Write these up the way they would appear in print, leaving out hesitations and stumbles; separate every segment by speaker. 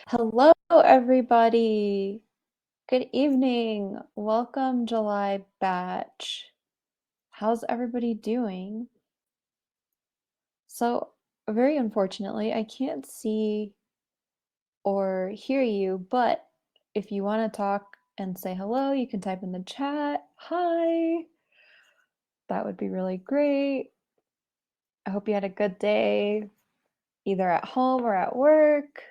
Speaker 1: Hello, everybody. Good evening. Welcome, July batch. How's everybody doing? So, very unfortunately, I can't see or hear you, but if you want to talk and say hello, you can type in the chat. Hi. That would be really great. I hope you had a good day, either at home or at work.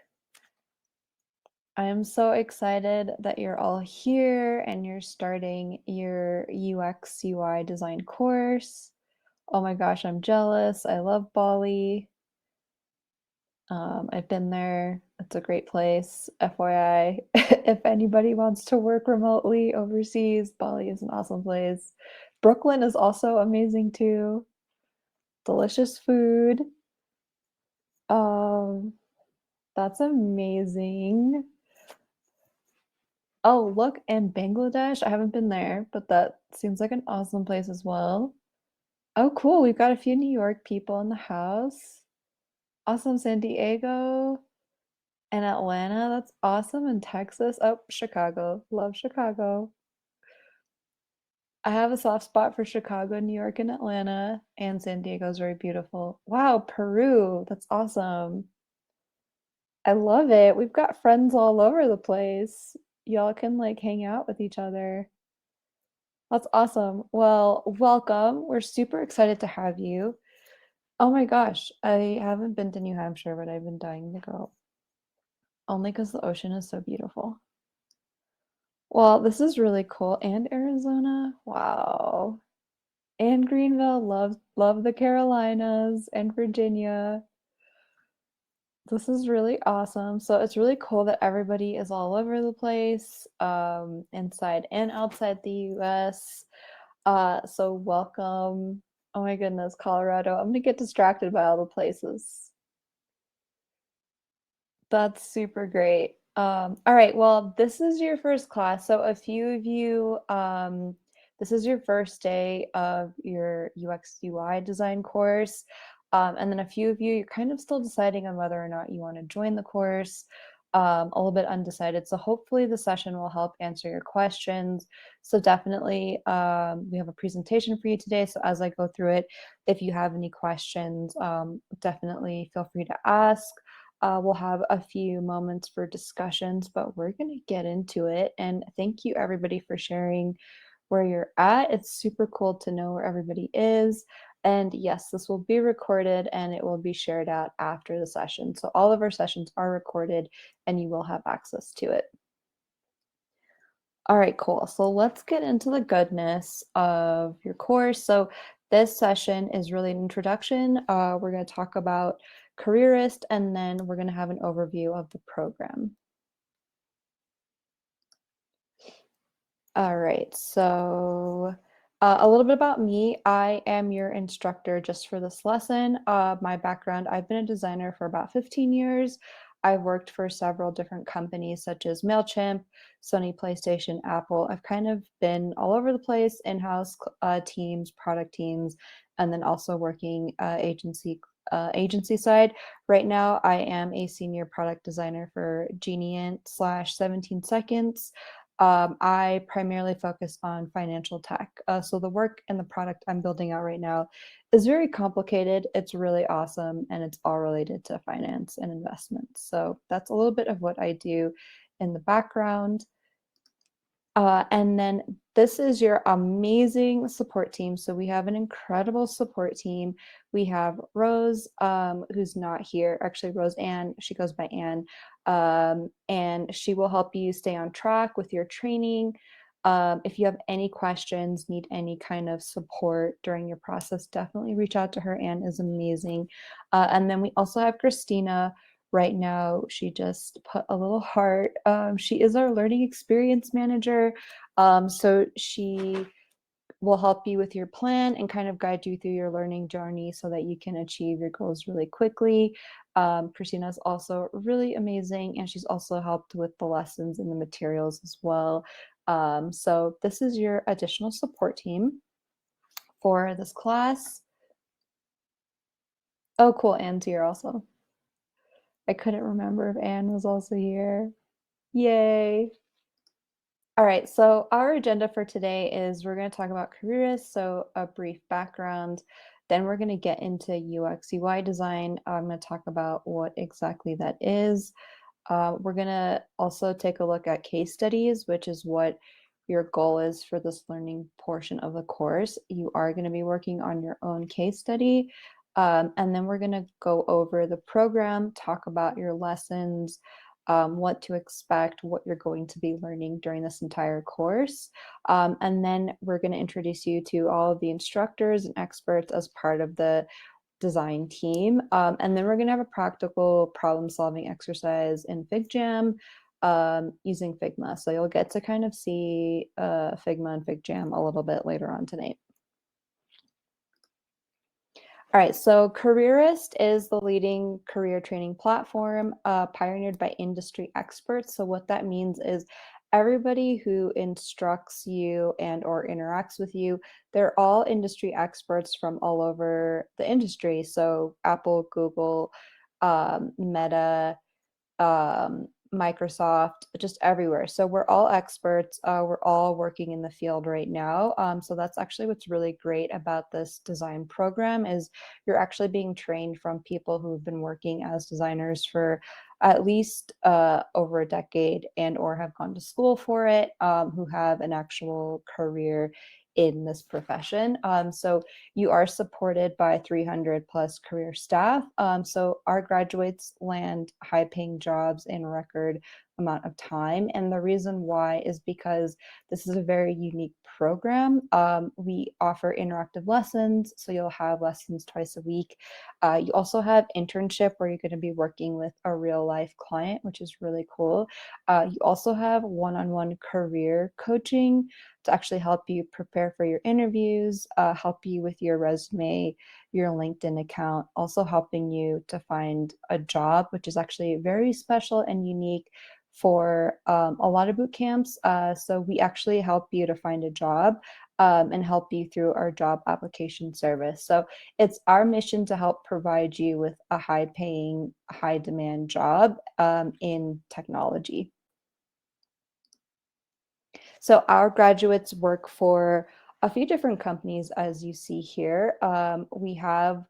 Speaker 1: I am so excited that you're all here and you're starting your UX UI design course. Oh my gosh, I'm jealous. I love Bali. I've been there. It's a great place. FYI, if anybody wants to work remotely overseas, Bali is an awesome place. Brooklyn is also amazing too. Delicious food. Um, that's amazing. Oh, look, and Bangladesh. I haven't been there, but that seems like an awesome place as well. Oh, cool. We've got a few New York people in the house. Awesome, San Diego and Atlanta. That's awesome. And Texas. Oh, Chicago. Love Chicago. I have a soft spot for Chicago, New York, and Atlanta, and San Diego is very beautiful. Wow, Peru. That's awesome. I love it. We've got friends all over the place. Y'all can like hang out with each other. That's awesome. Well, welcome. We're super excited to have you. Oh my gosh, I haven't been to New Hampshire, but I've been dying to go. Only because the ocean is so beautiful. Well, this is really cool. And Arizona. Wow. And Greenville. Love the Carolinas and Virginia. This is really awesome. So it's really cool that everybody is all over the place, inside and outside the US. So welcome. Oh my goodness, Colorado. I'm gonna get distracted by all the places. That's super great. All right, well, this is your first class. So a few of you, this is your first day of your UX UI design course. And then a few of you, you're kind of still deciding on whether or not you want to join the course, a little bit undecided. So hopefully the session will help answer your questions. So definitely, we have a presentation for you today. So as I go through it, if you have any questions, definitely feel free to ask. We'll have a few moments for discussions, but we're going to get into it. And thank you, everybody, for sharing where you're at. It's super cool to know where everybody is. And yes, this will be recorded and it will be shared out after the session. So all of our sessions are recorded and you will have access to it. All right, cool. So let's get into the goodness of your course. So this session is really an introduction. We're going to talk about careerist, and then we're going to have an overview of the program. All right, so a little bit about me. I am your instructor just for this lesson. My background, I've been a designer for about 15 years. I've worked for several different companies such as MailChimp, Sony PlayStation, Apple. I've kind of been all over the place, in-house teams, product teams, and then also working agency side. Right now, I am a senior product designer for Geniant slash 17 Seconds. I primarily focus on financial tech. So the work and the product I'm building out right now is very complicated. It's really awesome, and it's all related to finance and investments. So that's a little bit of what I do in the background. And then this is your amazing support team. So we have an incredible support team. We have Rose, who's not here. Actually, Rose Ann, she goes by Ann, and she will help you stay on track with your training. If you have any questions, need any kind of support during your process, definitely reach out to her. Ann is amazing. And then we also have Christina. Right now, she just put a little heart. She is our learning experience manager. So she will help you with your plan and kind of guide you through your learning journey so that you can achieve your goals really quickly. Christina is also really amazing, and she's also helped with the lessons and the materials as well. So this is your additional support team for this class. Oh, cool. Anne's here also. I couldn't remember if Anne was also here. Yay. All right, so our agenda for today is we're going to talk about careerists, so a brief background. Then we're going to get into UX UI design. I'm going to talk about what exactly that is. We're going to also take a look at case studies, which is what your goal is for this learning portion of the course. You are going to be working on your own case study. And then we're going to go over the program, talk about your lessons, what to expect, what you're going to be learning during this entire course. And then we're going to introduce you to all of the instructors and experts as part of the design team. And then we're going to have a practical problem solving exercise in FigJam using Figma. So you'll get to kind of see Figma and FigJam a little bit later on tonight. All right, so Careerist is the leading career training platform pioneered by industry experts. So what that means is everybody who instructs you and or interacts with you, they're all industry experts from all over the industry. So Apple, Google, Meta, Microsoft, just everywhere. So we're all experts. We're all working in the field right now. So that's actually what's really great about this design program is you're actually being trained from people who've been working as designers for at least over a decade and or have gone to school for it, who have an actual career in this profession. So you are supported by 300 plus career staff. So our graduates land high paying jobs in record amount of time. And the reason why is because this is a very unique program. We offer interactive lessons. So you'll have lessons twice a week. You also have internship where you're going to be working with a real life client, which is really cool. You also have one-on-one career coaching to actually help you prepare for your interviews, help you with your resume, your LinkedIn account, also helping you to find a job, which is actually very special and unique for a lot of boot camps. So we actually help you to find a job and help you through our job application service. So it's our mission to help provide you with a high paying, high demand job in technology. So our graduates work for a few different companies, as you see here. We have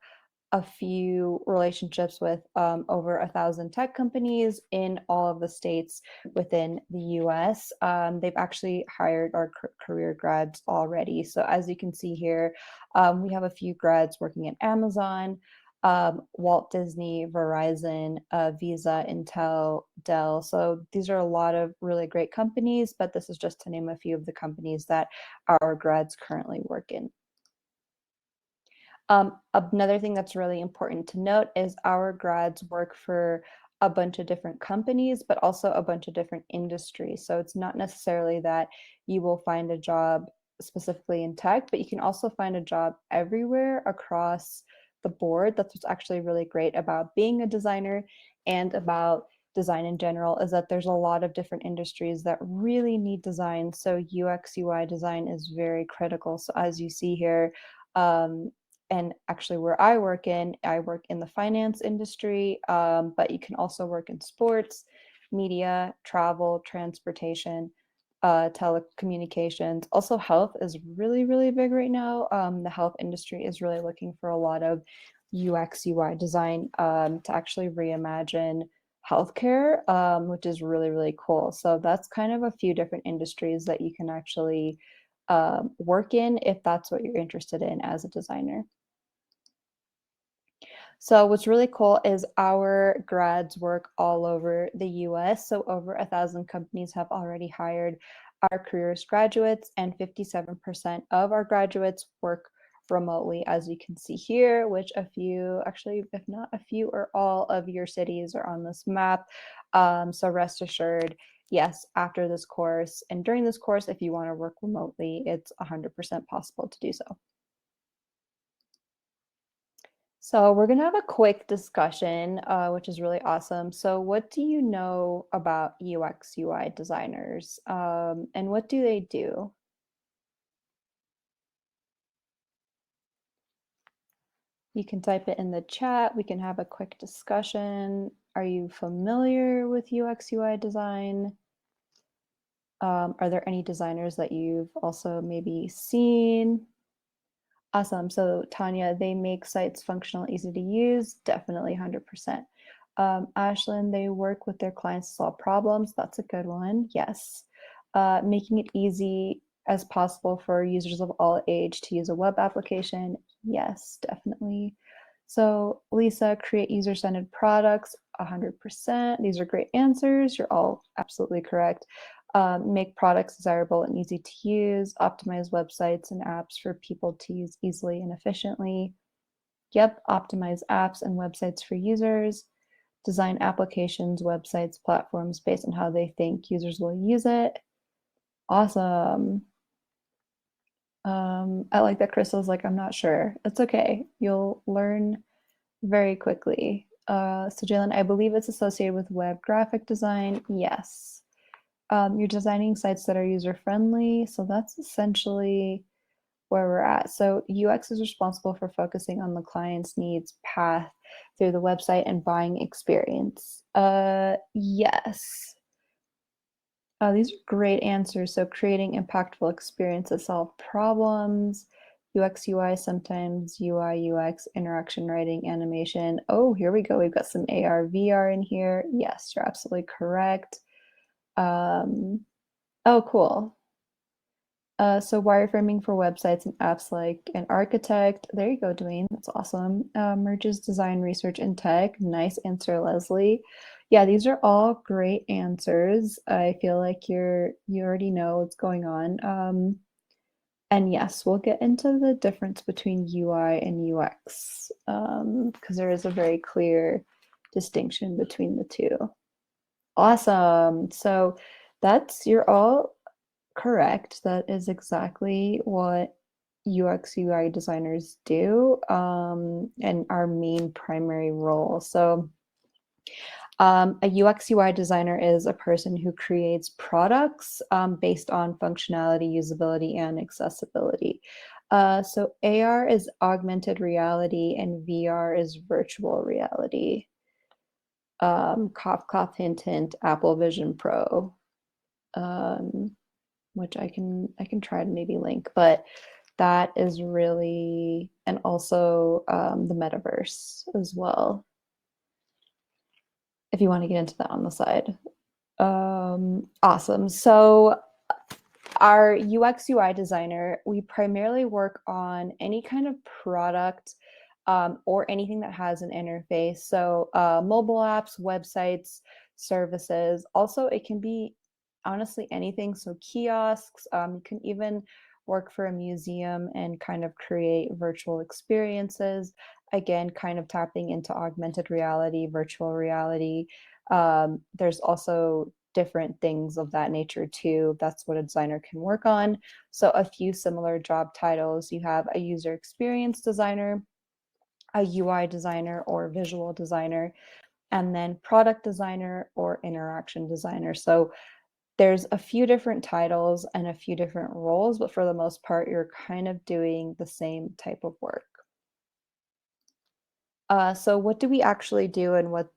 Speaker 1: a few relationships with over 1,000 tech companies in all of the states within the US. They've actually hired our career grads already. So as you can see here, we have a few grads working at Amazon, Walt Disney, Verizon, Visa, Intel, Dell. So these are a lot of really great companies, but this is just to name a few of the companies that our grads currently work in. Another thing that's really important to note is our grads work for a bunch of different companies, but also a bunch of different industries. So it's not necessarily that you will find a job specifically in tech, but you can also find a job everywhere across the board. That's what's actually really great about being a designer and about design in general is that there's a lot of different industries that really need design. So UX UI design is very critical. So as you see here, and actually where I work in the finance industry, but you can also work in sports, media, travel, transportation, telecommunications. Also, health is really, really big right now. The health industry is really looking for a lot of UX, UI design to actually reimagine healthcare, which is really, really cool. So that's kind of a few different industries that you can actually work in if that's what you're interested in as a designer. So what's really cool is our grads work all over the US. So over 1,000 companies have already hired our careers graduates, and 57% of our graduates work remotely, as you can see here, which a few, actually, if not a few or all of your cities are on this map. So rest assured, yes, after this course and during this course, if you want to work remotely, it's 100% possible to do so. So we're gonna have a quick discussion, which is really awesome. So what do you know about UX UI designers, and what do they do? You can type it in the chat. We can have a quick discussion. Are you you familiar with UX UI design? Are there any designers that you've also maybe seen? Awesome. So Tanya, they make sites functional, easy to use. Definitely 100%. Ashlyn, they work with their clients to solve problems. That's a good one. Yes. Making it easy as possible for users of all age to use a web application. Yes, definitely. So Lisa, create user-centered products. 100%. These are great answers. You're all absolutely correct. Make products desirable and easy to use, optimize websites and apps for people to use easily and efficiently. Yep, optimize apps and websites for users, design applications, websites, platforms based on how they think users will use it. Awesome. I like that Crystal's like, I'm not sure. It's okay. You'll learn very quickly. So Jalen, I believe it's associated with web graphic design. Yes. You're designing sites that are user-friendly. So that's essentially where we're at. So UX is responsible for focusing on the client's needs path through the website and buying experience. Yes. These are great answers. So creating impactful experiences solve problems. UX, UI, sometimes UI, UX, interaction writing, animation. Oh, here we go. We've got some AR, VR in here. Yes, you're absolutely correct. Oh, cool. So wireframing for websites and apps like an architect. There you go, Dwayne. That's awesome. Merges design, research, and tech. Nice answer, Leslie. Yeah, these are all great answers. I feel like you already know what's going on. And yes, we'll get into the difference between UI and UX because there is a very clear distinction between the two. Awesome. So you're all correct. That is exactly what UX UI designers do and our main primary role. So a UX UI designer is a person who creates products based on functionality, usability, and accessibility. So AR is augmented reality and VR is virtual reality. Cough, cough, hint, hint, Apple Vision Pro. Which I can try to maybe link, but that is really, and also the metaverse as well, if you want to get into that on the side. Awesome. So our UX UI designer, we primarily work on any kind of product or anything that has an interface. So mobile apps, websites, services. Also, it can be honestly anything. So kiosks, you can even work for a museum and kind of create virtual experiences. Again, kind of tapping into augmented reality, virtual reality. There's also different things of that nature too. That's what a designer can work on. So a few similar job titles. You have a user experience designer, a UI designer or visual designer, and then product designer or interaction designer. So there's a few different titles and a few different roles, but for the most part, you're kind of doing the same type of work. So what do we actually do and what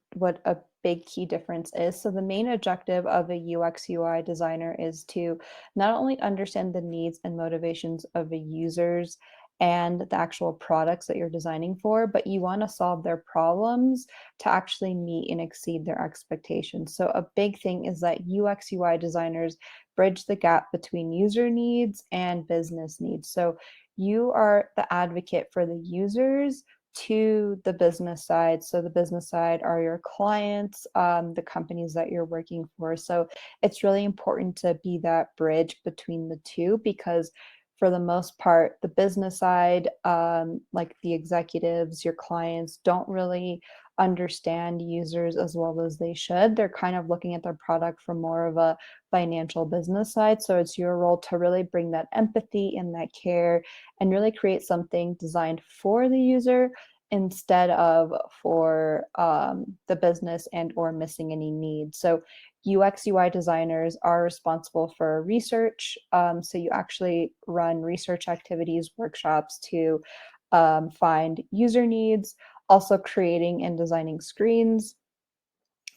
Speaker 1: a big key difference is? So the main objective of a UX UI designer is to not only understand the needs and motivations of the users and the actual products that you're designing for, but you want to solve their problems to actually meet and exceed their expectations. So a big thing is that UX UI designers bridge the gap between user needs and business needs. So you are the advocate for the users to the business side. So the business side are your clients, the companies that you're working for. So it's really important to be that bridge between the two because for the most part, the business side, like the executives, your clients, don't really understand users as well as they should. They're kind of looking at their product from more of a financial business side. So it's your role to really bring that empathy and that care and really create something designed for the user instead of for the business and or missing any needs. So UX UI designers are responsible for research. So you actually run research activities, workshops to find user needs, also creating and designing screens,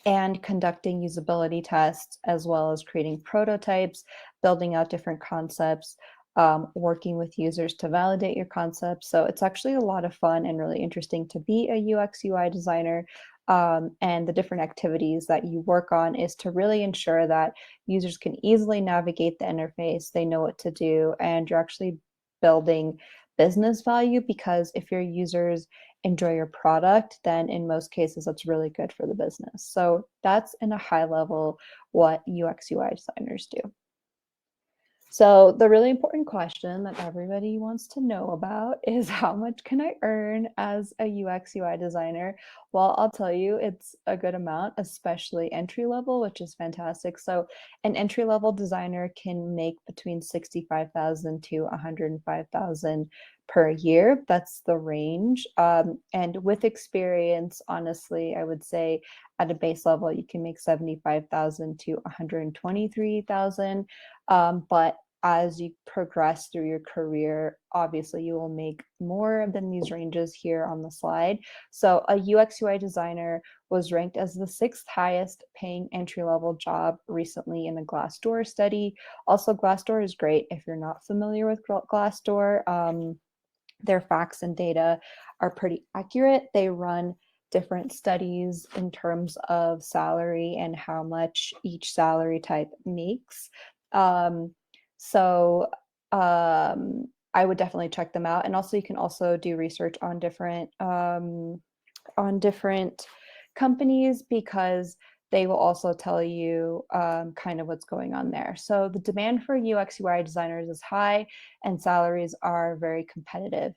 Speaker 1: and conducting usability tests, as well as creating prototypes, building out different concepts, working with users to validate your concepts. So it's actually a lot of fun and really interesting to be a UX UI designer. And the different activities that you work on is to really ensure that users can easily navigate the interface, they know what to do, and you're actually building business value, because if your users enjoy your product, then in most cases that's really good for the business. So that's in a high level what UX UI designers do. So the really important question that everybody wants to know about is, how much can I earn as a UX UI designer? Well, I'll tell you, it's a good amount, especially entry level, which is fantastic. So an entry level designer can make between 65,000 to 105,000 per year. That's the range. And with experience, honestly, I would say at a base level, you can make 75,000 to 123,000. But as you progress through your career, obviously you will make more than these ranges here on the slide. So a UX UI designer was ranked as the sixth highest paying entry level job recently in a Glassdoor study. Also, Glassdoor is great if you're not familiar with Glassdoor. Their facts and data are pretty accurate. They run different studies in terms of salary and how much each salary type makes. Um, so I would definitely check them out. And also, you can also do research on different companies, because they will also tell you kind of what's going on there. So the demand for UX UI designers is high, and salaries are very competitive.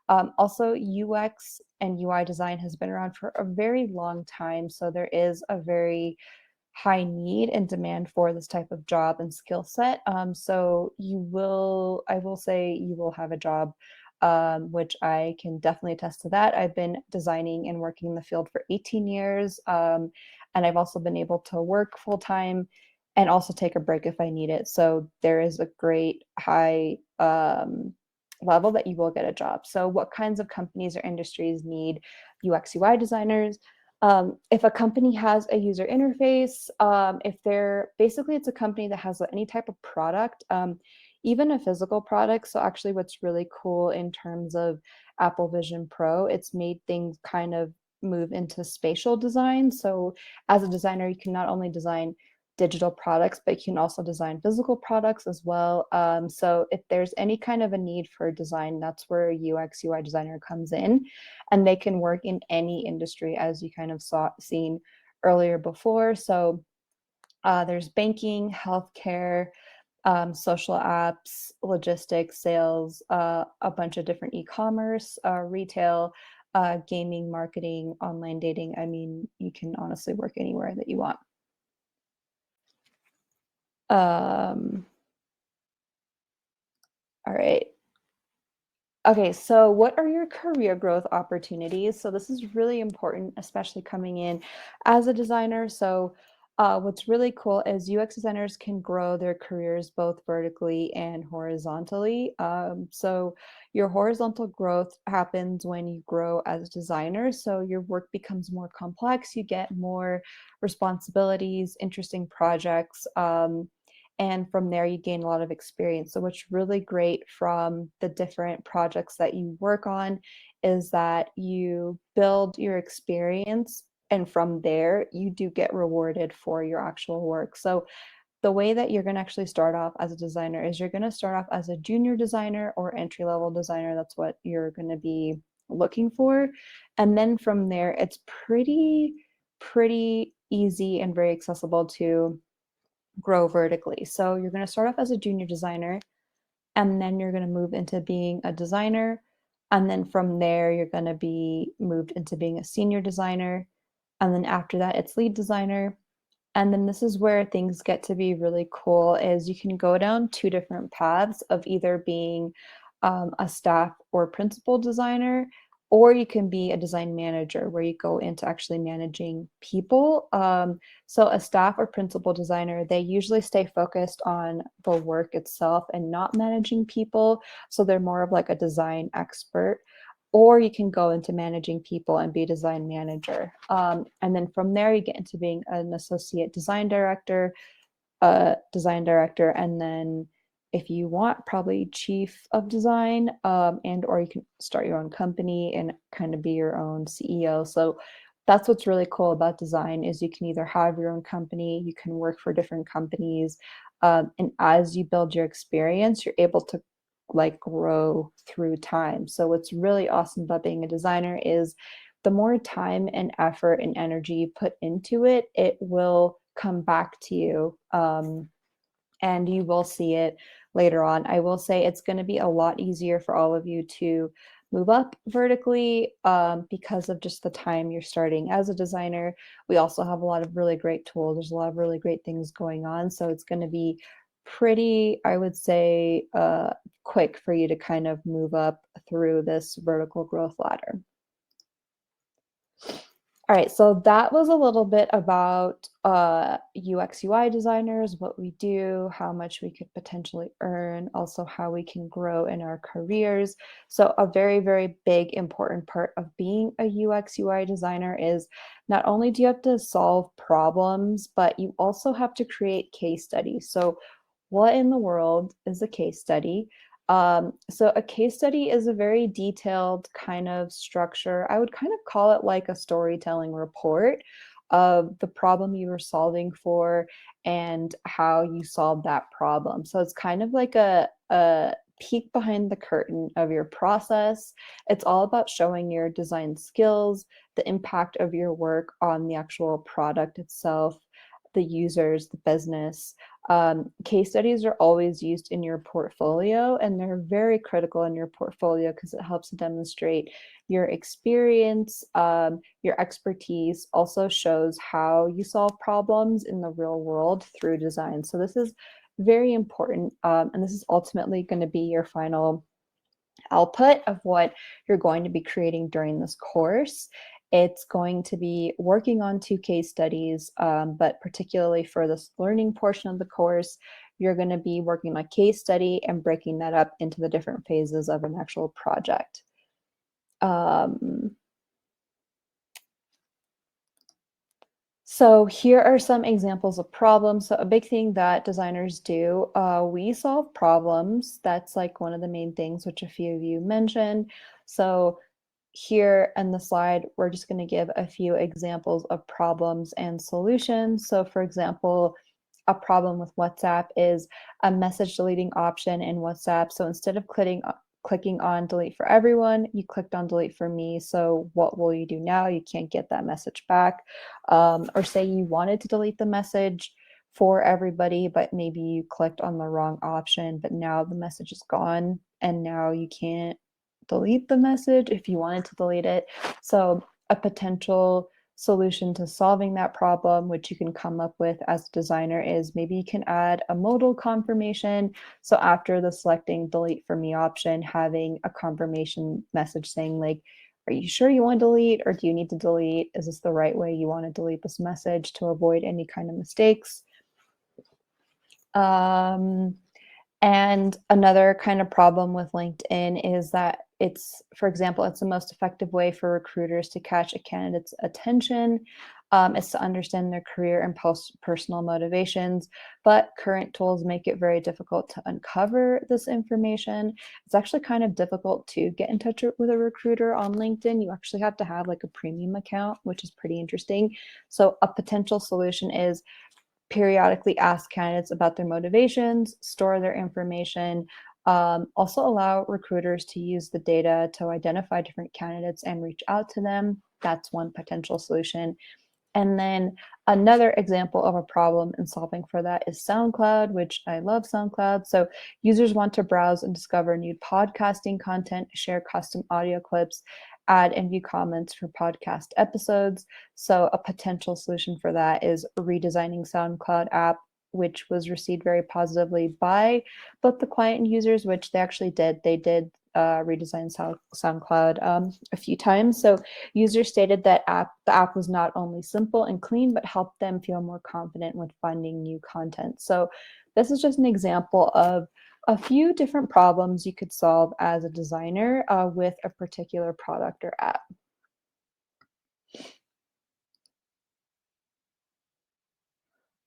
Speaker 1: Also, UX and UI design has been around for a very long time, so there is a very high need and demand for this type of job and skill set. So I will say you will have a job, which I can definitely attest to that. I've been designing and working in the field for 18 years. And I've also been able to work full time and also take a break if I need it. So there is a great high level that you will get a job. So what kinds of companies or industries need UX UI designers? If a company has a user interface, if they're basically, it's a company that has any type of product, even a physical product. So actually what's really cool in terms of Apple Vision Pro, it's made things kind of move into spatial design. So as a designer, you can not only design digital products, but you can also design physical products as well. So if there's any kind of a need for design, that's where a UX UI designer comes in, and they can work in any industry, as you kind of seen earlier before. So there's banking, healthcare, social apps, logistics, sales, a bunch of different e-commerce, retail, gaming, marketing, online dating. I mean, you can honestly work anywhere that you want. Um, all right. Okay, so what are your career growth opportunities? So this is really important, especially coming in as a designer. So what's really cool is UX designers can grow their careers both vertically and horizontally. So your horizontal growth happens when you grow as a designer. So your work becomes more complex, you get more responsibilities, interesting projects. And from there you gain a lot of experience. So what's really great from the different projects that you work on is that you build your experience, and from there you do get rewarded for your actual work. So the way that you're going to actually start off as a designer is you're going to start off as a junior designer or entry level designer. That's what you're going to be looking for. And then from there it's pretty easy and very accessible to grow vertically. So you're going to start off as a junior designer, and then you're going to move into being a designer. And then from there, you're going to be moved into being a senior designer. And then after that, it's lead designer. And then this is where things get to be really cool, is you can go down two different paths of either being a staff or principal designer, or you can be a design manager where you go into actually managing people. So a staff or principal designer, they usually stay focused on the work itself and not managing people. So they're more of like a design expert. or you can go into managing people and be a design manager. And then from there, you get into being an associate design director, and then if you want, probably chief of design, and or you can start your own company and kind of be your own CEO. So that's what's really cool about design is you can either have your own company, you can work for different companies, and as you build your experience, you're able to like grow through time. So what's really awesome about being a designer is the more time and effort and energy you put into it, it will come back to you. And you will see it later on. I will say it's going to be a lot easier for all of you to move up vertically because of just the time you're starting as a designer. We also have a lot of really great tools. There's a lot of really great things going on. So it's going to be pretty, I would say, quick for you to kind of move up through this vertical growth ladder. All right, so that was a little bit about UX UI designers, what we do, how much we could potentially earn, also how we can grow in our careers. So a very, very big important part of being a UX UI designer is not only do you have to solve problems, but you also have to create case studies. So what in the world is a case study? So a case study is a very detailed kind of structure. I would kind of call it like a storytelling report of the problem you were solving for and how you solved that problem. So it's kind of like a peek behind the curtain of your process. It's all about showing your design skills, the impact of your work on the actual product itself, the users, the business. Case studies are always used in your portfolio, and they're very critical in your portfolio because it helps to demonstrate your experience, your expertise, also shows how you solve problems in the real world through design. So this is very important, and this is ultimately going to be your final output of what you're going to be creating during this course. It's going to be working on 2 case studies, but particularly for this learning portion of the course, you're going to be working on a case study and breaking that up into the different phases of an actual project. So here are some examples of problems. So a big thing that designers do, we solve problems. That's like one of the main things, which a few of you mentioned. So here in the slide, we're just going to give a few examples of problems and solutions. So for example, a problem with WhatsApp is a message deleting option in WhatsApp. So instead of clicking on delete for everyone, you clicked on delete for me. So what will you do now? You can't get that message back. Or say you wanted to delete the message for everybody, but maybe you clicked on the wrong option, but now the message is gone and now you can't delete the message if you wanted to delete it. So a potential solution to solving that problem, which you can come up with as a designer, is maybe you can add a modal confirmation. So after the selecting delete for me option, having a confirmation message saying like, are you sure you want to delete, or do you need to delete? Is this the right way you want to delete this message to avoid any kind of mistakes? And another kind of problem with LinkedIn is that it's, for example, it's the most effective way for recruiters to catch a candidate's attention, is to understand their career and personal motivations. But current tools make it very difficult to uncover this information. It's actually kind of difficult to get in touch with a recruiter on LinkedIn. You actually have to have like a premium account, which is pretty interesting. So a potential solution is periodically ask candidates about their motivations, store their information, also allow recruiters to use the data to identify different candidates and reach out to them. That's one potential solution. And then another example of a problem in solving for that is SoundCloud, which I love SoundCloud. So users want to browse and discover new podcasting content, share custom audio clips, add and view comments for podcast episodes. So a potential solution for that is redesigning SoundCloud app, which was received very positively by both the client and users, which they actually did. They did redesign SoundCloud a few times. So users stated that the app was not only simple and clean, but helped them feel more confident when finding new content. So this is just an example of A few different problems you could solve as a designer with a particular product or app.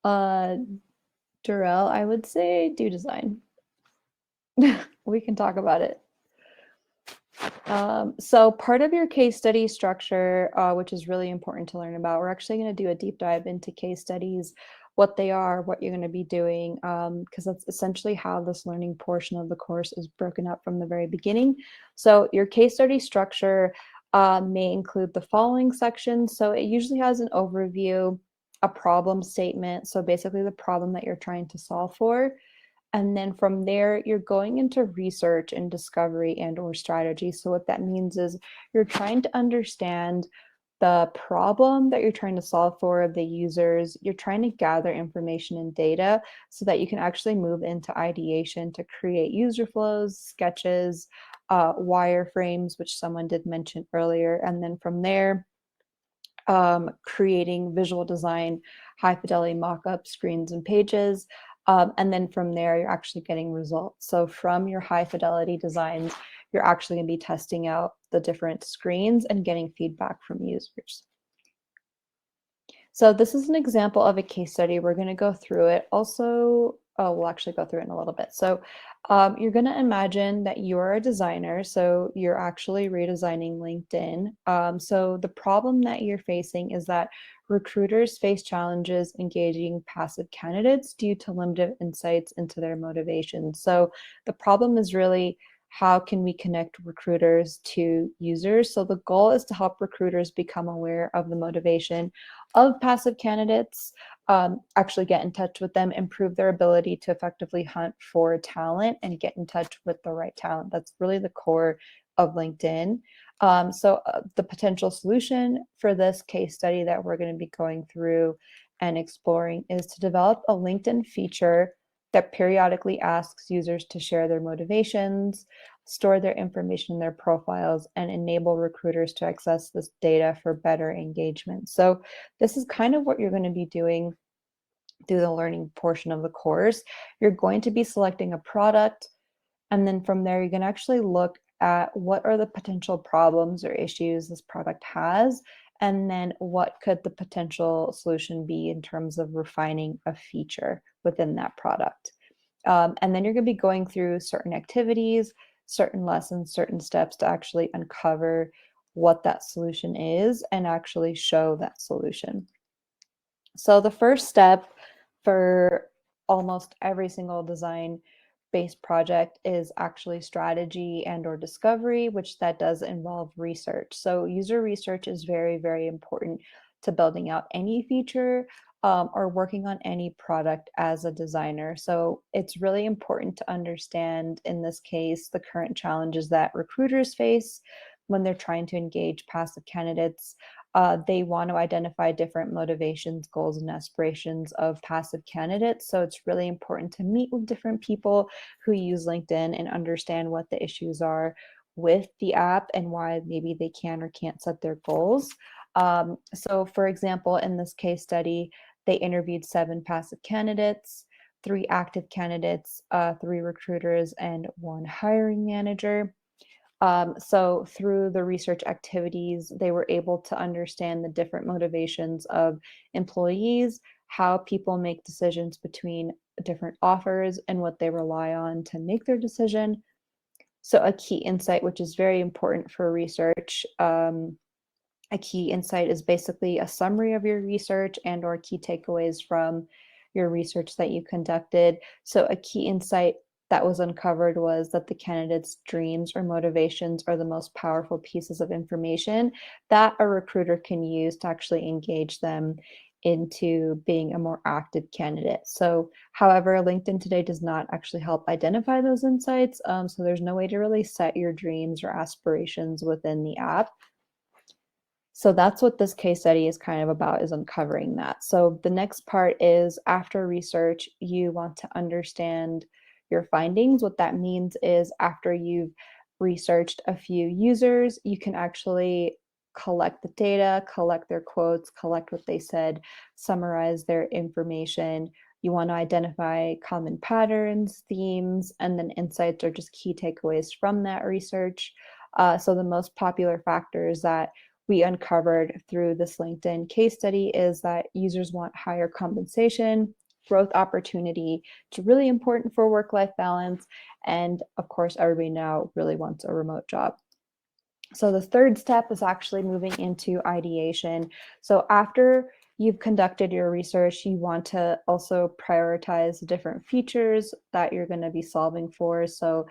Speaker 1: Uh, Durrell, I would say do design. We can talk about it. So part of your case study structure, which is really important to learn about, we're actually going to do a deep dive into case studies, what they are, what you're going to be doing, because that's essentially how this learning portion of the course is broken up from the very beginning. So your case study structure may include the following sections. So it usually has an overview, a problem statement, so basically the problem that you're trying to solve for. And then from there, you're going into research and discovery and or strategy. So what that means is you're trying to understand the problem that you're trying to solve for the users. You're trying to gather information and data so that you can actually move into ideation to create user flows, sketches, wireframes, which someone did mention earlier. And then from there, creating visual design, high fidelity mock-up screens and pages. And then from there, you're actually getting results. So from your high fidelity designs, you're actually going to be testing out the different screens and getting feedback from users. So this is an example of a case study. We're going to go through it. Also, oh, we'll actually go through it in a little bit. So you're going to imagine that you're a designer. So you're actually redesigning LinkedIn. So the problem that you're facing is that recruiters face challenges engaging passive candidates due to limited insights into their motivations. So the problem is really how can we connect recruiters to users? So the goal is to help recruiters become aware of the motivation of passive candidates, actually get in touch with them, improve their ability to effectively hunt for talent and get in touch with the right talent. That's really the core of LinkedIn. So the potential solution for this case study that we're going to be going through and exploring is to develop a LinkedIn feature that periodically asks users to share their motivations, store their information in their profiles, and enable recruiters to access this data for better engagement. So this is kind of what you're going to be doing through the learning portion of the course. You're going to be selecting a product, and then from there, you can actually look at what are the potential problems or issues this product has, and then what could the potential solution be in terms of refining a feature within that product. And then you're going to be going through certain activities, certain lessons, certain steps to actually uncover what that solution is and actually show that solution. So the first step for almost every single design based project is actually strategy and or discovery, which that does involve research. So user research is very, very important to building out any feature or working on any product as a designer. So it's really important to understand, in this case, the current challenges that recruiters face when they're trying to engage passive candidates. They want to identify different motivations, goals, and aspirations of passive candidates. So it's really important to meet with different people who use LinkedIn and understand what the issues are with the app and why maybe they can or can't set their goals. So, for example, in this case study, they interviewed 7 passive candidates, 3 active candidates, 3 recruiters, and 1 hiring manager. So through the research activities, they were able to understand the different motivations of employees, how people make decisions between different offers, and what they rely on to make their decision. So a key insight, which is very important for research, a key insight is basically a summary of your research and or key takeaways from your research that you conducted. So a key insight that was uncovered was that the candidate's dreams or motivations are the most powerful pieces of information that a recruiter can use to actually engage them into being a more active candidate. So, however, LinkedIn today does not actually help identify those insights. So there's no way to really set your dreams or aspirations within the app. So that's what this case study is kind of about, is uncovering that. So the next part is, after research, you want to understand your findings. What that means is, after you've researched a few users, you can actually collect the data, collect their quotes, collect what they said, summarize their information, You want to identify common patterns, themes, and then insights or just key takeaways from that research. So the most popular factors that we uncovered through this LinkedIn case study is that users want higher compensation, growth opportunity. It's really important for work-life balance. And of course, everybody now really wants a remote job. So the third step is actually moving into ideation. So after you've conducted your research, you want to also prioritize the different features that you're going to be solving for. So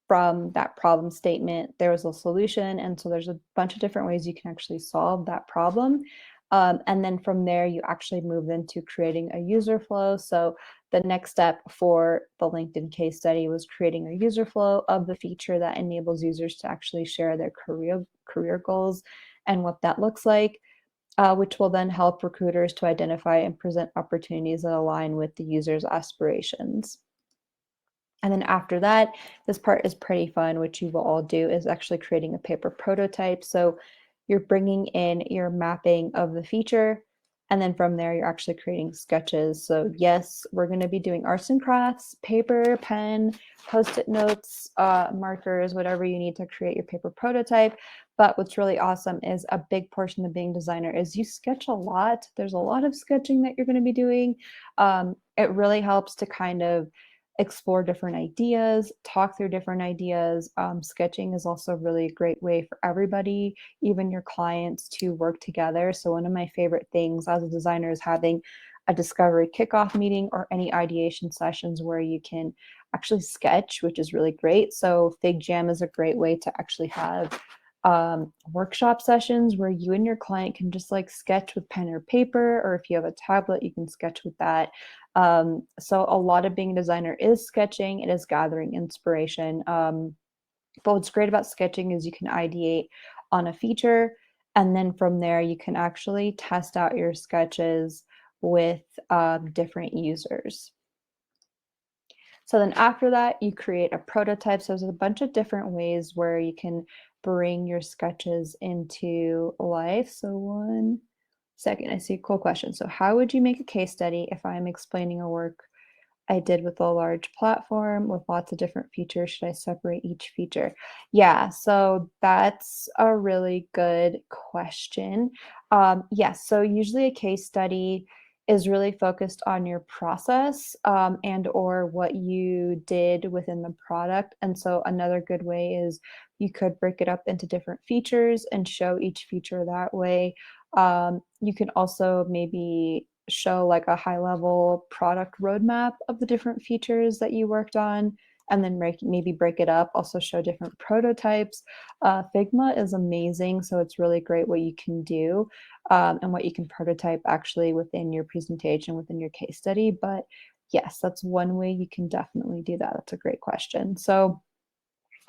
Speaker 1: from that problem statement, there was a solution. And so there's a bunch of different ways you can actually solve that problem. And then from there, you actually move into creating a user flow. So the next step for the LinkedIn case study was creating a user flow of the feature that enables users to actually share their career goals and what that looks like, which will then help recruiters to identify and present opportunities that align with the user's aspirations. And then after that, this part is pretty fun, which you will all do, is actually creating a paper prototype. So you're bringing in your mapping of the feature, and then from there, you're actually creating sketches. So yes, we're going to be doing arts and crafts, paper, pen, post-it notes, markers, whatever you need to create your paper prototype. But what's really awesome is a big portion of being designer is you sketch a lot. There's a lot of sketching that you're going to be doing. It really helps to kind of explore different ideas, talk through different ideas. Sketching is also really a great way for everybody, even your clients, to work together. So one of my favorite things as a designer is having a discovery kickoff meeting or any ideation sessions where you can actually sketch, which is really great. So FigJam is a great way to actually have workshop sessions where you and your client can just like sketch with pen or paper, or if you have a tablet, you can sketch with that. So a lot of being a designer is sketching, it is gathering inspiration. But what's great about sketching is you can ideate on a feature, and then from there you can actually test out your sketches with different users. So then after that, you create a prototype. So there's a bunch of different ways where you can bring your sketches into life. So one second, I see a cool question. So how would you make a case study if I'm explaining a work I did with a large platform with lots of different features? Should I separate each feature? Yeah, so that's a really good question. Yes, so usually a case study is really focused on your process and or what you did within the product. And so another good way is you could break it up into different features and show each feature that way. You can also maybe show like a high level product roadmap of the different features that you worked on, and then maybe break it up, also show different prototypes. Figma is amazing, so it's really great what you can do and what you can prototype actually within your presentation, within your case study. But yes, that's one way you can definitely do that. That's a great question. So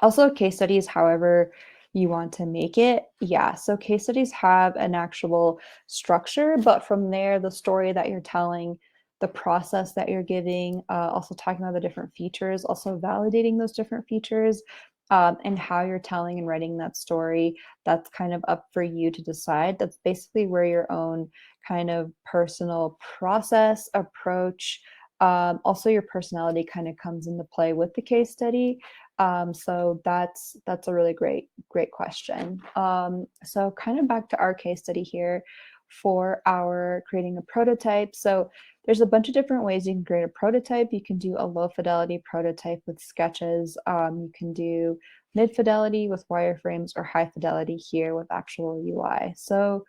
Speaker 1: also, case studies, however you want to make it. Yeah, so case studies have an actual structure, but from there, the story that you're telling, the process that you're giving, also talking about the different features, also validating those different features, and how you're telling and writing that story, that's kind of up for you to decide. That's basically where your own kind of personal process, approach, also your personality kind of comes into play with the case study. So that's a really great question. So kind of back to our case study here for our creating a prototype. So there's a bunch of different ways you can create a prototype. You can do a low fidelity prototype with sketches. You can do mid fidelity with wireframes, or high fidelity here with actual UI. So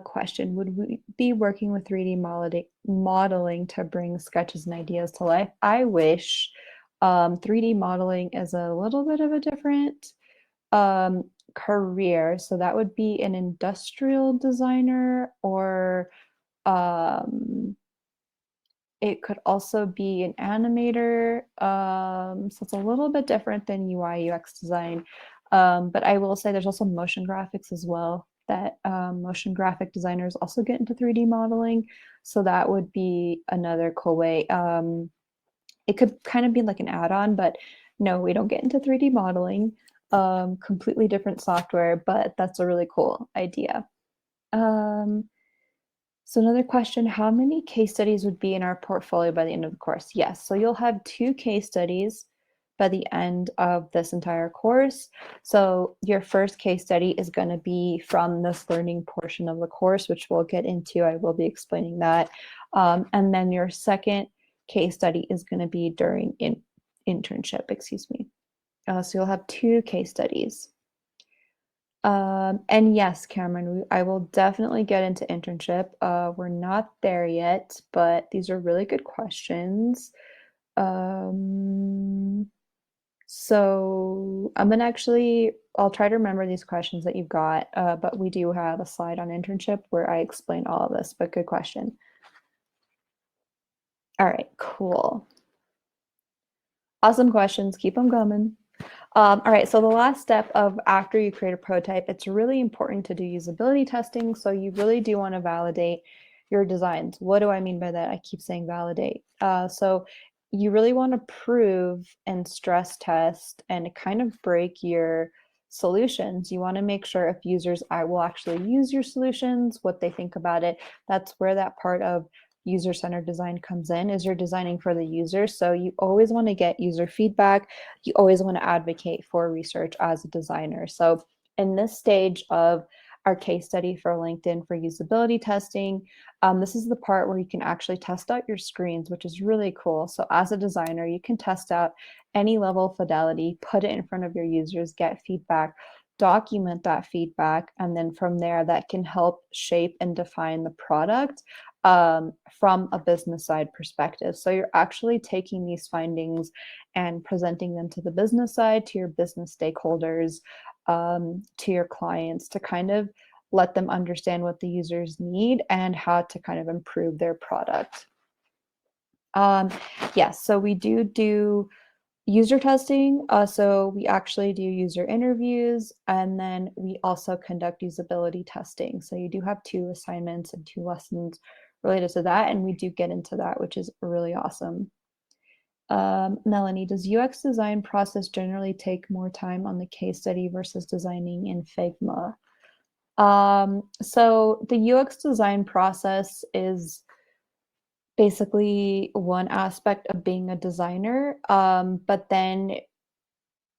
Speaker 1: question, would we be working with 3D modeling to bring sketches and ideas to life? I wish. 3D modeling is a little bit of a different career. So that would be an industrial designer, or um, it could also be an animator. So it's a little bit different than UI UX design. But I will say there's also motion graphics as well, that motion graphic designers also get into 3D modeling. So that would be another cool way. It could kind of be like an add-on, but no, we don't get into 3D modeling. Completely different software, but that's a really cool idea. Um, So another question, how many case studies would be in our portfolio by the end of the course? Yes, so you'll have 2 case studies by the end of this entire course. So your first case study is going to be from this learning portion of the course, which we'll get into. I will be explaining that. And then your second case study is going to be during internship, excuse me. So you'll have 2 case studies. And yes, Cameron, I will definitely get into internship. We're not there yet, but these are really good questions. Um, so I'm gonna actually, I'll try to remember these questions that you've got, but we do have a slide on internship where I explain all of this, but good question. All right, cool. Awesome questions. Keep them coming. All right, so the last step of after you create a prototype, it's really important to do usability testing. So you really do want to validate your designs. What do I mean by that? I keep saying validate. So you really want to prove and stress test and kind of break your solutions. You want to make sure if users I will actually use your solutions, what they think about it. That's where that part of user-centered design comes in, is you're designing for the user. So you always want to get user feedback. You always want to advocate for research as a designer. So in this stage of our case study for LinkedIn for usability testing, this is the part where you can actually test out your screens, which is really cool. So as a designer, you can test out any level of fidelity, put it in front of your users, get feedback, document that feedback, and then from there, that can help shape and define the product from a business side perspective. So you're actually taking these findings and presenting them to the business side, to your business stakeholders, to your clients to kind of let them understand what the users need and how to kind of improve their product. Yes, so we do user testing. So we actually do user interviews, and then we also conduct usability testing. So you do have 2 assignments and 2 lessons related to that, and we do get into that, which is really awesome. Melanie, does UX design process generally take more time on the case study versus designing in Figma? So the UX design process is basically one aspect of being a designer, but then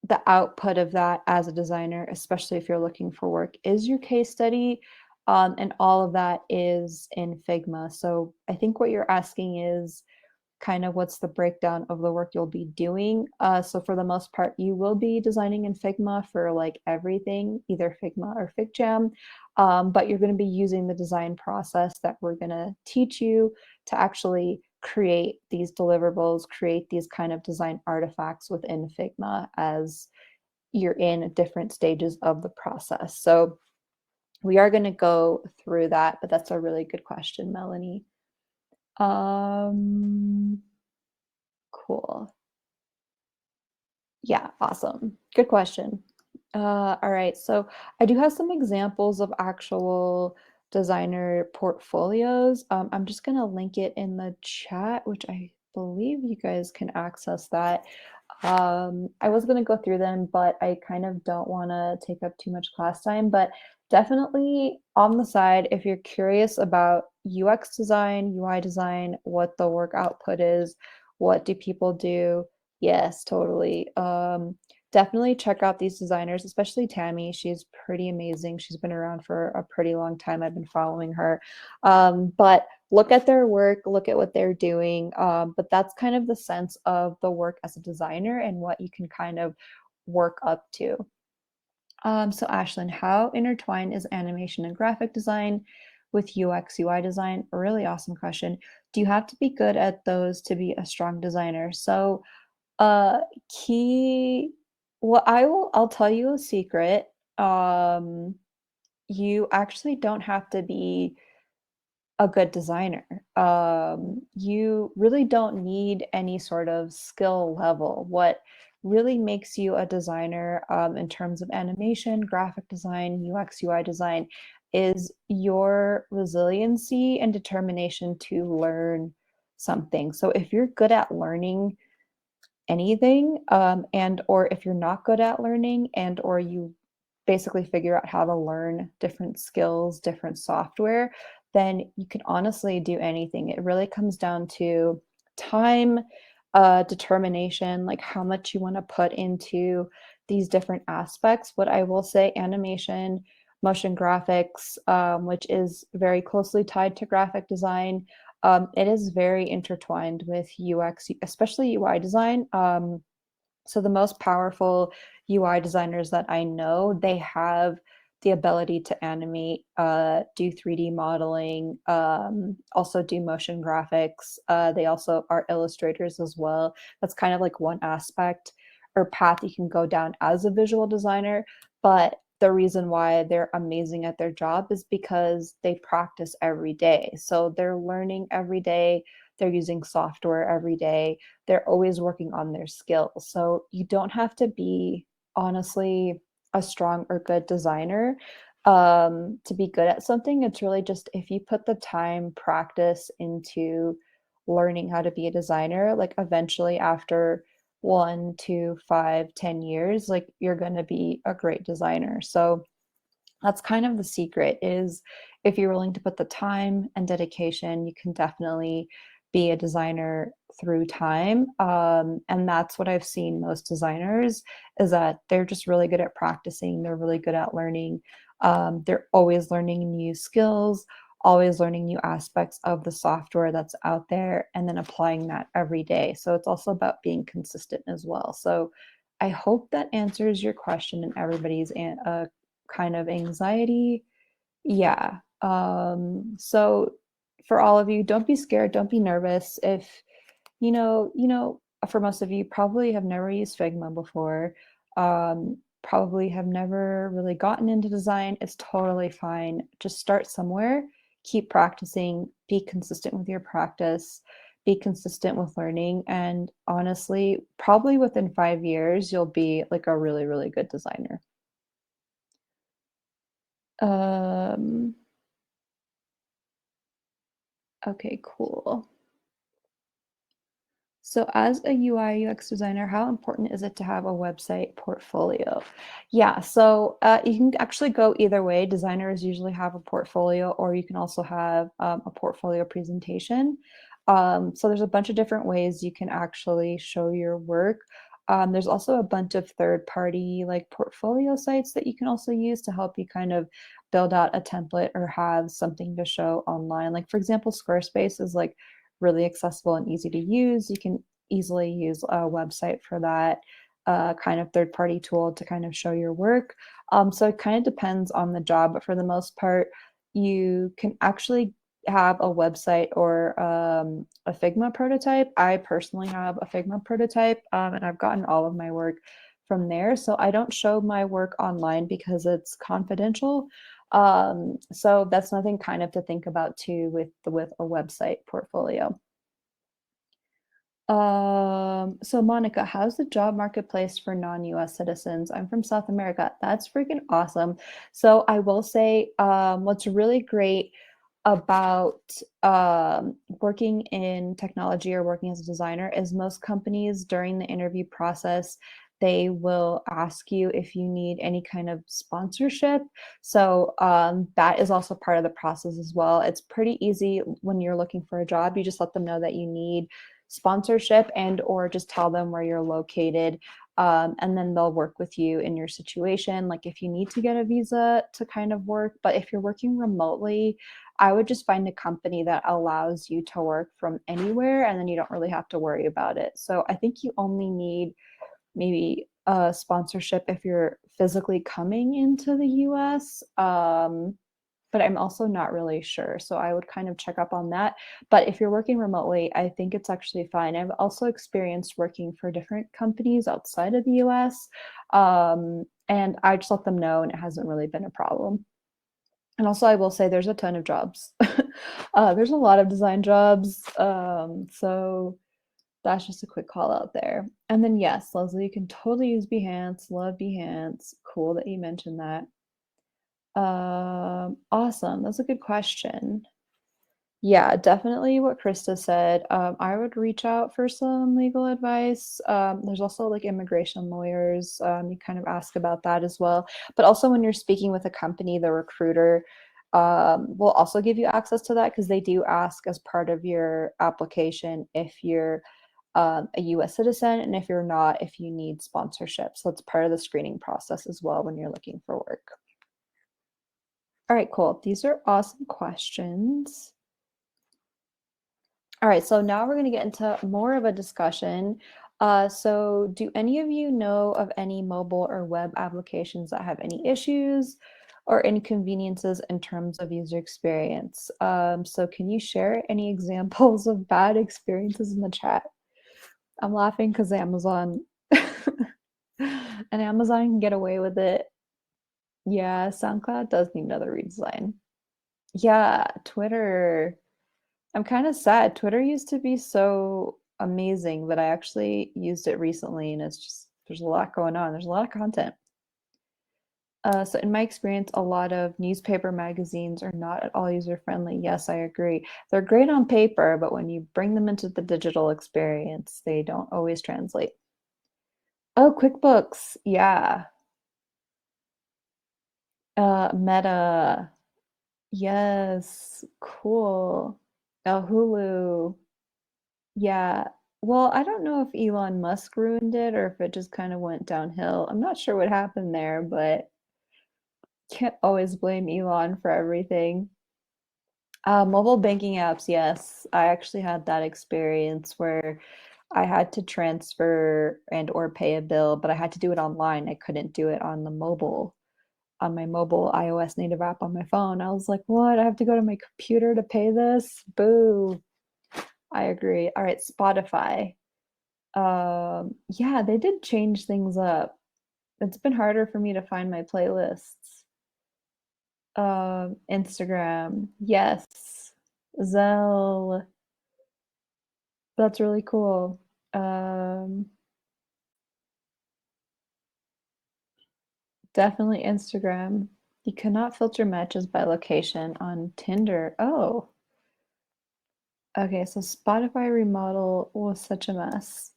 Speaker 1: the output of that as a designer, especially if you're looking for work, is your case study. And all of that is in Figma. So I think what you're asking is kind of what's the breakdown of the work you'll be doing. So for the most part, you will be designing in Figma for like everything, either Figma or FigJam, but you're going to be using the design process that we're going to teach you to actually create these deliverables, create these kind of design artifacts within Figma as you're in different stages of the process. So we are going to go through that, but that's a really good question, Melanie. Cool. Yeah, awesome. Good question. All right, so I do have some examples of actual designer portfolios. I'm just gonna link it in the chat, which I believe you guys can access that. I was gonna go through them, but I kind of don't wanna take up too much class time, but definitely on the side, if you're curious about UX design, UI design, what the work output is, what do people do? Yes, totally. Definitely check out these designers, especially Tammy. She's pretty amazing. She's been around for a pretty long time. I've been following her. But look at their work, look at what they're doing. But that's kind of the sense of the work as a designer and what you can kind of work up to. So Ashlyn, how intertwined is animation and graphic design with UX, UI design? A really awesome question. Do you have to be good at those to be a strong designer? So uh, key, I'll tell you a secret. You actually don't have to be a good designer. You really don't need any sort of skill level. What really makes you a designer, in terms of animation, graphic design, UX, UI design, is your resiliency and determination to learn something. So if you're good at learning anything, and or if you're not good at learning and or you basically figure out how to learn different skills, different software, then you can honestly do anything. It really comes down to time, determination, like how much you want to put into these different aspects. What I will say, animation, motion graphics, which is very closely tied to graphic design, it is very intertwined with UX, especially UI design. So the most powerful UI designers that I know, they have the ability to animate, do 3D modeling, also do motion graphics. They also are illustrators as well. That's kind of like one aspect or path you can go down as a visual designer. But the reason why they're amazing at their job is because they practice every day. So they're learning every day. They're using software every day. They're always working on their skills. So you don't have to be honestly a strong or good designer to be good at something. It's really just if you put the time, practice into learning how to be a designer, like eventually after 1 to 5, 10 years, like you're going to be a great designer. So that's kind of the secret is if you're willing to put the time and dedication, you can definitely be a designer through time. And that's what I've seen most designers is that they're just really good at practicing. They're really good at learning. They're always learning new skills, always learning new aspects of the software that's out there, and then applying that every day. So it's also about being consistent as well. So I hope that answers your question and everybody's kind of anxiety. Yeah. So for all of you, don't be scared, don't be nervous. If for most of you, probably have never used Figma before, probably have never really gotten into design. It's totally fine. Just start somewhere, keep practicing, be consistent with your practice, be consistent with learning, and honestly, probably within 5 years, you'll be like a really, really good designer. Um, okay, cool. So, as a UI UX designer, how important is it to have a website portfolio? Yeah, so you can actually go either way. Designers usually have a portfolio, or you can also have a portfolio presentation. So, there's a bunch of different ways you can actually show your work. There's also a bunch of third-party like portfolio sites that you can also use to help you kind of build out a template or have something to show online. Like, for example, Squarespace is like really accessible and easy to use. You can easily use a website for that kind of third party tool to kind of show your work. So it kind of depends on the job, but for the most part, you can actually have a website or a Figma prototype. I personally have a Figma prototype and I've gotten all of my work from there. So I don't show my work online because it's confidential. So that's nothing kind of to think about too with a website portfolio. So Monica, how's the job marketplace for non-US citizens? I'm from South America. That's freaking awesome. So I will say, what's really great about working in technology or working as a designer is most companies during the interview process, they will ask you if you need any kind of sponsorship. So that is also part of the process as well. It's pretty easy when you're looking for a job. You just let them know that you need sponsorship and or just tell them where you're located, and then they'll work with you in your situation, like if you need to get a visa to kind of work. But if you're working remotely, I would just find a company that allows you to work from anywhere, and then you don't really have to worry about it. So I think you only need maybe a sponsorship if you're physically coming into the US. But I'm also not really sure. So I would kind of check up on that. But if you're working remotely, I think it's actually fine. I've also experienced working for different companies outside of the US. And I just let them know, and it hasn't really been a problem. And also, I will say there's a ton of jobs. There's a lot of design jobs. So that's just a quick call out there. And then, yes, Leslie, you can totally use Behance. Love Behance. Cool that you mentioned that. Awesome. That's a good question. Yeah, definitely what Krista said. I would reach out for some legal advice. There's also like immigration lawyers. You kind of ask about that as well. But also when you're speaking with a company, the recruiter, We'll also give you access to that because they do ask as part of your application if you're a US citizen, and if you're not, if you need sponsorship. So it's part of the screening process as well when you're looking for work. All right, cool. These are awesome questions. All right, so now we're going to get into more of a discussion. So, do any of you know of any mobile or web applications that have any issues or inconveniences in terms of user experience? So, can you share any examples of bad experiences in the chat? I'm laughing because Amazon and Amazon can get away with it. Yeah, SoundCloud does need another redesign. Yeah, Twitter. I'm kind of sad. Twitter used to be so amazing that I actually used it recently, and it's just there's a lot going on. There's a lot of content. So in my experience, a lot of newspaper magazines are not at all user friendly. Yes, I agree. They're great on paper, but when you bring them into the digital experience, they don't always translate. Oh, QuickBooks. Yeah. Meta. Yes. Cool. Oh, Hulu. Yeah. Well, I don't know if Elon Musk ruined it or if it just kind of went downhill. I'm not sure what happened there, but can't always blame Elon for everything. Mobile banking apps, yes. I actually had that experience where I had to transfer and or pay a bill, but I had to do it online. I couldn't do it on the mobile, on my mobile iOS native app on my phone. I was like, what? I have to go to my computer to pay this? Boo. I agree. All right, Spotify. Yeah, they did change things up. It's been harder for me to find my playlists. Instagram, yes. Zelle, that's really cool. Um, Definitely Instagram. You cannot filter matches by location on Tinder. Oh, okay, so Spotify remodel was such a mess.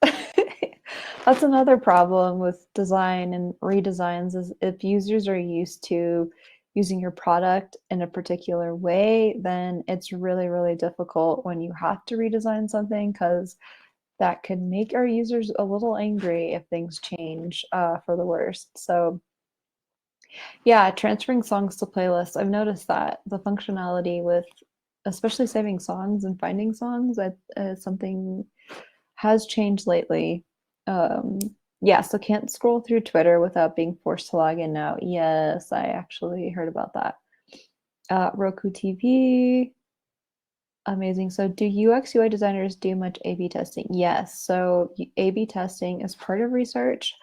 Speaker 1: That's another problem with design and redesigns is if users are used to using your product in a particular way, then it's really, really difficult when you have to redesign something because that can make our users a little angry if things change for the worst. So yeah, transferring songs to playlists. I've noticed that the functionality with especially saving songs and finding songs that something has changed lately. Um, yeah, so can't scroll through Twitter without being forced to log in now. Yes, I actually heard about that. Roku TV, amazing. So do UX UI designers do much A/B testing? Yes. So A/B testing is part of research.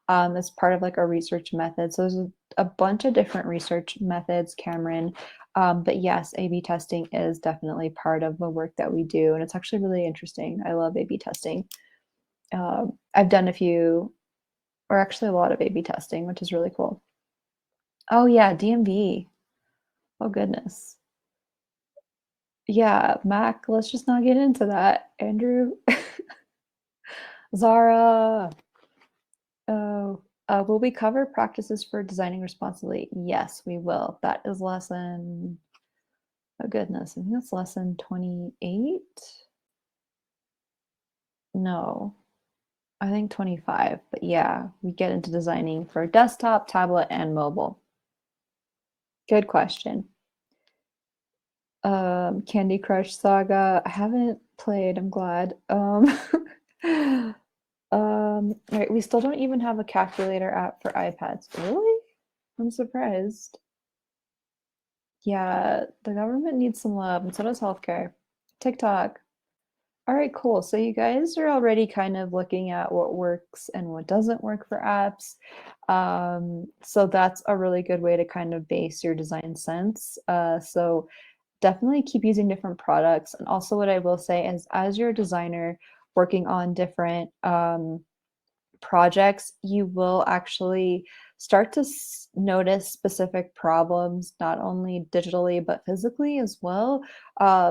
Speaker 1: It's part of like a research method. So there's a bunch of different research methods, Cameron. But yes, A/B testing is definitely part of the work that we do, and it's actually really interesting. I love A/B testing. I've done a few, or actually a lot of A/B testing, which is really cool. Oh yeah, DMV. Oh goodness. Yeah, Mac. Let's just not get into that. Andrew, Zara. Oh, will we cover practices for designing responsibly? Yes, we will. That is lesson. Oh goodness, I think that's lesson 28. No, I think 25. But yeah, we get into designing for desktop, tablet, and mobile. Good question. Candy Crush Saga. I haven't played, I'm glad. Right, we still don't even have a calculator app for iPads. Really? I'm surprised. Yeah, the government needs some love, and so does healthcare. TikTok. All right, cool. So you guys are already kind of looking at what works and what doesn't work for apps. So that's a really good way to kind of base your design sense. So definitely keep using different products. And also, what I will say is, as you're a designer working on different projects, you will actually start to notice specific problems, not only digitally, but physically as well.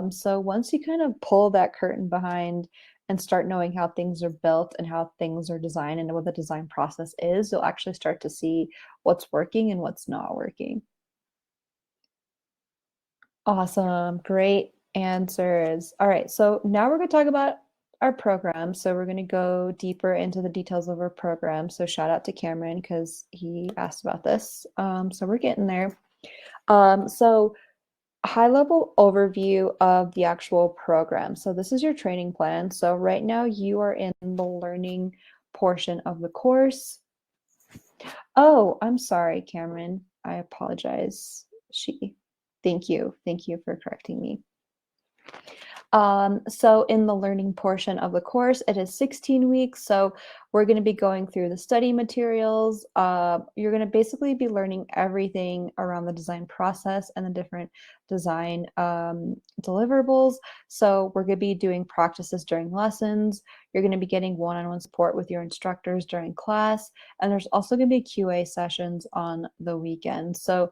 Speaker 1: So once you kind of pull that curtain behind and start knowing how things are built and how things are designed and what the design process is, you'll actually start to see what's working and what's not working. Awesome. Great answers. All right. So now we're going to talk about our program. So we're going to go deeper into the details of our program. So shout out to Cameron because he asked about this. So we're getting there. So high level overview of the actual program. So this is your training plan. So right now you are in the learning portion of the course. Oh, I'm sorry, Cameron. I apologize. She. Thank you. Thank you for correcting me. So in the learning portion of the course, it is 16 weeks. So we're going to be going through the study materials. You're going to basically be learning everything around the design process and the different design deliverables. So we're going to be doing practices during lessons. You're going to be getting one-on-one support with your instructors during class. And there's also going to be QA sessions on the weekend. So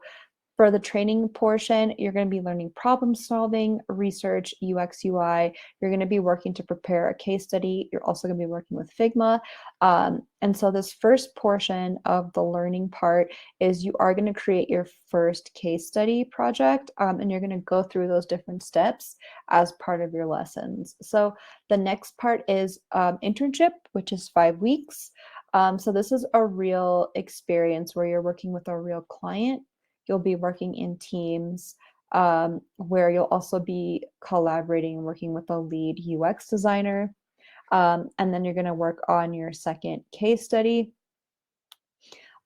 Speaker 1: for the training portion, you're going to be learning problem solving, research, UX, UI. You're going to be working to prepare a case study. You're also going to be working with Figma. And so this first portion of the learning part is you are going to create your first case study project, and you're going to go through those different steps as part of your lessons. So the next part is internship, which is 5 weeks. So this is a real experience where you're working with a real client. You'll be working in teams where you'll also be collaborating and working with a lead UX designer. And then you're going to work on your second case study.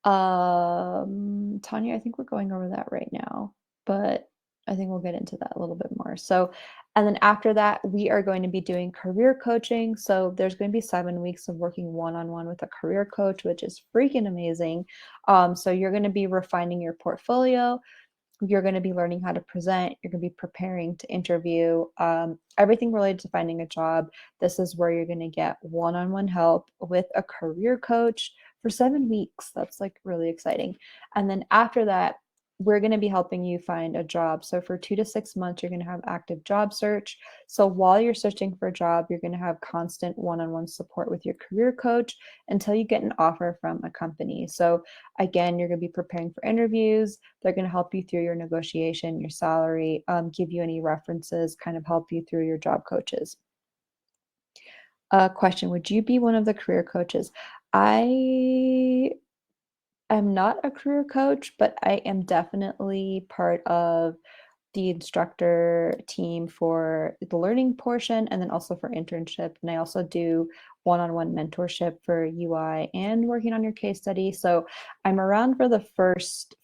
Speaker 1: Tanya, I think we're going over that right now, but I think we'll get into that a little bit more. So, and then after that, we are going to be doing career coaching. So there's going to be 7 weeks of working one-on-one with a career coach, which is freaking amazing. So you're going to be refining your portfolio. You're going to be learning how to present. You're going to be preparing to interview, everything related to finding a job. This is where you're going to get one-on-one help with a career coach for 7 weeks. That's like really exciting. And then after that, we're going to be helping you find a job. So for 2 to 6 months, you're going to have active job search. So while you're searching for a job, you're going to have constant one-on-one support with your career coach until you get an offer from a company. So again, you're going to be preparing for interviews. They're going to help you through your negotiation, your salary, give you any references, kind of help you through your job coaches. Question: would you be one of the career coaches? I am not a career coach, but I am definitely part of the instructor team for the learning portion and then also for internship. And I also do one-on-one mentorship for UI and working on your case study. So I'm around for the first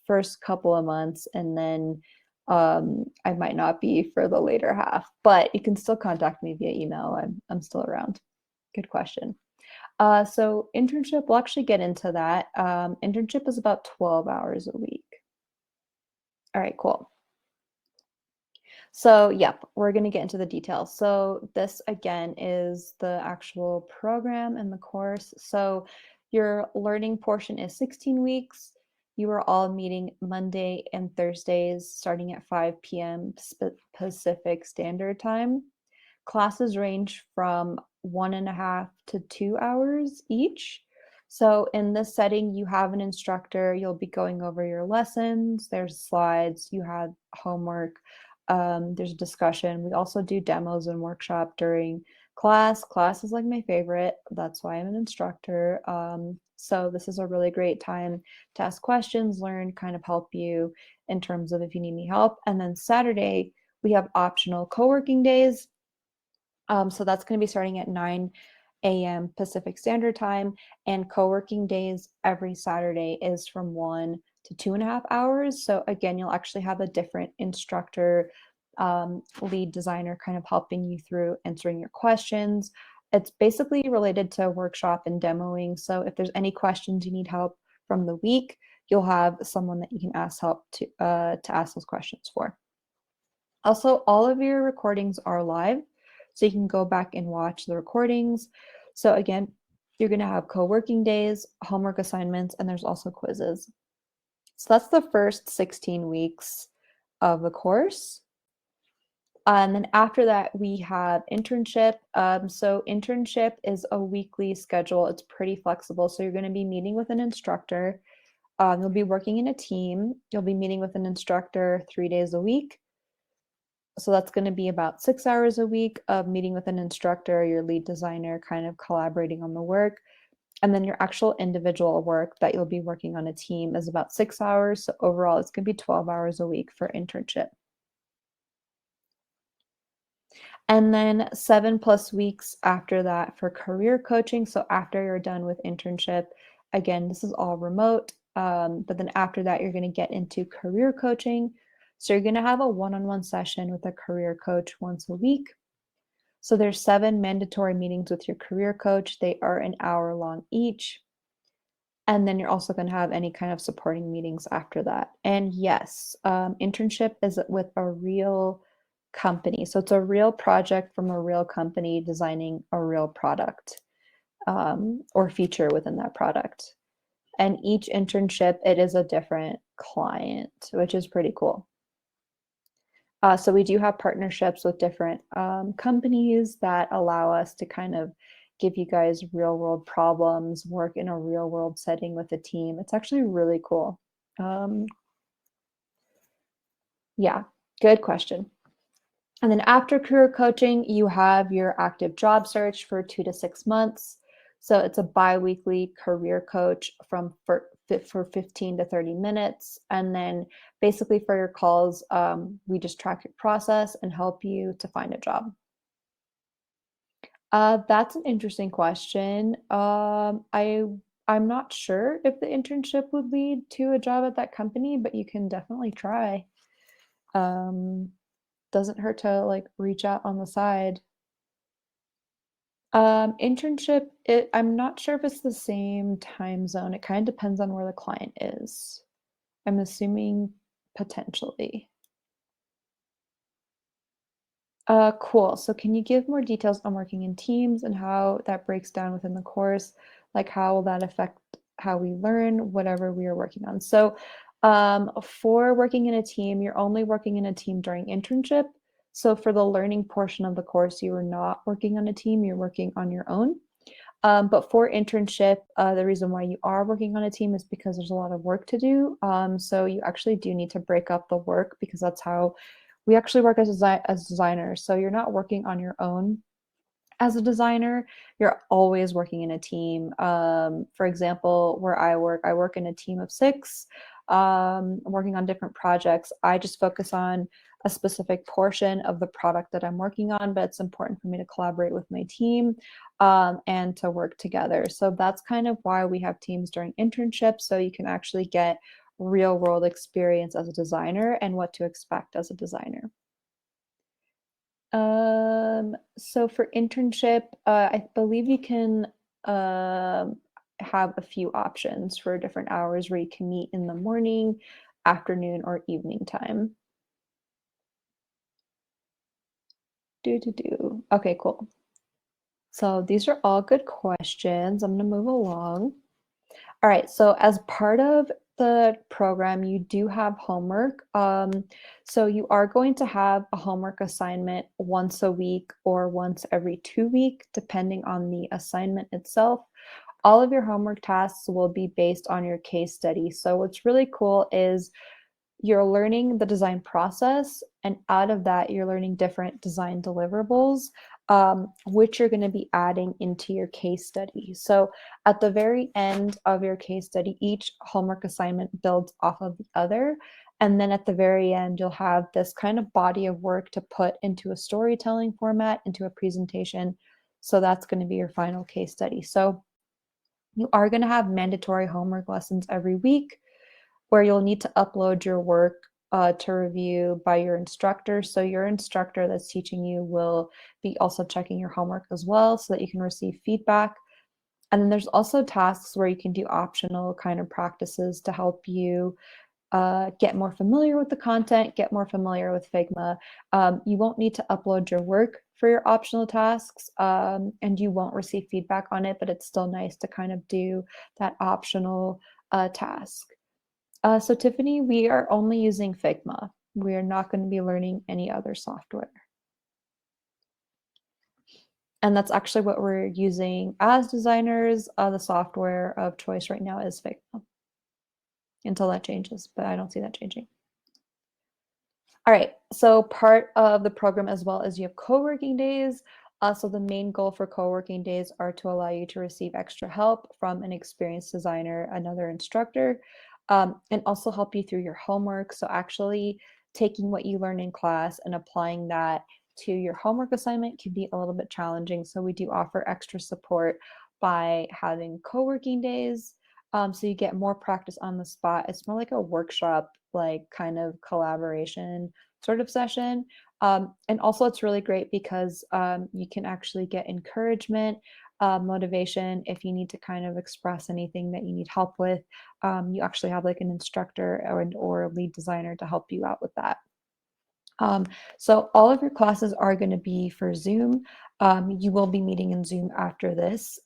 Speaker 1: couple of months, and then I might not be for the later half, but you can still contact me via email. I'm still around. Good question. So internship, we'll actually get into that. Internship is about 12 hours a week. All right, cool. So, yep, we're going to get into the details. So, this again is the actual program and the course. So, your learning portion is 16 weeks. You are all meeting Monday and Thursdays starting at 5 p.m. Pacific Standard Time. Classes range from 1.5 to 2 hours each. So in this setting, you have an instructor, you'll be going over your lessons, there's slides, you have homework, there's a discussion. We also do demos and workshop during class. Class is like my favorite. That's why I'm an instructor. So this is a really great time to ask questions, learn, kind of help you in terms of if you need any help. And then Saturday, we have optional co-working days. So that's going to be starting at 9 a.m. Pacific Standard Time, and co-working days every Saturday is from 1 to 2.5 hours. So again, you'll actually have a different instructor, lead designer kind of helping you through answering your questions. It's basically related to workshop and demoing. So if there's any questions you need help from the week, you'll have someone that you can ask help to ask those questions for. Also, all of your recordings are live, so you can go back and watch the recordings. So again, you're going to have co-working days, homework assignments, and there's also quizzes. So that's the first 16 weeks of the course. And then after that, we have internship. So internship is a weekly schedule. It's pretty flexible. So you're going to be meeting with an instructor. You'll be working in a team. You'll be meeting with an instructor 3 days a week. So that's going to be about 6 hours a week of meeting with an instructor, your lead designer, kind of collaborating on the work. And then your actual individual work that you'll be working on a team is about 6 hours. So overall, it's going to be 12 hours a week for internship. And then 7+ weeks after that for career coaching. So after you're done with internship, again, this is all remote. But then after that, you're going to get into career coaching. So you're going to have a one-on-one session with a career coach once a week. So there's 7 mandatory meetings with your career coach. They are an hour long each. And then you're also going to have any kind of supporting meetings after that. And yes, internship is with a real company. So it's a real project from a real company designing a real product or feature within that product. And each internship, it is a different client, which is pretty cool. So we do have partnerships with different companies that allow us to kind of give you guys real world problems, work in a real world setting with a team. It's actually really cool. Um, yeah, good question. And then after career coaching, you have your active job search for 2 to 6 months. So it's a bi-weekly career coach for 15 to 30 minutes. And then basically for your calls, we just track your process and help you to find a job. That's an interesting question. I'm not sure if the internship would lead to a job at that company, but you can definitely try. Um, doesn't hurt to like reach out on the side. Internship, I'm not sure if it's the same time zone. It kind of depends on where the client is. I'm assuming potentially. Cool. So can you give more details on working in teams and how that breaks down within the course? Like how will that affect how we learn whatever we are working on? So, for working in a team, you're only working in a team during internship. So for the learning portion of the course, you are not working on a team, you're working on your own. But for internship, the reason why you are working on a team is because there's a lot of work to do. So you actually do need to break up the work because that's how we actually work as designers. So you're not working on your own as a designer, you're always working in a team. For example, where I work in a team of 6, working on different projects. I just focus on a specific portion of the product that I'm working on, but it's important for me to collaborate with my team and to work together. So that's kind of why we have teams during internships, so you can actually get real world experience as a designer and what to expect as a designer. So for internship, I believe you can have a few options for different hours where you can meet in the morning, afternoon, or evening time. Do. Okay, cool. So these are all good questions. I'm gonna move along. All right, so as part of the program, you do have homework. So you are going to have a homework assignment once a week or once every 2 weeks, depending on the assignment itself. All of your homework tasks will be based on your case study. So what's really cool is you're learning the design process, and out of that, you're learning different design deliverables, which you're going to be adding into your case study. So, at the very end of your case study, each homework assignment builds off of the other. And then at the very end, you'll have this kind of body of work to put into a storytelling format, into a presentation. So, that's going to be your final case study. So, you are going to have mandatory homework lessons every week where you'll need to upload your work to review by your instructor. So your instructor that's teaching you will be also checking your homework as well so that you can receive feedback. And then there's also tasks where you can do optional kind of practices to help you get more familiar with the content, get more familiar with Figma. You won't need to upload your work for your optional tasks, and you won't receive feedback on it, but it's still nice to kind of do that optional task. So Tiffany, we are only using Figma. We are not going to be learning any other software. And that's actually what we're using as designers. The software of choice right now is Figma until that changes, but I don't see that changing. All right. So part of the program as well as you have co-working days. So the main goal for co-working days are to allow you to receive extra help from an experienced designer, another instructor, and also help you through your homework. So actually taking what you learn in class and applying that to your homework assignment can be a little bit challenging. So we do offer extra support by having co-working days. So you get more practice on the spot. It's more like a workshop, like kind of collaboration sort of session. And also, it's really great because you can actually get encouragement, motivation if you need to kind of express anything that you need help with. You actually have like an instructor or a lead designer to help you out with that. Um, so all of your classes are going to be for Zoom. You will be meeting in Zoom after this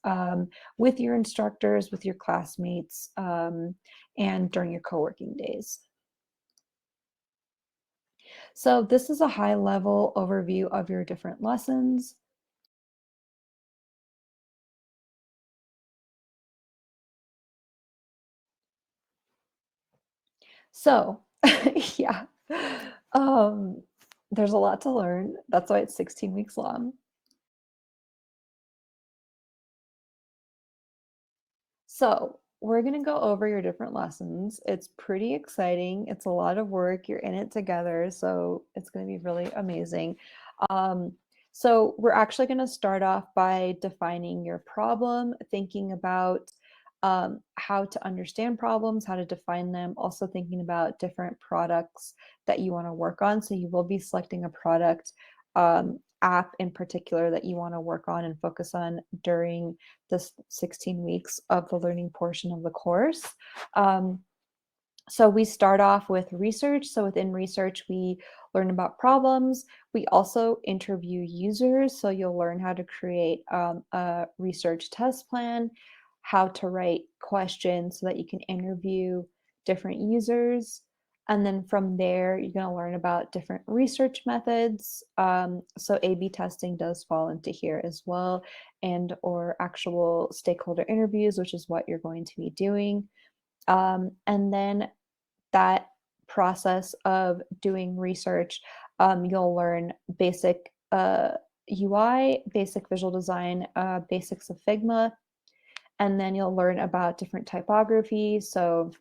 Speaker 1: with your instructors, with your classmates, and during your co-working days. So this is a high level overview of your different lessons. So yeah, um, there's a lot to learn. That's why it's 16 weeks long. So we're going to go over your different lessons. It's pretty exciting. It's a lot of work. You're in it together. So it's going to be really amazing. Um, so we're actually going to start off by defining your problem, thinking about how to understand problems, how to define them, also thinking about different products that you want to work on. So you will be selecting a product app in particular that you want to work on and focus on during this 16 weeks of the learning portion of the course. Um, so we start off with research. So within research, we learn about problems. We also interview users. So you'll learn how to create a research test plan, how to write questions so that you can interview different users. And then from there, you're going to learn about different research methods. So A/B testing does fall into here as well, and or actual stakeholder interviews, which is what you're going to be doing. And then that process of doing research, you'll learn basic UI, basic visual design, basics of Figma, and then you'll learn about different typography. So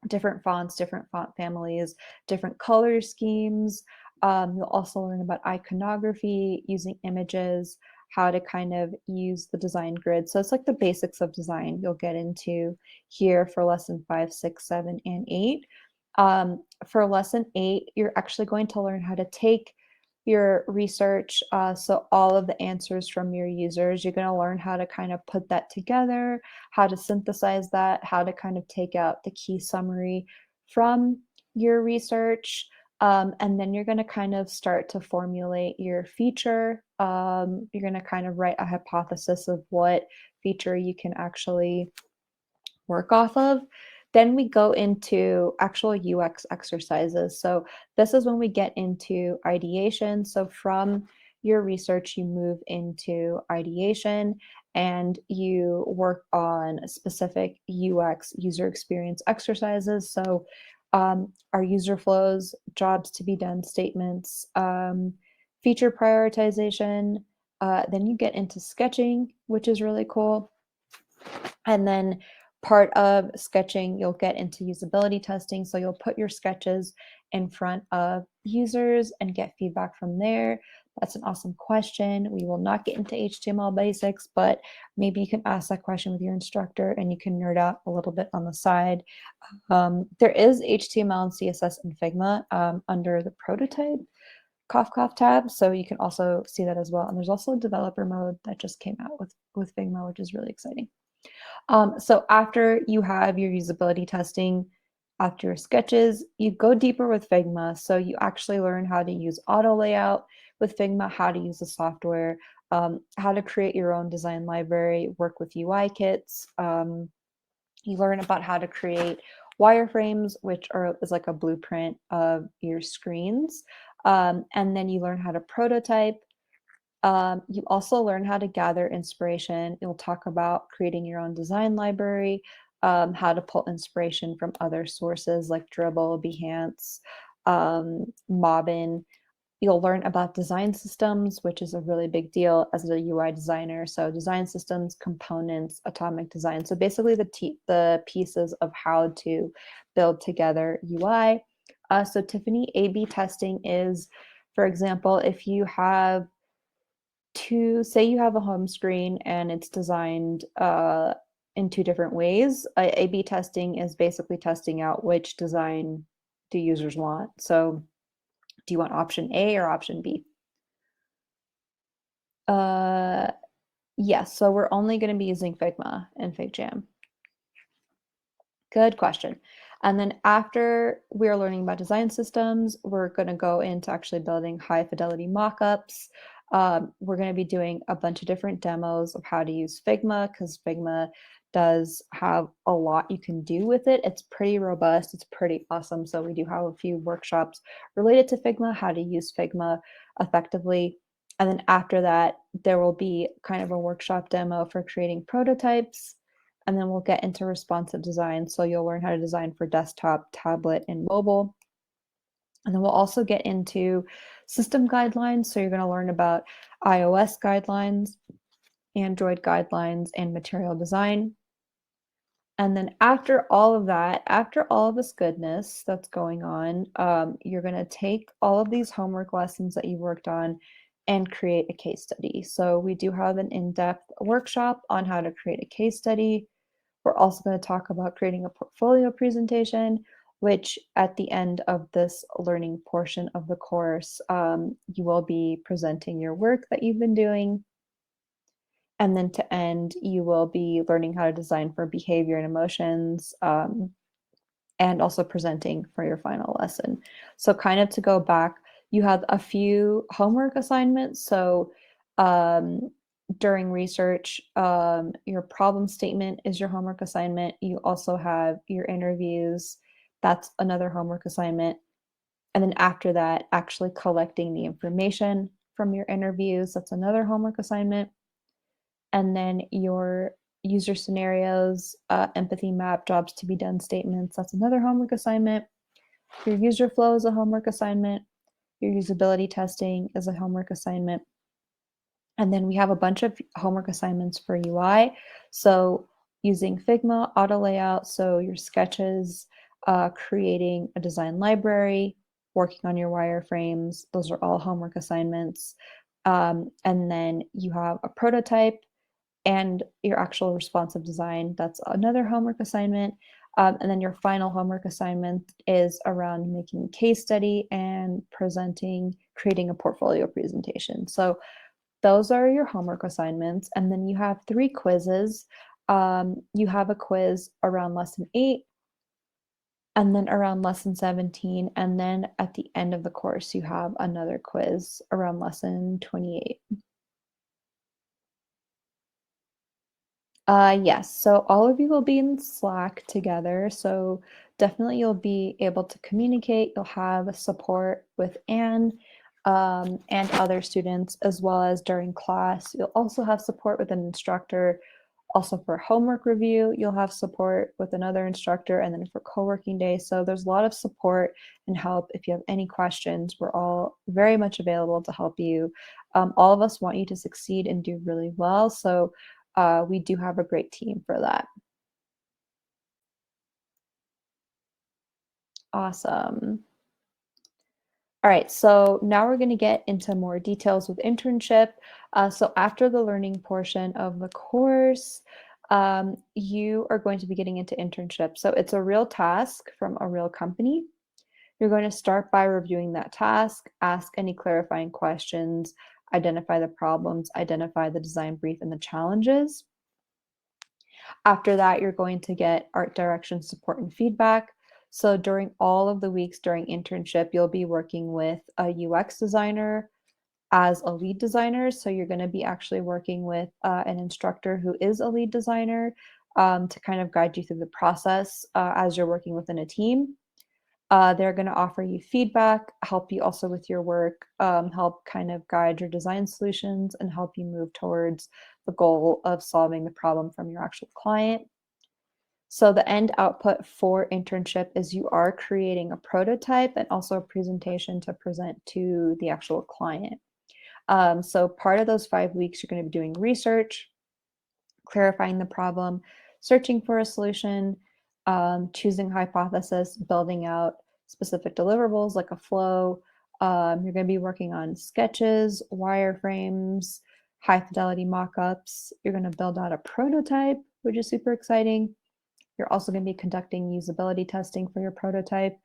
Speaker 1: different fonts, different font families, different color schemes. You'll also learn about iconography, using images, how to kind of use the design grid. So it's like the basics of design you'll get into here for lesson 5, 6, 7, and 8. For lesson 8, you're actually going to learn how to take your research, so all of the answers from your users, you're going to learn how to kind of put that together, how to synthesize that, how to kind of take out the key summary from your research. And then you're going to kind of start to formulate your feature. You're going to kind of write a hypothesis of what feature you can actually work off of. Then we go into actual UX exercises. So this is when we get into ideation. So from your research, you move into ideation and you work on specific UX user experience exercises. So our user flows, jobs to be done statements, feature prioritization. Then you get into sketching, which is really cool. And then part of sketching, you'll get into usability testing. So you'll put your sketches in front of users and get feedback from there. That's an awesome question. We will not get into HTML basics, but maybe you can ask that question with your instructor and you can nerd out a little bit on the side. There is HTML and CSS in Figma under the prototype cough cough tab, so you can also see that as well. And there's also a developer mode that just came out with Figma, which is really exciting. So after you have your usability testing, after your sketches, you go deeper with Figma. So you actually learn how to use auto layout with Figma, how to use the software, how to create your own design library, work with UI kits. You learn about how to create wireframes, which is like a blueprint of your screens. And then you learn how to prototype. You also learn how to gather inspiration. You'll talk about creating your own design library, how to pull inspiration from other sources like Dribble, Behance. Mobbin. You'll learn about design systems, which is a really big deal as a UI designer. So design systems, components, atomic design. So basically the pieces of how to build together UI. So Tiffany, A/B testing is, for example, if you have say you have a home screen and it's designed in two different ways. A/B testing is basically testing out which design do users want. So do you want option A or option B? Uh, yes, so we're only going to be using Figma and FigJam. Good question. And then after we're learning about design systems, we're going to go into actually building high fidelity mockups. We're going to be doing a bunch of different demos of how to use Figma because Figma does have a lot you can do with it. It's pretty robust. It's pretty awesome. So we do have a few workshops related to Figma, how to use Figma effectively. And then after that, there will be kind of a workshop demo for creating prototypes, and then we'll get into responsive design. So you'll learn how to design for desktop, tablet, and mobile. And then we'll also get into system guidelines. So you're going to learn about iOS guidelines, Android guidelines, and material design. And then after all of that, after all of this goodness that's going on, you're going to take all of these homework lessons that you worked on and create a case study. So we do have an in-depth workshop on how to create a case study. We're also going to talk about creating a portfolio presentation, which at the end of this learning portion of the course, you will be presenting your work that you've been doing. And then to end, you will be learning how to design for behavior and emotions, and also presenting for your final lesson. So kind of to go back, you have a few homework assignments. So during research, your problem statement is your homework assignment. You also have your interviews. That's another homework assignment. And then after that, actually collecting the information from your interviews, that's another homework assignment. And then your user scenarios, empathy map, jobs to be done statements, that's another homework assignment. Your user flow is a homework assignment. Your usability testing is a homework assignment. And then we have a bunch of homework assignments for UI. So using Figma, auto layout, so your sketches, creating a design library, working on your wireframes, those are all homework assignments. And then you have a prototype and your actual responsive design. That's another homework assignment. And then your final homework assignment is around making a case study and presenting, creating a portfolio presentation. So those are your homework assignments. And then you have 3 quizzes. You have a quiz around lesson 8, and then around lesson 17. And then at the end of the course, you have another quiz around lesson 28. Yes, so all of you will be in Slack together. So definitely you'll be able to communicate. You'll have support with Anne, and other students, as well as during class. You'll also have support with an instructor. Also for homework review, you'll have support with another instructor, and then for co-working day. So there's a lot of support and help. If you have any questions, we're all very much available to help you. All of us want you to succeed and do really well. So we do have a great team for that. Awesome. All right, so now we're going to get into more details with internship. So after the learning portion of the course, you are going to be getting into internship. So it's a real task from a real company. You're going to start by reviewing that task, ask any clarifying questions, identify the problems, identify the design brief and the challenges. After that, you're going to get art direction, support, and feedback. So during all of the weeks during internship, you'll be working with a UX designer as a lead designer. So you're going to be actually working with an instructor who is a lead designer, to kind of guide you through the process as you're working within a team. They're going to offer you feedback, help you also with your work, help kind of guide your design solutions, and help you move towards the goal of solving the problem from your actual client. So the end output for internship is you are creating a prototype and also a presentation to present to the actual client. So part of those 5 weeks, you're going to be doing research, clarifying the problem, searching for a solution, choosing hypothesis, building out specific deliverables like a flow. You're going to be working on sketches, wireframes, high fidelity mockups. You're going to build out a prototype, which is super exciting. You're also going to be conducting usability testing for your prototype.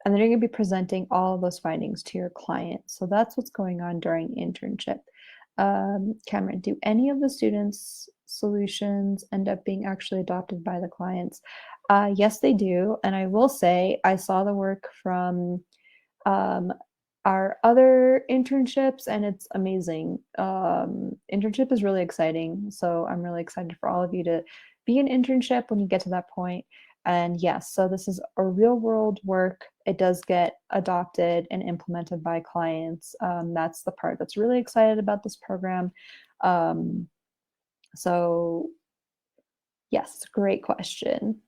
Speaker 1: And then you're going to be presenting all of those findings to your client. So that's what's going on during internship. Cameron, do any of the students' solutions end up being actually adopted by the clients? Yes, they do. And I will say, I saw the work from um, our other internships, and it's amazing. Internship is really exciting. So I'm really excited for all of you to be an internship when you get to that point. And yes, so this is a real world work. It does get adopted and implemented by clients. That's the part that's really excited about this program. Um, so, yes, great question.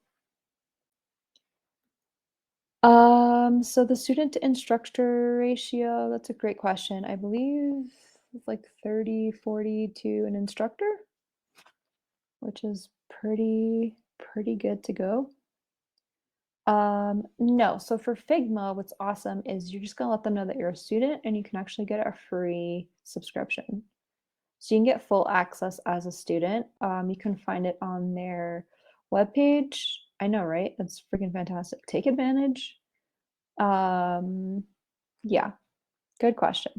Speaker 1: So the student to instructor ratio, that's a great question. I believe it's like 30-40 to an instructor, which is pretty good to go. No, so for Figma, what's awesome is you're just gonna let them know that you're a student and you can actually get a free subscription. So you can get full access as a student. You can find it on their webpage. I know, right? It's freaking fantastic. Take advantage. Um, yeah, good question.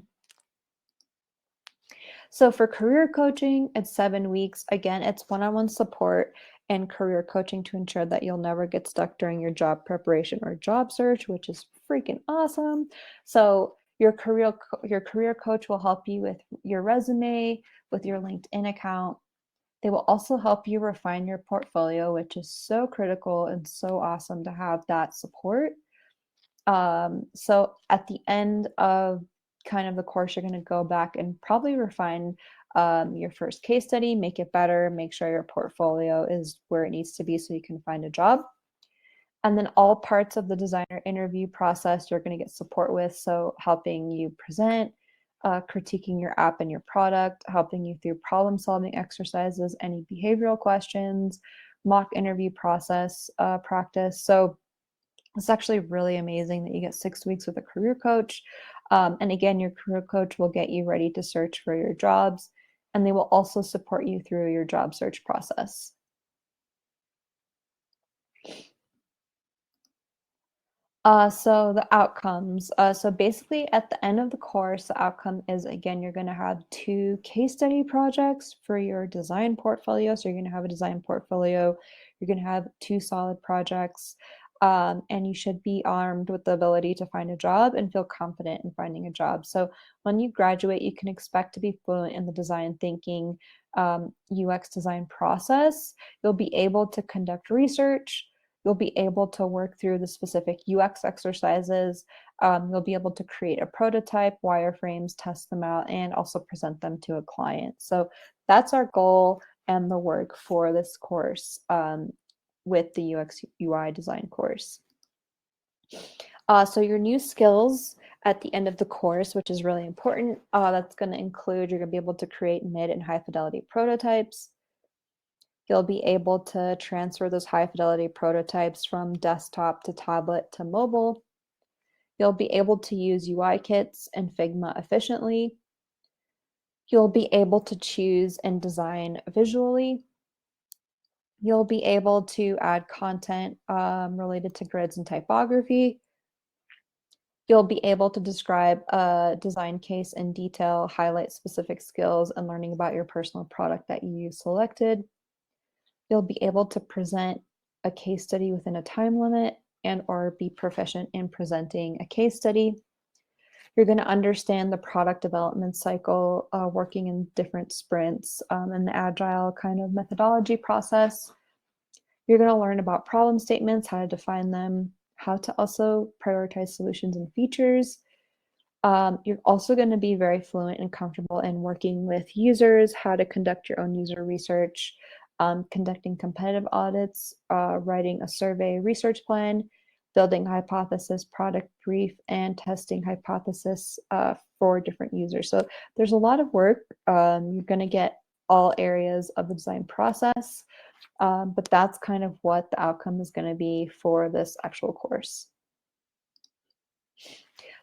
Speaker 1: So for career coaching, it's 7 weeks. Again, it's one-on-one support and career coaching to ensure that you'll never get stuck during your job preparation or job search, which is freaking awesome. So your career coach will help you with your resume, with your LinkedIn account. They will also help you refine your portfolio, which is so critical and so awesome to have that support. So at the end of kind of the course, you're going to go back and probably refine your first case study, make it better, make sure your portfolio is where it needs to be so you can find a job. And then all parts of the designer interview process you're going to get support with. So helping you present, critiquing your app and your product, helping you through problem solving exercises, any behavioral questions, mock interview process practice. So it's actually really amazing that you get 6 weeks with a career coach. And again, your career coach will get you ready to search for your jobs, and they will also support you through your job search process. So the outcomes. So basically, at the end of the course, the outcome is again, you're going to have two case study projects for your design portfolio. So you're going to have a design portfolio, you're going to have two solid projects, and you should be armed with the ability to find a job and feel confident in finding a job. So when you graduate, you can expect to be fluent in the design thinking, UX design process. You'll be able to conduct research. You'll be able to work through the specific UX exercises. You'll be able to create a prototype, wireframes, test them out, and also present them to a client. So that's our goal and the work for this course with the UX UI design course. So your new skills at the end of the course, which is really important, that's going to include you're going to be able to create mid and high fidelity prototypes. You'll be able to transfer those high fidelity prototypes from desktop to tablet to mobile. You'll be able to use UI kits and Figma efficiently. You'll be able to choose and design visually. You'll be able to add content related to grids and typography. You'll be able to describe a design case in detail, highlight specific skills, and learning about your personal product that you selected. You'll be able to present a case study within a time limit and or be proficient in presenting a case study. You're going to understand the product development cycle, working in different sprints and the agile kind of methodology process. You're going to learn about problem statements, how to define them, how to also prioritize solutions and features. You're also going to be very fluent and comfortable in working with users, how to conduct your own user research, conducting competitive audits, writing a survey research plan, building hypothesis product brief, and testing hypothesis for different users. So there's a lot of work. You're going to get all areas of the design process, but that's kind of what the outcome is going to be for this actual course.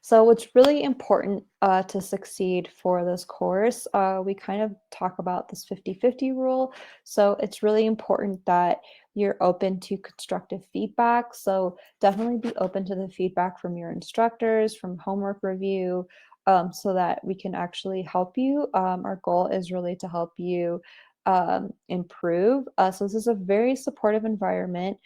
Speaker 1: So what's really important to succeed for this course, we kind of talk about this 50-50 rule. So it's really important that you're open to constructive feedback. So definitely be open to the feedback from your instructors, from homework review, so that we can actually help you. Our goal is really to help you improve. So this is a very supportive environment.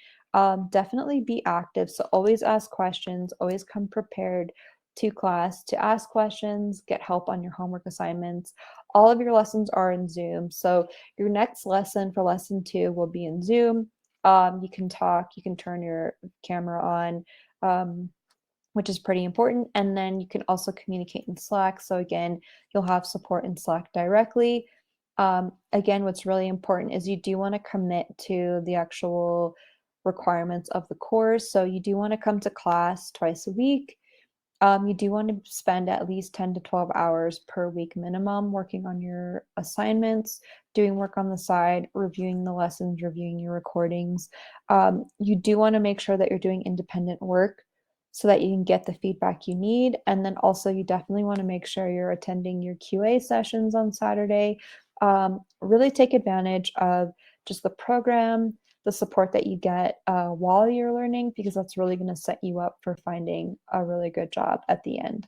Speaker 1: Definitely be active. So always ask questions, always come prepared to class to ask questions, get help on your homework assignments. All of your lessons are in Zoom. So your next lesson for lesson 2 will be in Zoom. You can talk, you can turn your camera on, which is pretty important. And then you can also communicate in Slack. So again, you'll have support in Slack directly. Again, what's really important is you do want to commit to the actual requirements of the course. So you do want to come to class twice a week. You do want to spend at least 10 to 12 hours per week minimum working on your assignments, doing work on the side, reviewing the lessons, reviewing your recordings. You do want to make sure that you're doing independent work so that you can get the feedback you need. And then also, you definitely want to make sure you're attending your QA sessions on Saturday. Really take advantage of just the program, the support that you get while you're learning, because that's really going to set you up for finding a really good job at the end.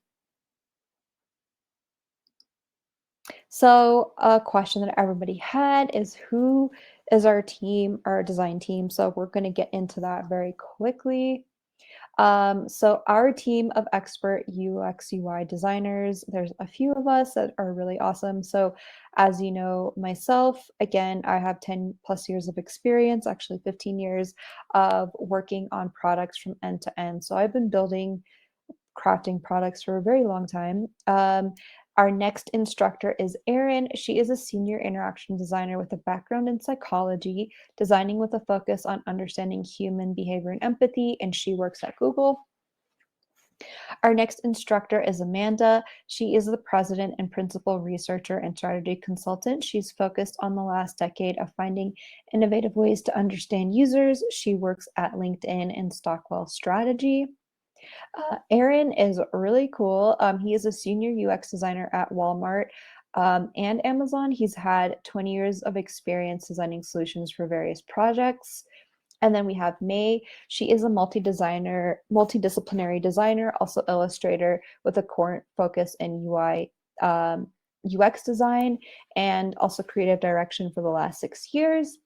Speaker 1: So a question that everybody had is, who is our team, our design team? So we're going to get into that very quickly. So our team of expert UX UI designers, there's a few of us that are really awesome. So as you know, myself, again, I have 10 plus years of experience, actually 15 years of working on products from end to end. So I've been crafting products for a very long time. Our next instructor is Erin. She is a senior interaction designer with a background in psychology, designing with a focus on understanding human behavior and empathy, and she works at Google. Our next instructor is Amanda. She is the president and principal researcher and strategy consultant. She's focused on the last decade of finding innovative ways to understand users. She works at LinkedIn and Stockwell Strategy. Aaron is really cool. He is a senior UX designer at Walmart and Amazon. He's had 20 years of experience designing solutions for various projects. And then we have May. She is a multidisciplinary designer, also illustrator with a core focus in UX design and also creative direction for the last 6 years.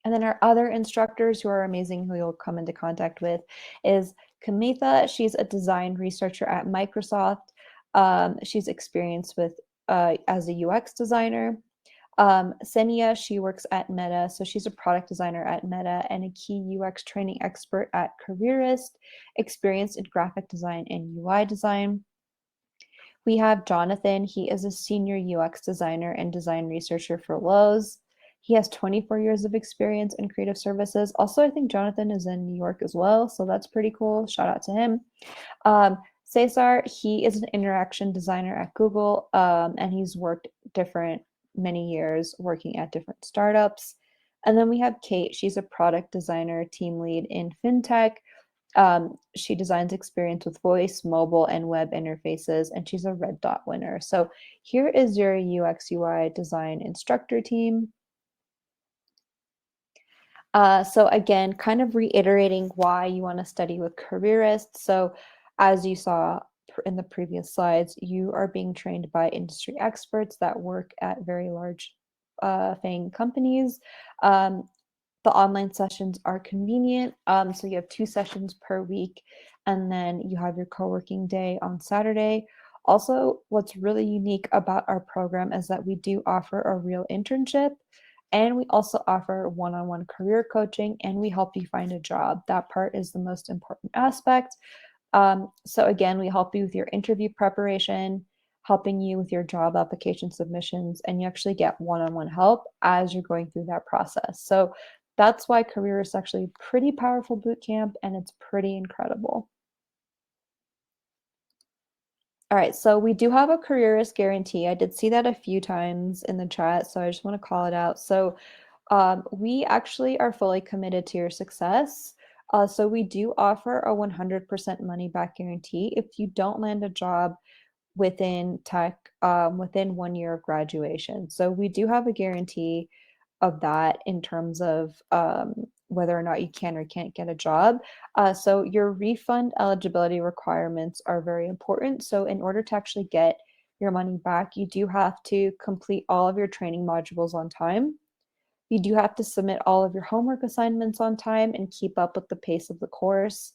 Speaker 1: And then our other instructors who are amazing, who you'll come into contact with, is Kamitha. She's a design researcher at Microsoft. She's experienced with as a UX designer. Senia, she works at Meta, so she's a product designer at Meta and a key UX training expert at Careerist, experienced in graphic design and UI design. We have Jonathan. He is a senior UX designer and design researcher for Lowe's. He has 24 years of experience in creative services. Also, I think Jonathan is in New York as well, so that's pretty cool. Shout out to him. Cesar, he is an interaction designer at Google, and he's worked many years working at different startups. And then we have Kate. She's a product designer, team lead in fintech. She designs experience with voice, mobile, and web interfaces, and she's a Red Dot winner. So here is your UX UI design instructor team. So again, kind of reiterating why you want to study with Careerist. So as you saw in the previous slides, you are being trained by industry experts that work at very large FANG companies. The online sessions are convenient. So you have 2 sessions per week, and then you have your co-working day on Saturday. Also, what's really unique about our program is that we do offer a real internship, and we also offer one-on-one career coaching, and we help you find a job. That part is the most important aspect. So again, we help you with your interview preparation. helping you with your job application submissions, and you actually get one-on-one help as you're going through that process. So that's why career is actually a pretty powerful boot camp and it's pretty incredible. All right, so we do have a careerist guarantee. I did see that a few times in the chat, so I just want to call it out. So we actually are fully committed to your success. So we do offer a 100% money back guarantee if you don't land a job within tech within 1 year of graduation. So we do have a guarantee of that in terms of whether or not you can or can't get a job. So your refund eligibility requirements are very important. So in order to actually get your money back, you do have to complete all of your training modules on time. You do have to submit all of your homework assignments on time and keep up with the pace of the course.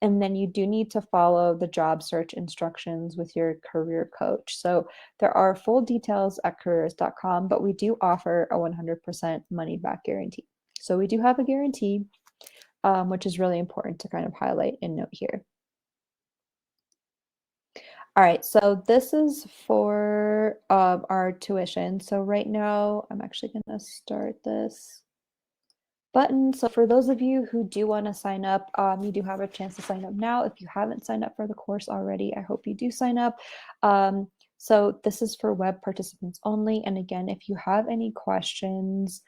Speaker 1: And then you do need to follow the job search instructions with your career coach. So there are full details at careers.com, but we do offer a 100% money back guarantee. So we do have a guarantee, which is really important to kind of highlight and note here. All right, so this is for our tuition. So right now, I'm actually going to start this button. So for those of you who do want to sign up, you do have a chance to sign up now. If you haven't signed up for the course already, I hope you do sign up. So this is for web participants only. And again, if you have any questions,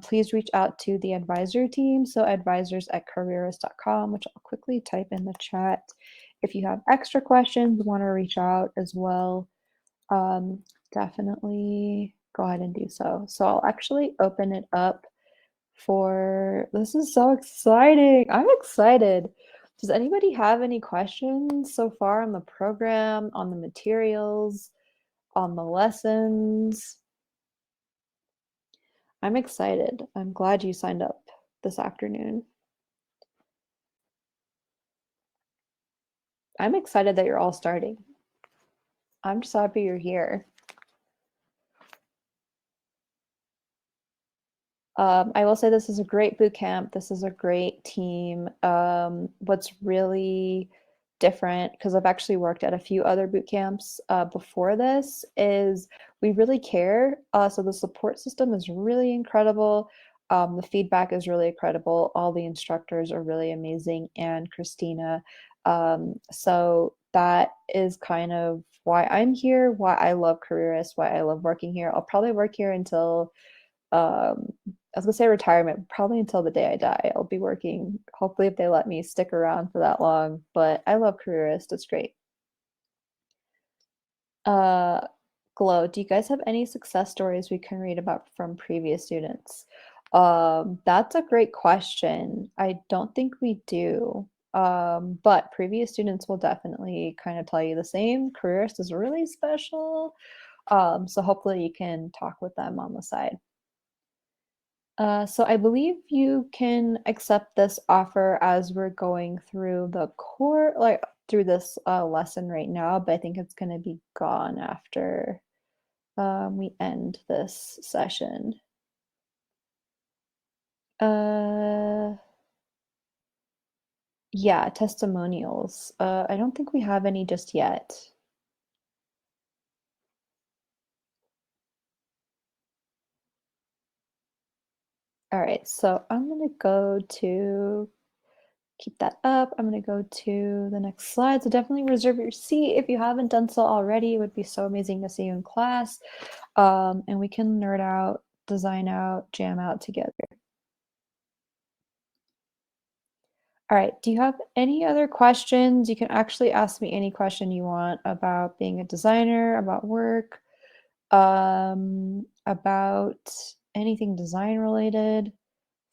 Speaker 1: please reach out to the advisor team. So advisors@careerist.com, which I'll quickly type in the chat. If you have extra questions, want to reach out as well, definitely go ahead and do so. So I'll actually open it up for this is so exciting. I'm excited. Does anybody have any questions so far on the program, on the materials, on the lessons? I'm excited. I'm glad you signed up this afternoon. I'm excited that you're all starting. I'm just happy you're here. I will say this is a great boot camp. This is a great team. What's really different, because I've actually worked at a few other boot camps before this, is we really care. So the support system is really incredible. The feedback is really incredible. All the instructors are really amazing, and Christina. So that is kind of why I'm here, why I love Careerist, why I love working here. I'll probably work here until I was gonna say retirement, probably until the day I die. I'll be working, hopefully, if they let me stick around for that long. But I love Careerist, it's great. Uh, Glow, do you guys have any success stories we can read about from previous students? That's a great question. I don't think we do. But previous students will definitely kind of tell you the same. Careerist is really special. So hopefully you can talk with them on the side. So I believe you can accept this offer as we're going through the core, like through this lesson right now, but I think it's going to be gone after we end this session. Uh, yeah, testimonials. I don't think we have any just yet. All right, so I'm going to go to keep that up. I'm going to go to the next slide. So definitely reserve your seat if you haven't done so already. It would be so amazing to see you in class. And we can nerd out, design out, jam out together. All right, do you have any other questions? You can actually ask me any question you want about being a designer, about work, about anything design related,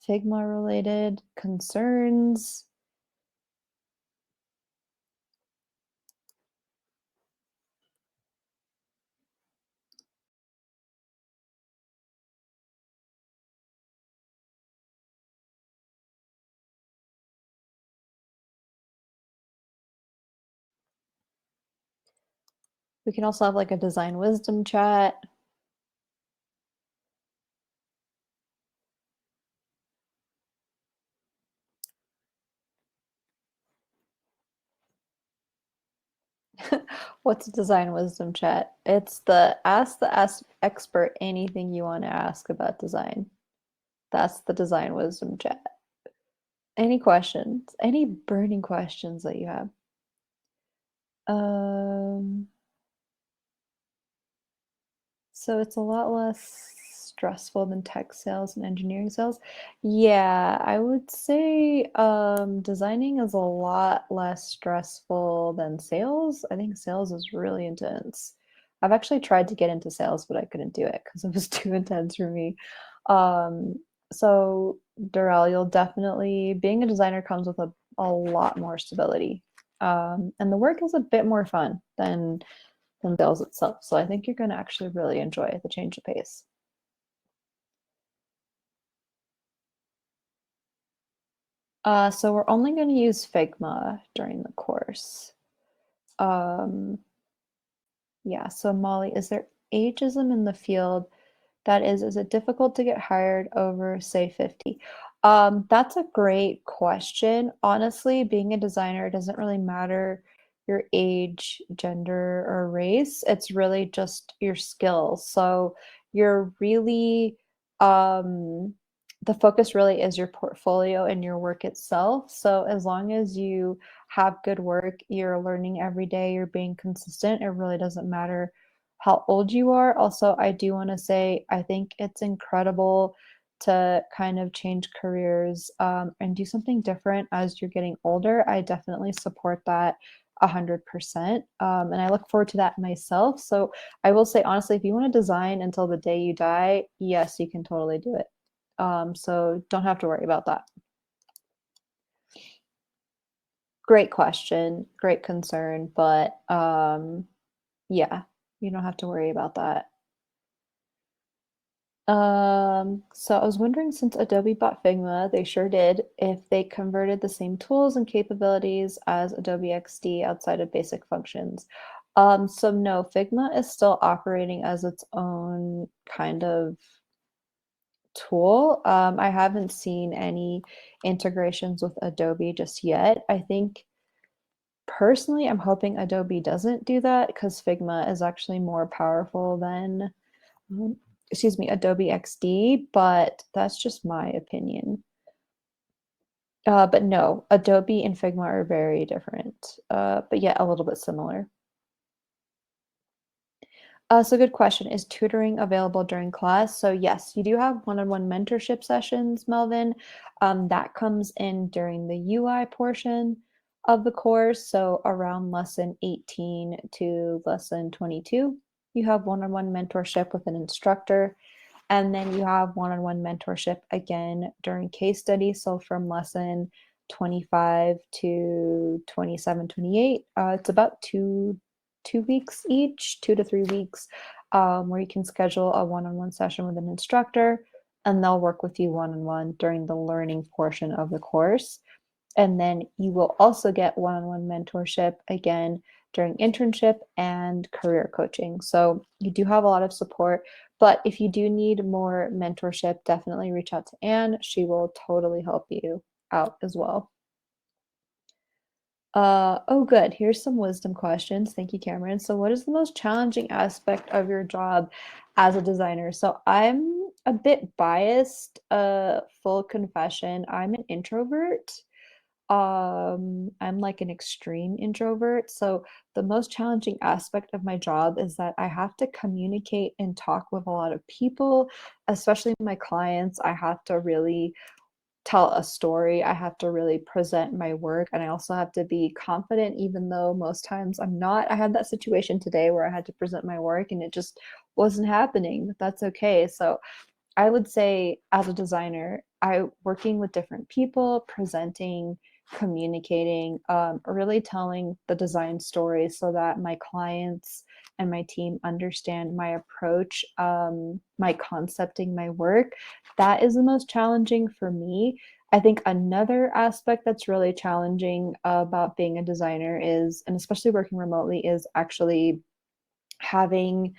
Speaker 1: Figma related, concerns. We can also have like a design wisdom chat. What's a design wisdom chat? It's the ask expert anything you want to ask about design. That's the design wisdom chat. Any questions? Any burning questions that you have? Um, So it's a lot less stressful than tech sales and engineering sales. Yeah, I would say designing is a lot less stressful than sales. I think sales is really intense. I've actually tried to get into sales, but I couldn't do it because it was too intense for me. Um, so Durrell, you'll definitely, being a designer comes with a lot more stability. And the work is a bit more fun than sales itself. So I think you're going to actually really enjoy the change of pace. So we're only going to use Figma during the course. Um, yeah, so Molly, is there ageism in the field? That is it difficult to get hired over, say, 50? That's a great question. Honestly, being a designer, it doesn't really matter your age, gender, or race. It's really just your skills. So you're really, the focus really is your portfolio and your work itself. So as long as you have good work, you're learning every day, you're being consistent, it really doesn't matter how old you are. Also, I do want to say I think it's incredible to kind of change careers and do something different as you're getting older. I definitely support that 100%. And I look forward to that myself. So I will say, honestly, if you want to design until the day you die, yes, you can totally do it. So don't have to worry about that. Great question, great concern, but yeah, you don't have to worry about that. So I was wondering, since Adobe bought Figma, they sure did, if they converted the same tools and capabilities as Adobe XD outside of basic functions. So no, Figma is still operating as its own kind of tool. I haven't seen any integrations with Adobe just yet. I think personally, I'm hoping Adobe doesn't do that because Figma is actually more powerful than um, excuse me, Adobe XD, but that's just my opinion. But no, Adobe and Figma are very different, but yet a little bit similar. So good question. Is tutoring available during class? So yes, you do have one-on-one mentorship sessions, Melvin. That comes in during the UI portion of the course. So around lesson 18 to lesson 22, you have one-on-one mentorship with an instructor. And then you have one-on-one mentorship again during case studies. So from lesson 25 to 27, 28, it's about two weeks each, 2 to 3 weeks, where you can schedule a one-on-one session with an instructor, and they'll work with you one-on-one during the learning portion of the course. And then you will also get one-on-one mentorship again during internship and career coaching. So you do have a lot of support, but if you do need more mentorship, definitely reach out to Anne. She will totally help you out as well. Oh, good. Here's some wisdom questions. Thank you, Cameron. So, what is the most challenging aspect of your job as a designer? So, I'm a bit biased. Full confession, I'm an introvert. I'm like an extreme introvert. So the most challenging aspect of my job is that I have to communicate and talk with a lot of people, especially my clients. I have to really tell a story. I have to really present my work, and I also have to be confident even though most times I'm not. I had that situation today where I had to present my work and it just wasn't happening, but that's okay. So I would say as a designer, I working with different people, presenting, communicating, really telling the design story so that my clients and my team understand my approach, my concepting my work. That is the most challenging for me. I think another aspect that's really challenging about being a designer is, and especially working remotely, is actually having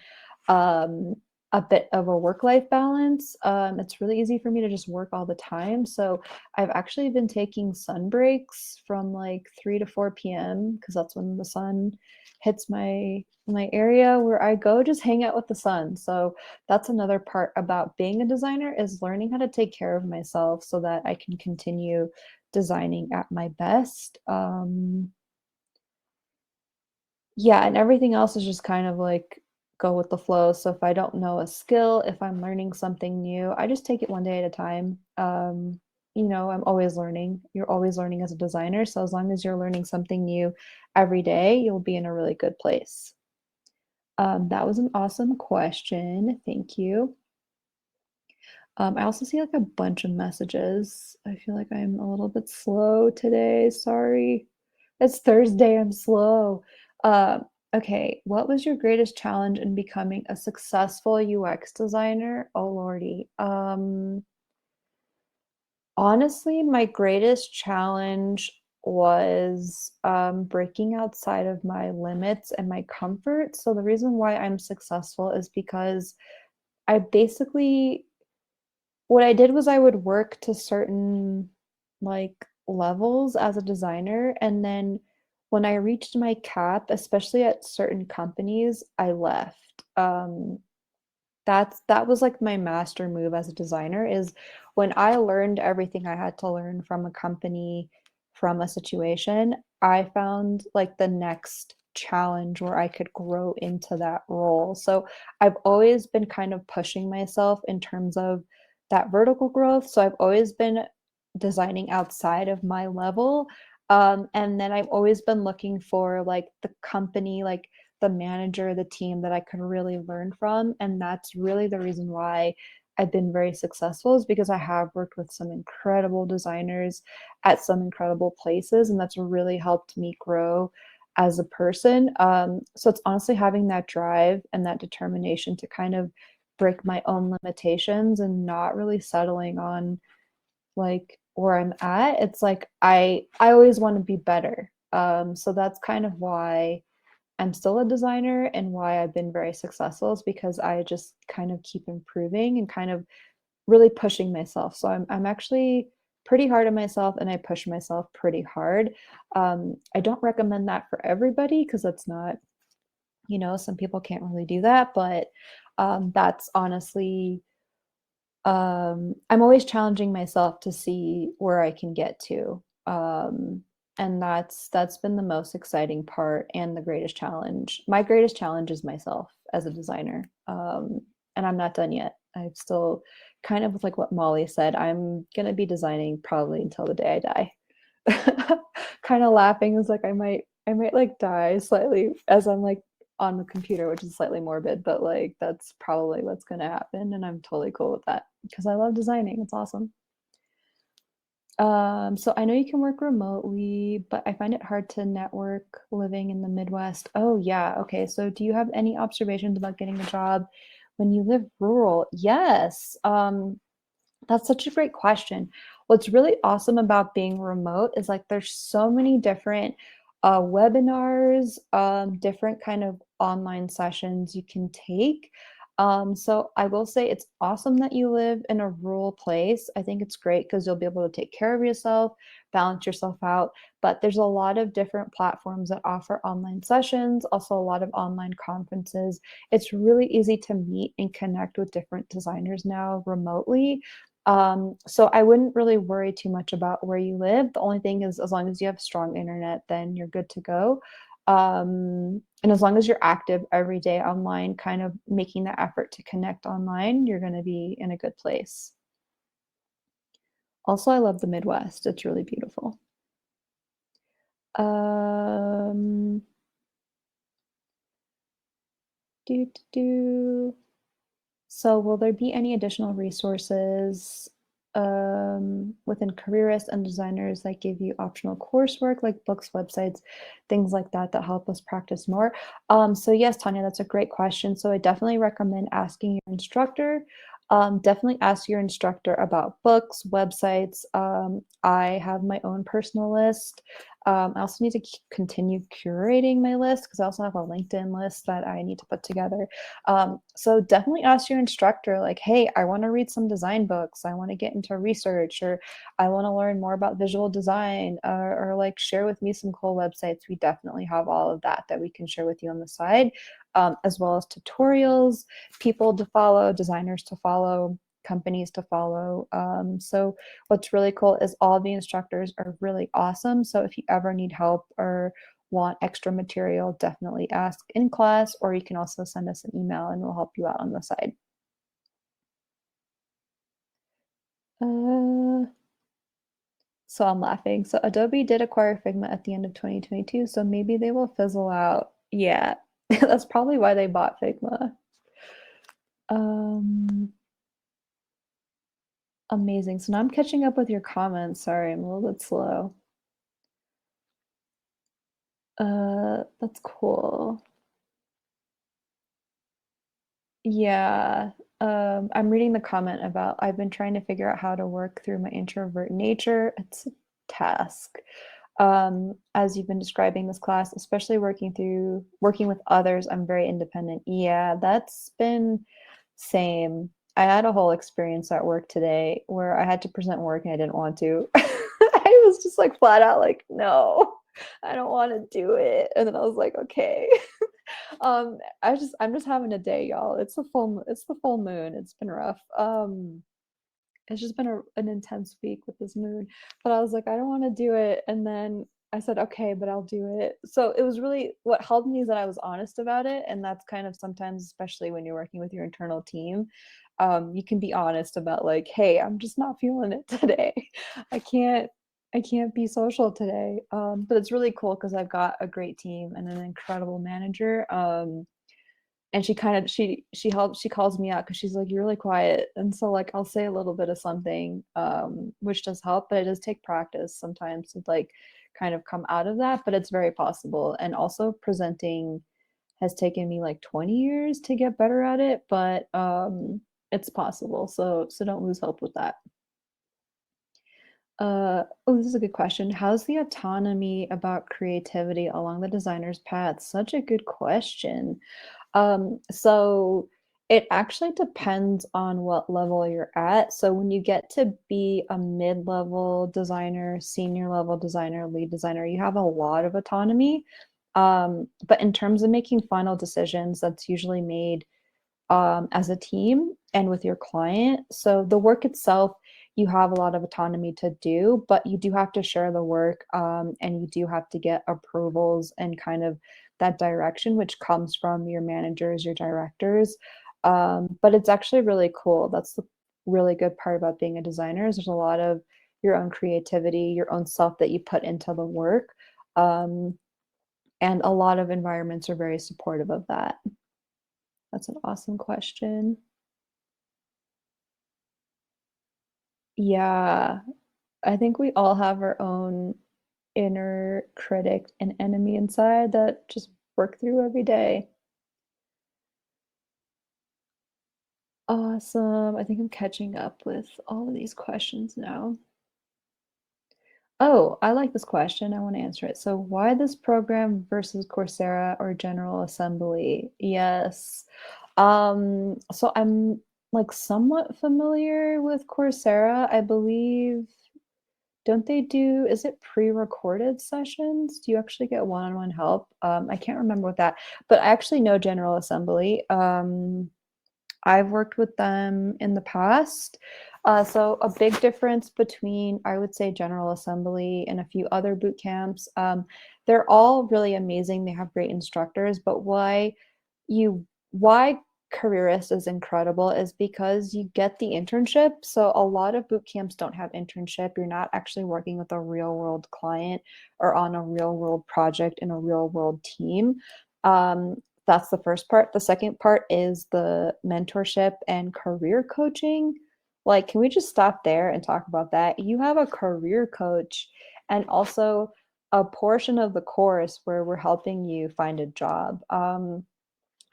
Speaker 1: um, a bit of a work-life balance. It's really easy for me to just work all the time. So I've actually been taking sun breaks from like 3 to 4 p.m. because that's when the sun hits my area where I go just hang out with the sun. So that's another part about being a designer is learning how to take care of myself so that I can continue designing at my best. Yeah, and everything else is just kind of like go with the flow. So if I don't know a skill, if I'm learning something new, I just take it one day at a time. I'm always learning. You're always learning as a designer. So as long as you're learning something new every day, you'll be in a really good place. That was an awesome question. Thank you. I also see like a bunch of messages. I feel like I'm a little bit slow today. Sorry. It's Thursday. I'm slow. Okay. What was your greatest challenge in becoming a successful UX designer? Oh, Lordy. Honestly, my greatest challenge was breaking outside of my limits and my comfort. So the reason why I'm successful is because I basically what I did was I would work to certain, like, levels as a designer, and then when I reached my cap, especially at certain companies, I left. That was, like, my master move as a designer is when I learned everything I had to learn from a company, from a situation, I found, like, the next challenge where I could grow into that role. So, I've always been kind of pushing myself in terms of that vertical growth, so I've always been designing outside of my level, and then I've always been looking for, like, the company, like, the manager, the team that I could really learn from, and that's really the reason why I've been very successful is because I have worked with some incredible designers at some incredible places, and that's really helped me grow as a person. So it's honestly having that drive and that determination to kind of break my own limitations and not really settling on like where I'm at. It's like I always want to be better. So that's kind of why I'm still a designer and why I've been very successful is because I just kind of keep improving and kind of really pushing myself. So I'm actually pretty hard on myself and I push myself pretty hard. I don't recommend that for everybody because that's not, some people can't really do that, but that's honestly I'm always challenging myself to see where I can get to. And that's been the most exciting part and the greatest challenge. My greatest challenge is myself as a designer. And I'm not done yet. I've still kind of like what Molly said, I'm gonna be designing probably until the day I die. Kind of laughing is like I might like die slightly as I'm like on the computer, which is slightly morbid, but like that's probably what's gonna happen, and I'm totally cool with that because I love designing. It's awesome. So I know you can work remotely, but I find it hard to network living in the Midwest. Oh, yeah. Okay. So do you have any observations about getting a job when you live rural? Yes. That's such a great question. What's really awesome about being remote is like there's so many different webinars, different kind of online sessions you can take. So I will say it's awesome that you live in a rural place. I think it's great because you'll be able to take care of yourself, balance yourself out. But there's a lot of different platforms that offer online sessions, also a lot of online conferences. It's really easy to meet and connect with different designers now remotely. So I wouldn't really worry too much about where you live. The only thing is as long as you have strong internet, then you're good to go. And as long as you're active every day online, kind of making the effort to connect online, you're going to be in a good place. Also, I love the Midwest. It's really beautiful. Um, do, do, do. So, will there be any additional resources within careerists and designers that give you optional coursework, like books, websites, things like that, that help us practice more? So, yes, Tanya, that's a great question. So, I definitely recommend asking your instructor. Definitely ask your instructor about books, websites. I have my own personal list. I also need to continue curating my list because I also have a LinkedIn list that I need to put together. So definitely ask your instructor, like, hey, I want to read some design books. I want to get into research, or I want to learn more about visual design, or like share with me some cool websites. We definitely have all of that that we can share with you on the side, as well as tutorials, people to follow, designers to follow, companies to follow. So what's really cool is all the instructors are really awesome. So if you ever need help or want extra material, definitely ask in class, or you can also send us an email and we'll help you out on the side. Uh, so I'm laughing. So Adobe did acquire Figma at the end of 2022, so maybe they will fizzle out. Yeah, that's probably why they bought Figma. Um, Amazing. So now I'm catching up with your comments. Sorry, I'm a little bit slow. That's cool. Yeah. I'm reading the comment about I've been trying to figure out how to work through my introvert nature. It's a task. As you've been describing this class, especially working with others, I'm very independent. Yeah, that's been same. I had a whole experience at work today where I had to present work and I didn't want to. I was just like flat out like, no, I don't want to do it. And then I was like, okay. I'm just having a day, y'all. It's the full moon. It's been rough. It's just been an intense week with this moon. But I was like, I don't want to do it. And then I said, okay, but I'll do it. So it was really what helped me is that I was honest about it. And that's kind of sometimes, especially when you're working with your internal team, you can be honest about like, hey, I'm just not feeling it today. I can't I can't be social today. But it's really cool because I've got a great team and an incredible manager. And she kind of she calls me out because she's like, you're really quiet, and so like I'll say a little bit of something, which does help, but it does take practice sometimes to like kind of come out of that, but it's very possible. And also presenting has taken me like 20 years to get better at it, but it's possible, so don't lose hope with that. Oh, this is a good question. How's the autonomy about creativity along the designer's path? Such a good question. So it actually depends on what level you're at. So when you get to be a mid-level designer, senior level designer, lead designer, you have a lot of autonomy. But in terms of making final decisions, that's usually made as a team and with your client. So the work itself, you have a lot of autonomy to do, but you do have to share the work, and you do have to get approvals and kind of that direction, which comes from your managers, your directors. But it's actually really cool. That's the really good part about being a designer is there's a lot of your own creativity, your own self that you put into the work. Um, and a lot of environments are very supportive of that. That's an awesome question. Yeah, I think we all have our own inner critic and enemy inside that just work through every day. Awesome. I think I'm catching up with all of these questions now. Oh, I like this question. I want to answer it. So, why this program versus Coursera or General Assembly? Yes. So I'm like somewhat familiar with Coursera. I believe don't they do is it pre-recorded sessions? Do you actually get one-on-one help? I can't remember what that, but I actually know General Assembly. I've worked with them in the past. So a big difference between, I would say, General Assembly and a few other boot camps. They're all really amazing. They have great instructors, but why Careerist is incredible is because you get the internship. So a lot of boot camps don't have internship. You're not actually working with a real world client or on a real world project in a real world team. That's the first part. The second part is the mentorship and career coaching. Like, can we just stop there and talk about that? You have a career coach and also a portion of the course where we're helping you find a job.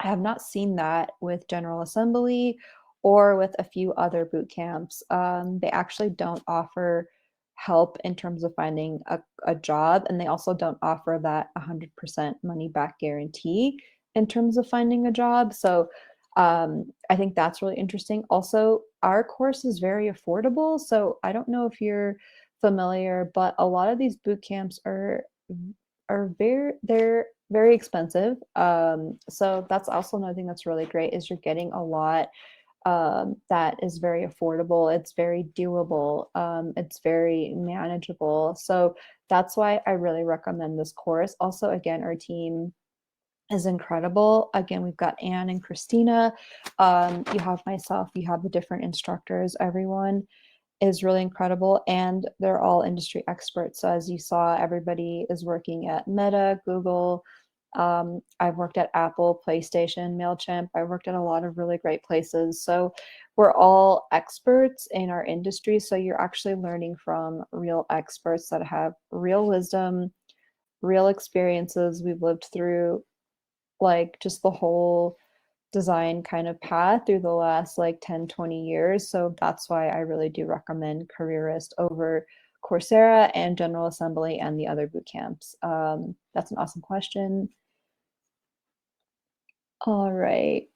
Speaker 1: I have not seen that with General Assembly or with a few other boot camps. They actually don't offer help in terms of finding a job, and they also don't offer that 100% money back guarantee in terms of finding a job. So I think that's really interesting. Also, our course is very affordable. So I don't know if you're familiar, but a lot of these boot camps are they're very expensive. So that's also another thing that's really great is you're getting a lot that is very affordable. It's very doable. It's very manageable. So that's why I really recommend this course. Also, again, our team is incredible. Again, we've got Anne and Christina. You have myself, you have the different instructors. Everyone is really incredible, and they're all industry experts. So as you saw, everybody is working at Meta, Google. I've worked at Apple, PlayStation, MailChimp. I've worked at a lot of really great places. So we're all experts in our industry. So you're actually learning from real experts that have real wisdom, real experiences. We've lived through like just the whole design kind of path through the last like 10, 20 years. So that's why I really do recommend Careerist over Coursera and General Assembly and the other boot camps. That's an awesome question. All right.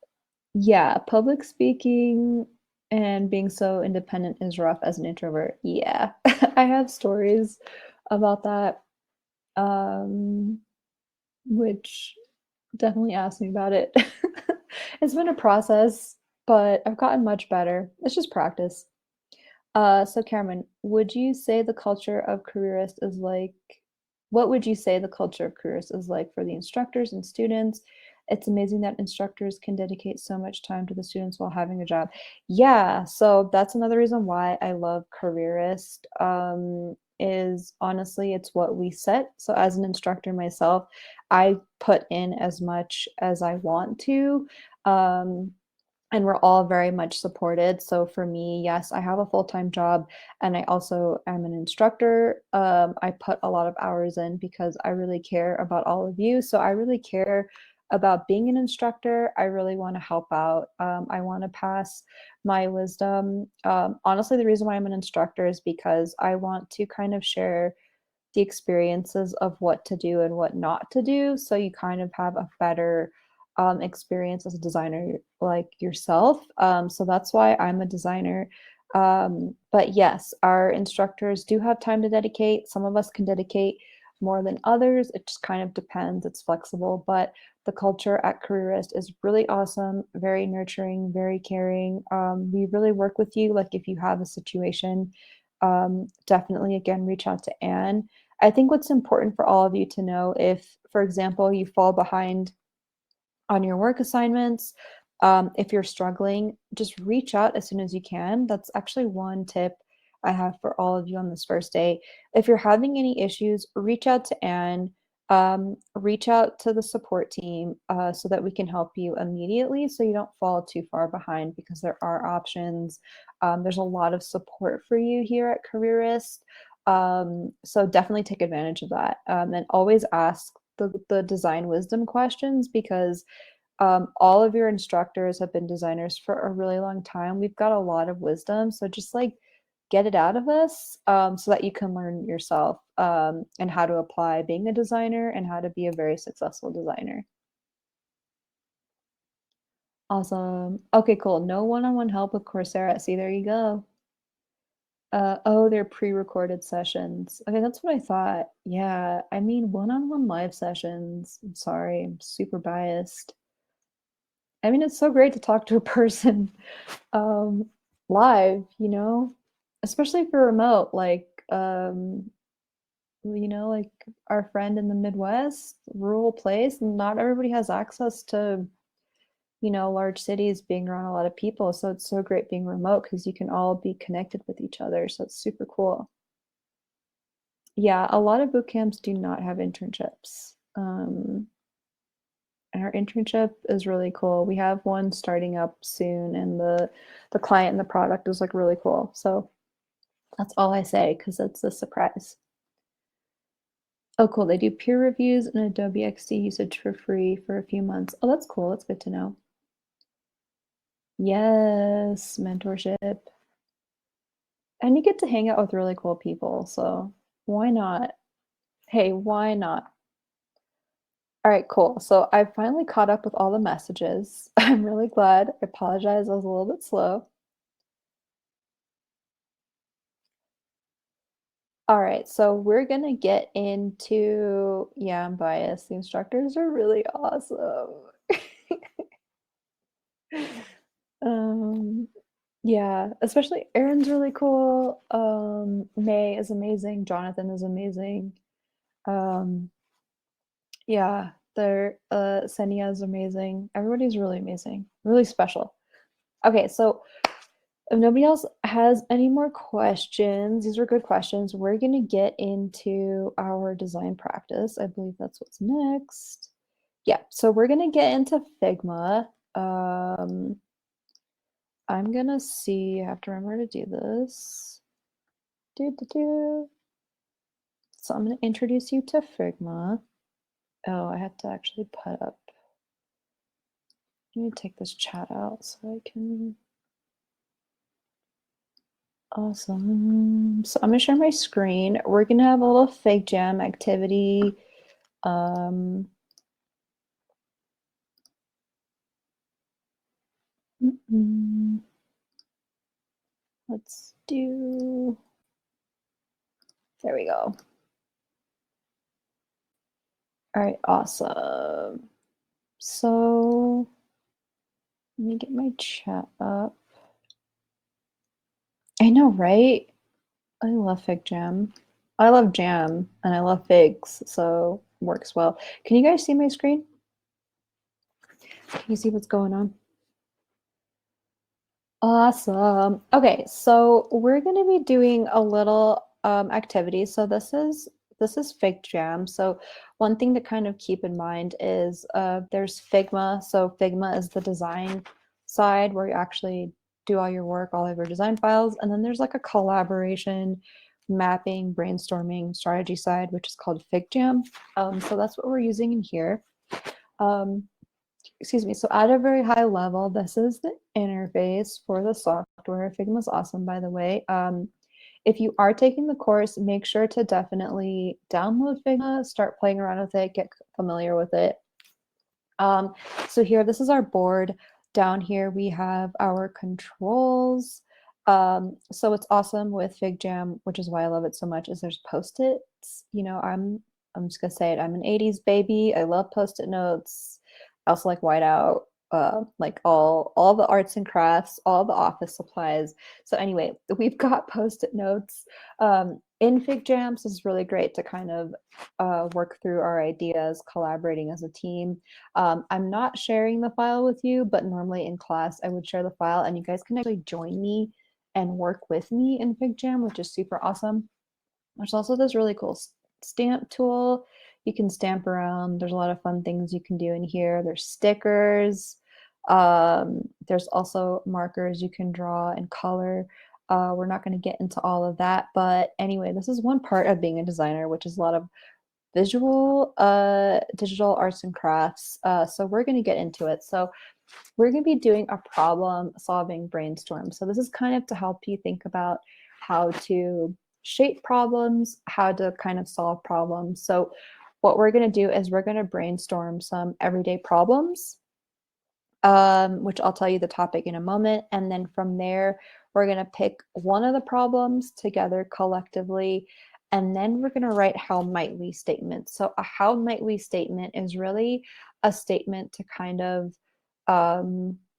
Speaker 1: Yeah, public speaking and being so independent is rough as an introvert. Yeah, I have stories about that, um, which definitely ask me about it. It's been a process, but I've gotten much better. It's just practice. So Cameron, would you say the culture of careerist is like, what would you say the culture of careerist is like for the instructors and students? It's amazing that instructors can dedicate so much time to the students while having a job. Yeah, so that's another reason why I love careerist. Is honestly, it's what we set. So as an instructor myself, I put in as much as I want to. Um, and we're all very much supported. So for me, yes, I have a full-time job and I also am an instructor. I put a lot of hours in because I really care about all of you. So I really care about being an instructor. I really want to help out. I want to pass my wisdom. Honestly, the reason why I'm an instructor is because I want to kind of share the experiences of what to do and what not to do. So you kind of have a better experience as a designer like yourself. So that's why I'm a designer. But yes, our instructors do have time to dedicate. Some of us can dedicate more than others. It just kind of depends. It's flexible, but the culture at Careerist is really awesome, very nurturing, very caring. We really work with you. Like if you have a situation, definitely again reach out to Anne. I think what's important for all of you to know if, for example, you fall behind on your work assignments, if you're struggling, just reach out as soon as you can. That's actually one tip I have for all of you on this first day. If you're having any issues, reach out to Anne, reach out to the support team so that we can help you immediately so you don't fall too far behind because there are options. There's a lot of support for you here at Careerist. So definitely take advantage of that and always ask the design wisdom questions because all of your instructors have been designers for a really long time. We've got a lot of wisdom. So just like get it out of us so that you can learn yourself and how to apply being a designer and how to be a very successful designer. Awesome. Okay, cool. No one-on-one help with Coursera. See, there you go. Oh, they're pre-recorded sessions. Okay, that's what I thought. Yeah, I mean one-on-one live sessions. I'm sorry, I'm super biased. I mean, it's so great to talk to a person um, live, especially if you're remote, like our friend in the Midwest, rural place, not everybody has access to, large cities being around a lot of people. So it's so great being remote because you can all be connected with each other. So it's super cool. Yeah, a lot of boot camps do not have internships. And our internship is really cool. We have one starting up soon, and the client and the product is like really cool. So that's all I say because it's a surprise. Oh, cool. They do peer reviews and Adobe XD usage for free for a few months. Oh, that's cool. That's good to know. Yes, mentorship. And you get to hang out with really cool people, so why not? Hey, why not? All right, cool. So I finally caught up with all the messages. I'm really glad. I apologize, I was a little bit slow. All right, so we're gonna get into, yeah, I'm biased. The instructors are really awesome. Um, yeah, especially Erin's really cool. May is amazing. Jonathan is amazing. Um, yeah, they're Senia is amazing. Everybody's really amazing, really special. Okay, so if nobody else has any more questions, these are good questions. We're gonna get into our design practice. I believe that's what's next. Yeah, so we're gonna get into Figma. I'm gonna see, I have to remember to do this. So I'm gonna introduce you to Figma. Oh, I have to actually put up, I need to take this chat out so I can, awesome. So I'm gonna share my screen. We're gonna have a little FigJam activity. Um, let's do, there we go. All right, awesome. So let me get my chat up. I know, right? I love FigJam. I love jam and I love figs, so works well. Can you guys see my screen? Can you see what's going on? Awesome. Okay, so we're going to be doing a little activity. So this is FigJam. So one thing to kind of keep in mind is there's Figma. So Figma is the design side where you actually do all your work, all of your design files, and then there's like a collaboration, mapping, brainstorming strategy side, which is called FigJam. So that's what we're using in here. Um, excuse me. So at a very high level, this is the interface for the software. Figma is awesome, by the way. If you are taking the course, make sure to definitely download Figma, start playing around with it, get familiar with it. So here, this is our board. Down here, we have our controls. So what's awesome with FigJam, which is why I love it so much, is there's post-its. I'm just gonna say it. I'm an 80s baby. I love post-it notes. I also like whiteout, like all the arts and crafts, all the office supplies. So anyway, we've got post-it notes. In FigJam, so this is really great to kind of work through our ideas, collaborating as a team. I'm not sharing the file with you, but normally in class I would share the file and you guys can actually join me and work with me in FigJam, which is super awesome. There's also this really cool stamp tool. You can stamp around. There's a lot of fun things you can do in here. There's stickers. There's also markers you can draw and color. We're not going to get into all of that, but anyway, this is one part of being a designer, which is a lot of visual digital arts and crafts. So we're going to get into it. So we're going to be doing a problem solving brainstorm. So this is kind of to help you think about how to shape problems, how to kind of solve problems. So what we're going to do is we're going to brainstorm some everyday problems, which I'll tell you the topic in a moment. And then from there, we're going to pick one of the problems together collectively. And then we're going to write how might we statements. So a how might we statement is really a statement to kind of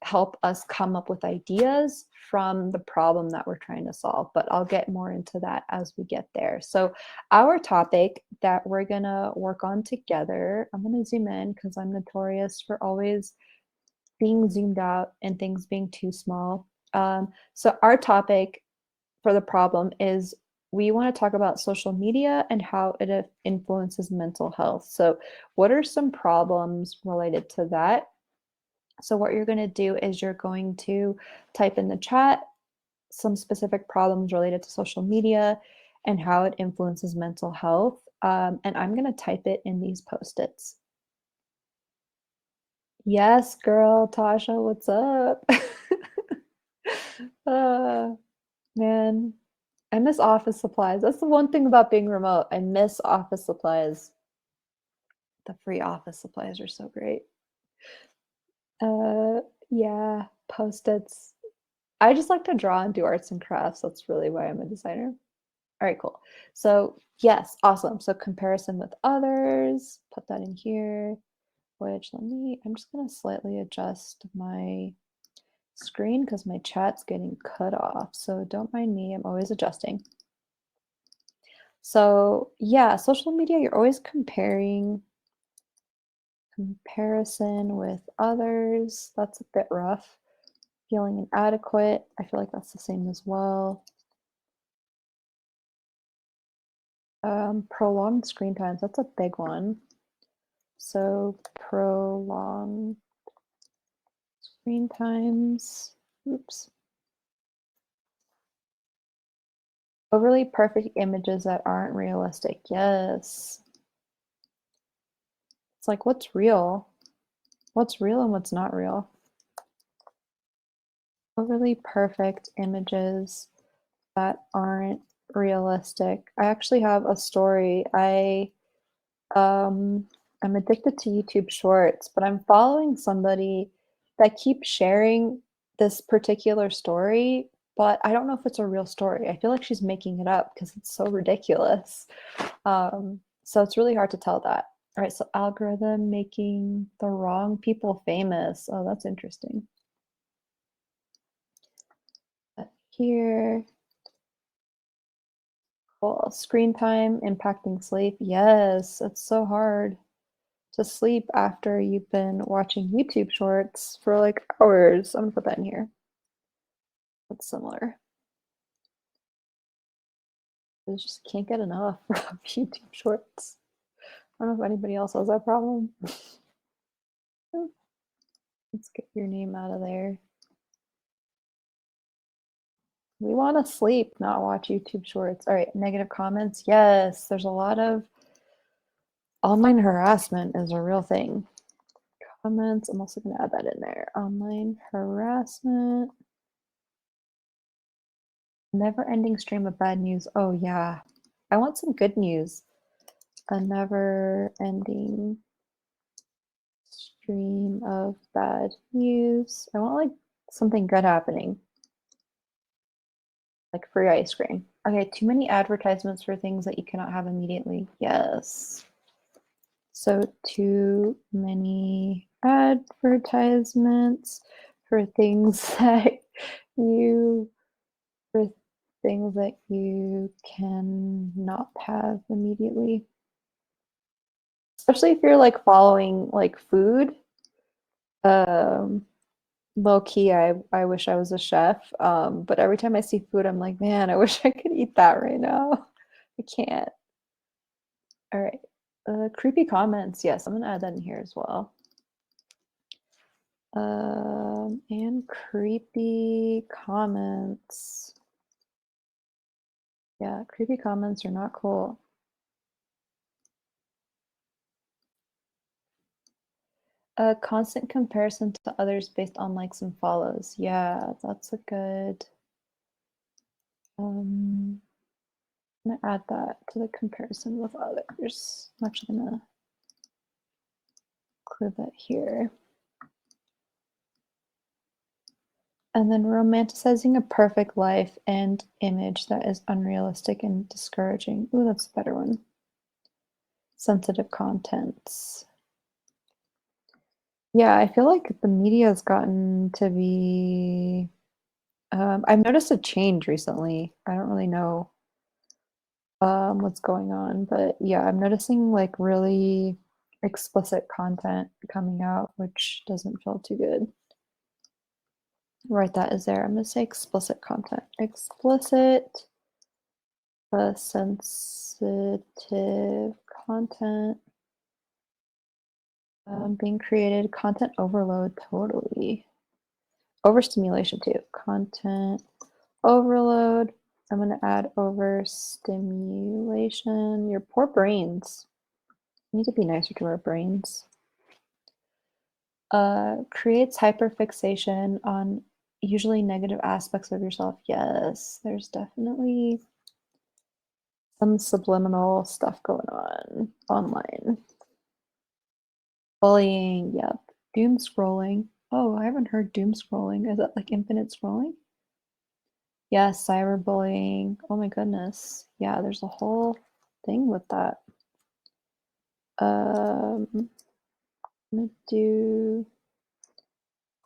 Speaker 1: help us come up with ideas from the problem that we're trying to solve. But I'll get more into that as we get there. So our topic that we're going to work on together, I'm going to zoom in because I'm notorious for always being zoomed out and things being too small. So our topic for the problem is we want to talk about social media and how it influences mental health. So what are some problems related to that? So what you're going to do is you're going to type in the chat some specific problems related to social media and how it influences mental health. And I'm going to type it in these post-its. Yes, girl, Tasha, what's up? uh, man. I miss office supplies. That's the one thing about being remote. I miss office supplies. The free office supplies are so great. Uh, yeah, post-its. I just like to draw and do arts and crafts. That's really why I'm a designer. All right, cool. So, yes, awesome. So, comparison with others, put that in here, which I'm just going to slightly adjust my screen because my chat's getting cut off. So, don't mind me. I'm always adjusting. So, yeah, social media, you're always comparison with others. That's a bit rough. Feeling inadequate. I feel like that's the same as well. Prolonged screen times, that's a big one. So prolonged screen times. Oops. Overly perfect images that aren't realistic. Yes. It's like, what's real? What's real and what's not real? Overly perfect images that aren't realistic. I actually have a story. Um, I'm addicted to YouTube Shorts, but I'm following somebody that keeps sharing this particular story, but I don't know if it's a real story. I feel like she's making it up because it's so ridiculous. So it's really hard to tell that. All right, so algorithm making the wrong people famous. Oh, that's interesting. Here, cool. Screen time impacting sleep. Yes, it's so hard to sleep after you've been watching YouTube shorts for like hours. I'm gonna put that in here. That's similar. I just can't get enough of YouTube shorts. I don't know if anybody else has that problem. Let's get your name out of there. We want to sleep, not watch YouTube shorts. All right, negative comments. Yes, there's a lot of online harassment is a real thing. Comments, I'm also going to add that in there. Online harassment. Never ending stream of bad news. Oh, yeah. I want some good news. A never ending stream of bad news. I want like something good happening, like free ice cream. Okay, too many advertisements for things that you cannot have immediately. Yes. So too many advertisements for things that you for things that you cannot have immediately. Especially if you're like following like food. Um Low key, I wish I was a chef. But every time I see food, I'm like, man, I wish I could eat that right now. I can't. All right. Creepy comments. Yes, I'm gonna add that in here as well. And creepy comments. Yeah, creepy comments are not cool. A constant comparison to others based on likes and follows. Yeah, that's a good. I'm gonna add that to the comparison with others. I'm actually gonna include that here. And then romanticizing a perfect life and image that is unrealistic and discouraging. Ooh, that's a better one. Sensitive contents. Yeah, I feel like the media has gotten to be. I've noticed a change recently. I don't really know what's going on, but yeah, I'm noticing like really explicit content coming out, which doesn't feel too good. Write that as there. I'm going to say explicit content. Explicit, sensitive content being created. Content overload, totally. Overstimulation too. Content overload. I'm going to add overstimulation. Your poor brains. You need to be nicer to our brains. Creates hyperfixation on usually negative aspects of yourself. Yes, there's definitely some subliminal stuff going on online. Bullying, yep. Doom scrolling. Oh, I haven't heard doom scrolling. Is that like infinite scrolling? Yes, cyberbullying. Oh my goodness. Yeah, there's a whole thing with that. I'm gonna do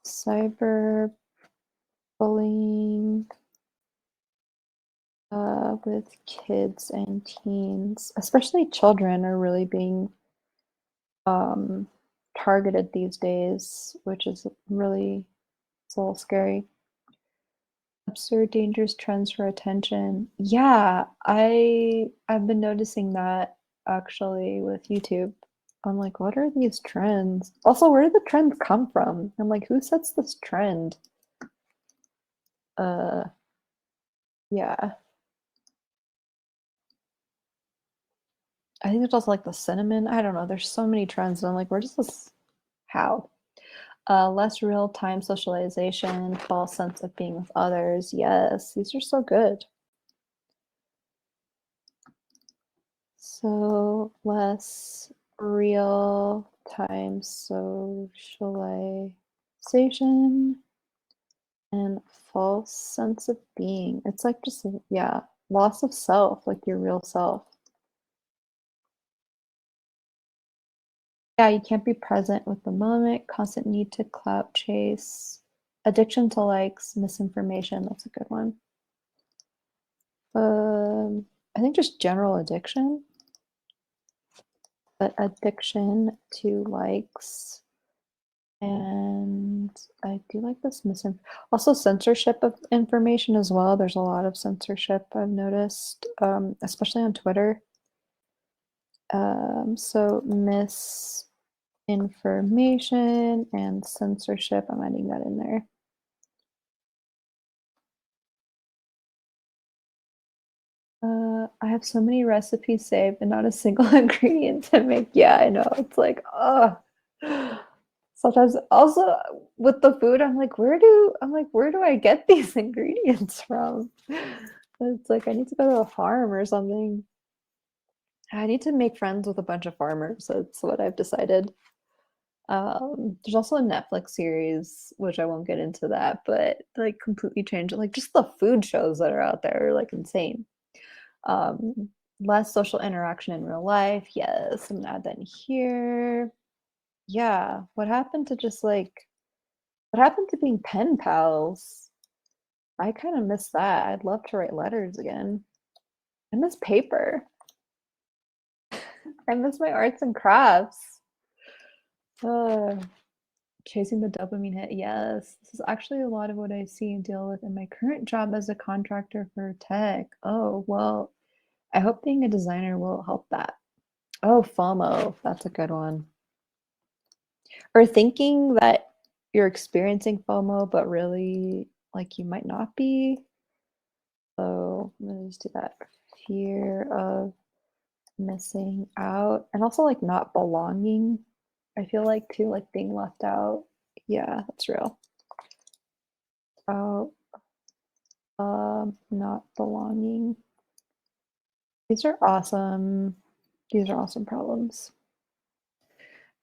Speaker 1: cyberbullying with kids and teens, especially children are really being um, targeted these days, which is really, it's a little scary. Absurd, dangerous trends for attention. Yeah, I've been noticing that actually with YouTube. I'm like, what are these trends? Also, where do the trends come from? I'm like, who sets this trend? Uh, yeah. I think it's also like the cinnamon. I don't know. There's so many trends, and I'm like, where does this? How? Less real-time socialization, false sense of being with others. Yes, these are so good. So less real-time socialization and false sense of being. It's like just, yeah, loss of self, like your real self. Yeah, you can't be present with the moment, constant need to clout chase, addiction to likes, misinformation. That's a good one. I think just general addiction, but addiction to likes. And I do like this also censorship of information as well. There's a lot of censorship I've noticed, especially on Twitter. So misinformation and censorship, I'm adding that in there. I have so many recipes saved and not a single ingredient to make. Yeah, I know. It's like, oh. Sometimes also with the food, where do I get these ingredients from? It's like I need to go to a farm or something. I need to make friends with a bunch of farmers. That's what I've decided. There's also a Netflix series, which I won't get into that, but like completely changed. Like just the food shows that are out there are like insane. Um, Less social interaction in real life. Yes, I'm gonna add that in here. Yeah, what happened to being pen pals? I kind of miss that. I'd love to write letters again. I miss paper. I miss my arts and crafts. Uh, Chasing the dopamine hit. Yes, this is actually a lot of what I see and deal with in my current job as a contractor for tech. Oh, well, I hope being a designer will help that. Oh, FOMO. That's a good one. Or thinking that you're experiencing FOMO, but really, like, you might not be. So I'm gonna just do that. Fear of missing out and also like not belonging. I feel like too, like being left out. Yeah, that's real. Oh, not belonging. These are awesome. These are awesome problems.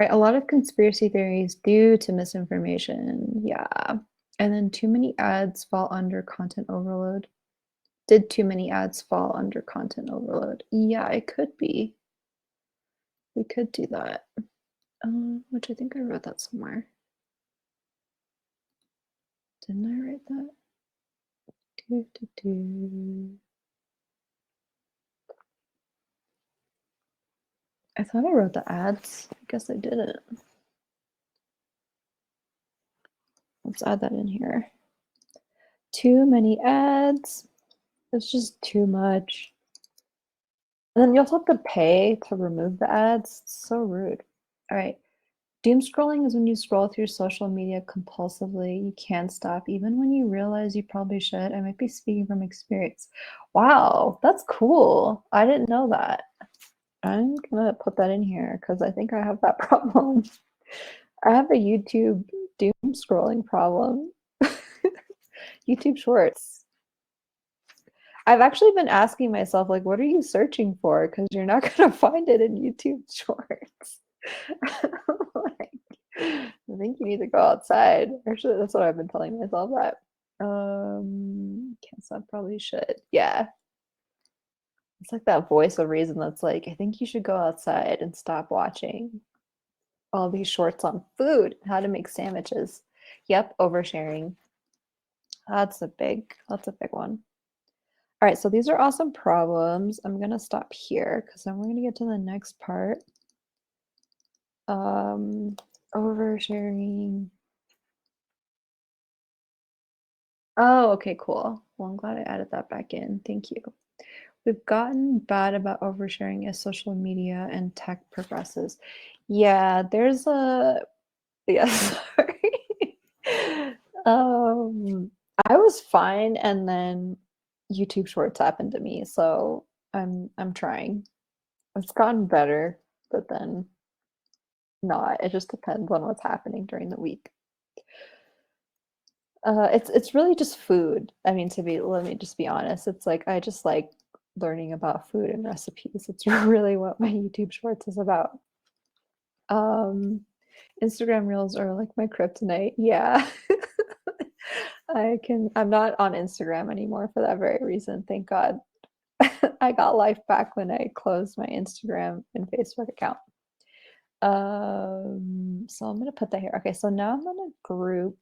Speaker 1: Right, a lot of conspiracy theories due to misinformation. Yeah. And then too many ads fall under content overload. Did too many ads fall under content overload? Yeah, it could be. We could do that. Which I think I wrote that somewhere. Didn't I write that? Do, do, do. I thought I wrote the ads. I guess I didn't. Let's add that in here. Too many ads. It's just too much. And then you also have to pay to remove the ads. It's so rude. All right. Doom scrolling is when you scroll through social media compulsively. You can't stop, even when you realize you probably should. I might be speaking from experience. Wow, that's cool. I didn't know that. I'm gonna put that in here because I think I have that problem. I have a YouTube doom scrolling problem. YouTube Shorts. I've actually been asking myself, like, what are you searching for? Because you're not gonna find it in YouTube Shorts. Like, I think you need to go outside. Actually, that's what I've been telling myself that. Guess I probably should. Yeah. It's like that voice of reason that's like, I think you should go outside and stop watching all these shorts on food, how to make sandwiches. Yep, oversharing. That's a big one. All right, so these are awesome problems. I'm gonna stop here because then we're gonna get to the next part. Um, Oversharing. Oh, okay, cool. Well, I'm glad I added that back in. Thank you. We've gotten bad about oversharing as social media and tech progresses. Yeah, there's a yeah, sorry. Um, I was fine, and then YouTube Shorts happened to me, so I'm trying. It's gotten better, but then not. It just depends on what's happening during the week. It's really just food. I mean, let me just be honest. It's like I just like learning about food and recipes. It's really what my YouTube Shorts is about. Um, Instagram Reels are like my kryptonite. Yeah. I'm not on Instagram anymore for that very reason. Thank God. I got life back when I closed my Instagram and Facebook account. So I'm gonna put that here. Okay, so now I'm gonna group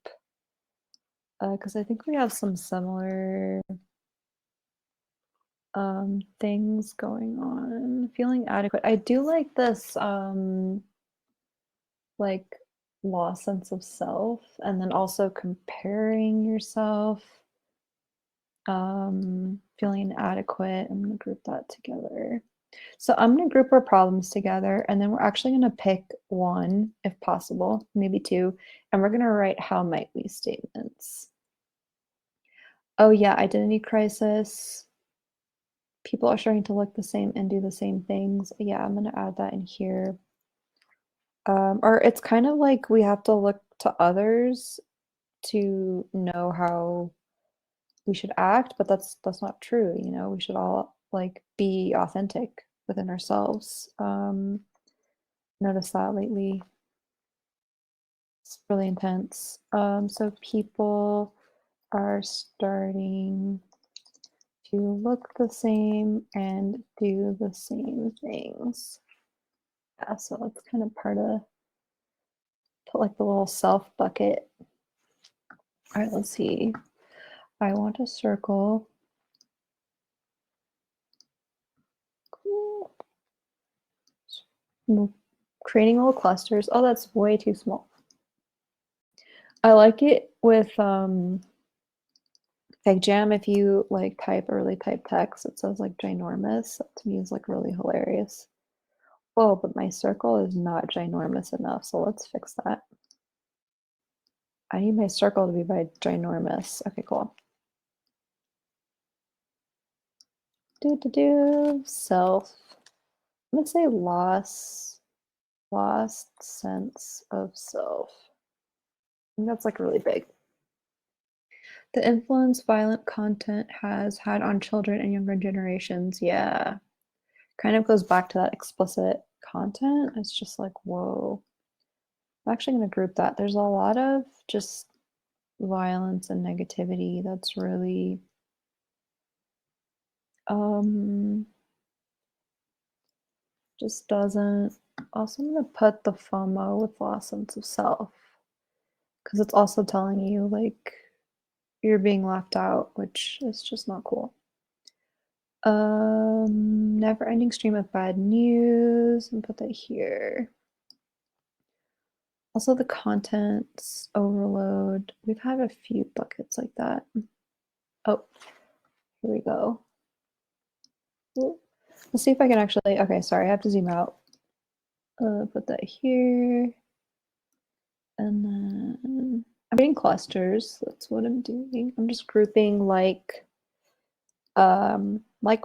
Speaker 1: because I think we have some similar things going on. Feeling adequate. I do like this like lost sense of self, and then also comparing yourself, feeling inadequate. I'm gonna group that together. So I'm gonna group our problems together, and then we're actually gonna pick one, if possible, maybe two, and we're gonna write how might we statements. Oh yeah, identity crisis. People are starting to look the same and do the same things. Yeah, I'm gonna add that in here. Or it's kind of like we have to look to others to know how we should act, but that's not true, you know. We should all like be authentic within ourselves. Notice that lately. It's really intense. So people are starting to look the same and do the same things. Yeah, so that's kind of part of put like the little self bucket. All right, let's see. I want a circle. Cool. Creating little clusters. Oh, that's way too small. I like it with FigJam. If you like type or really type text, it says like ginormous. That to me is like really hilarious. Oh, but my circle is not ginormous enough, so let's fix that. I need my circle to be by ginormous. Okay, cool. Self. I'm gonna say lost sense of self. I think that's like really big. The influence violent content has had on children and younger generations. Yeah. Kind of goes back to that explicit content. It's just like, whoa. I'm actually going to group that. There's a lot of just violence and negativity that's really um just doesn't. Also, I'm going to put the FOMO with lost sense of self because it's also telling you like you're being left out, which is just not cool. Never ending stream of bad news, and put that here. Also the contents overload. We've had a few buckets like that. Oh, here we go. Ooh. Let's see if I can actually, okay, sorry, I have to zoom out. Put that here. And then I'm getting clusters. That's what I'm doing. I'm just grouping like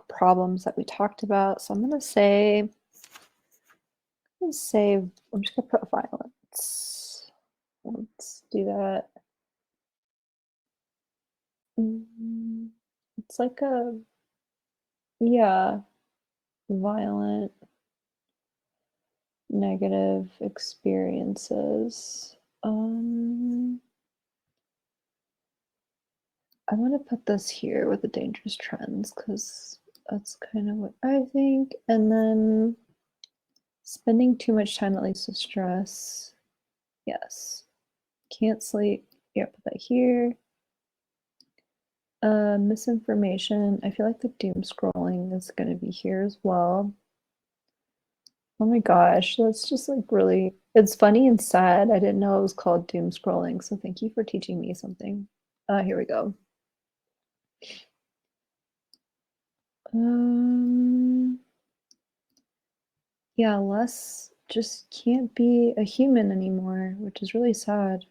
Speaker 1: problems that we talked about. So I'm gonna say I'm just gonna put violence. Let's do that. It's like a Yeah, violent, negative experiences. I'm gonna put this here with the dangerous trends because that's kind of what I think. And then spending too much time that leads to stress. Yes. Can't sleep. Yeah, put that here. Misinformation. I feel like the doom scrolling is gonna be here as well. Oh my gosh, that's just like really, it's funny and sad. I didn't know it was called doom scrolling, so thank you for teaching me something. Here we go. Um, yeah, Les just can't be a human anymore, which is really sad.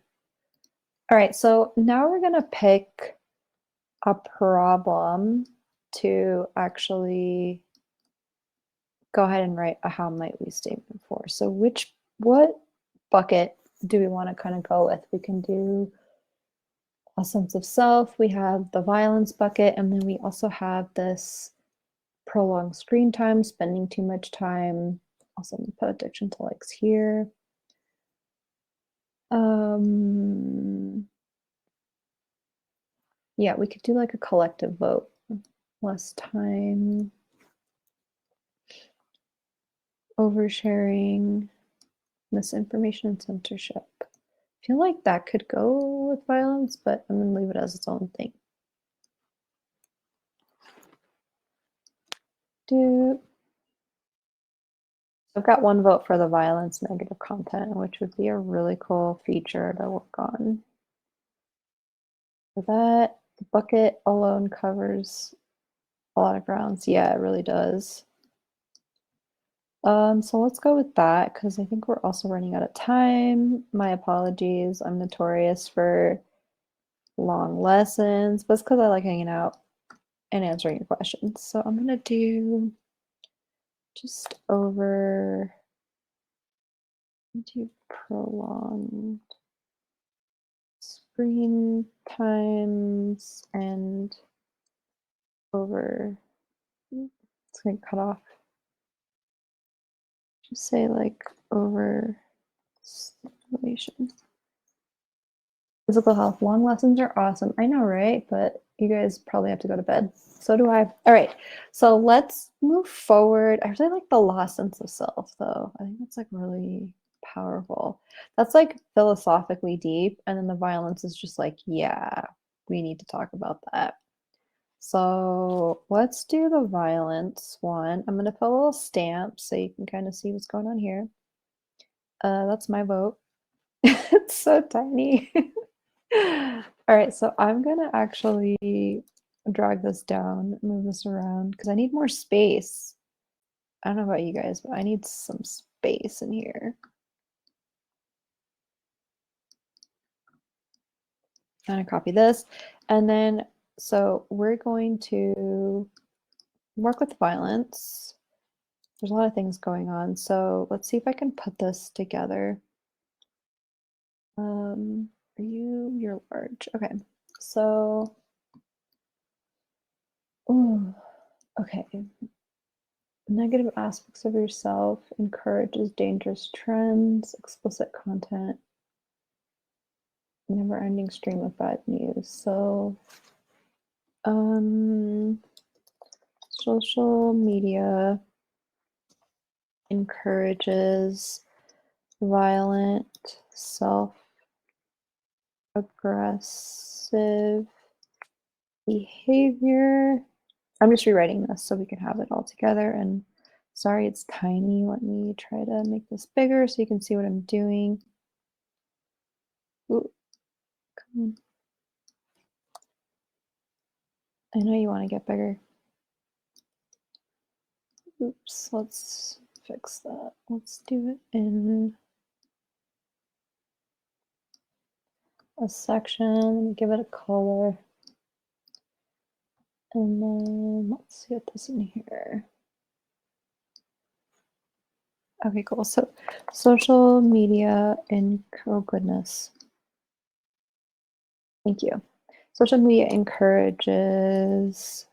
Speaker 1: All right, so now we're gonna pick a problem to actually go ahead and write a how might we statement for. So what bucket do we want to kind of go with? We can do a sense of self, we have the violence bucket, and then we also have this prolonged screen time, spending too much time. Also put addiction to likes here. Yeah, we could do like a collective vote. Less time, oversharing, misinformation, and censorship. I feel like that could go with violence, but I'm gonna leave it as its own thing. I've got one vote for the violence negative content, which would be a really cool feature to work on. For that, the bucket alone covers a lot of grounds. Yeah, it really does. So let's go with that because I think we're also running out of time. My apologies. I'm notorious for long lessons, but it's because I like hanging out and answering your questions. So I'm gonna do just over do prolonged screen times and over it's gonna cut off. Just say like over stimulation. Physical health. Long lessons are awesome. I know, right? But you guys probably have to go to bed. So do I. All right. So let's move forward. I really like the lost sense of self, though. I think that's like really powerful. That's like philosophically deep. And then the violence is just like, yeah, we need to talk about that. So let's do the violence one. I'm going to put a little stamp so you can kind of see what's going on here. That's my vote. It's so tiny. All right, so I'm gonna actually drag this down, move this around because I need more space. I don't know about you guys, but I need some space in here. I'm gonna copy this. And then, so we're going to work with violence. There's a lot of things going on. So let's see if I can put this together. You're large. Okay, so, ooh, okay. Negative aspects of yourself, encourages dangerous trends, explicit content, never ending stream of bad news. So, social media encourages violent, self aggressive behavior. I'm just rewriting this so we can have it all together. And sorry, it's tiny. Let me try to make this bigger so you can see what I'm doing. Ooh, come on. I know you want to get bigger. Oops, let's fix that. Let's do it in a section, give it a color. And then let's get this in here. Okay, cool. So social media and oh goodness. Thank you. Social media encourages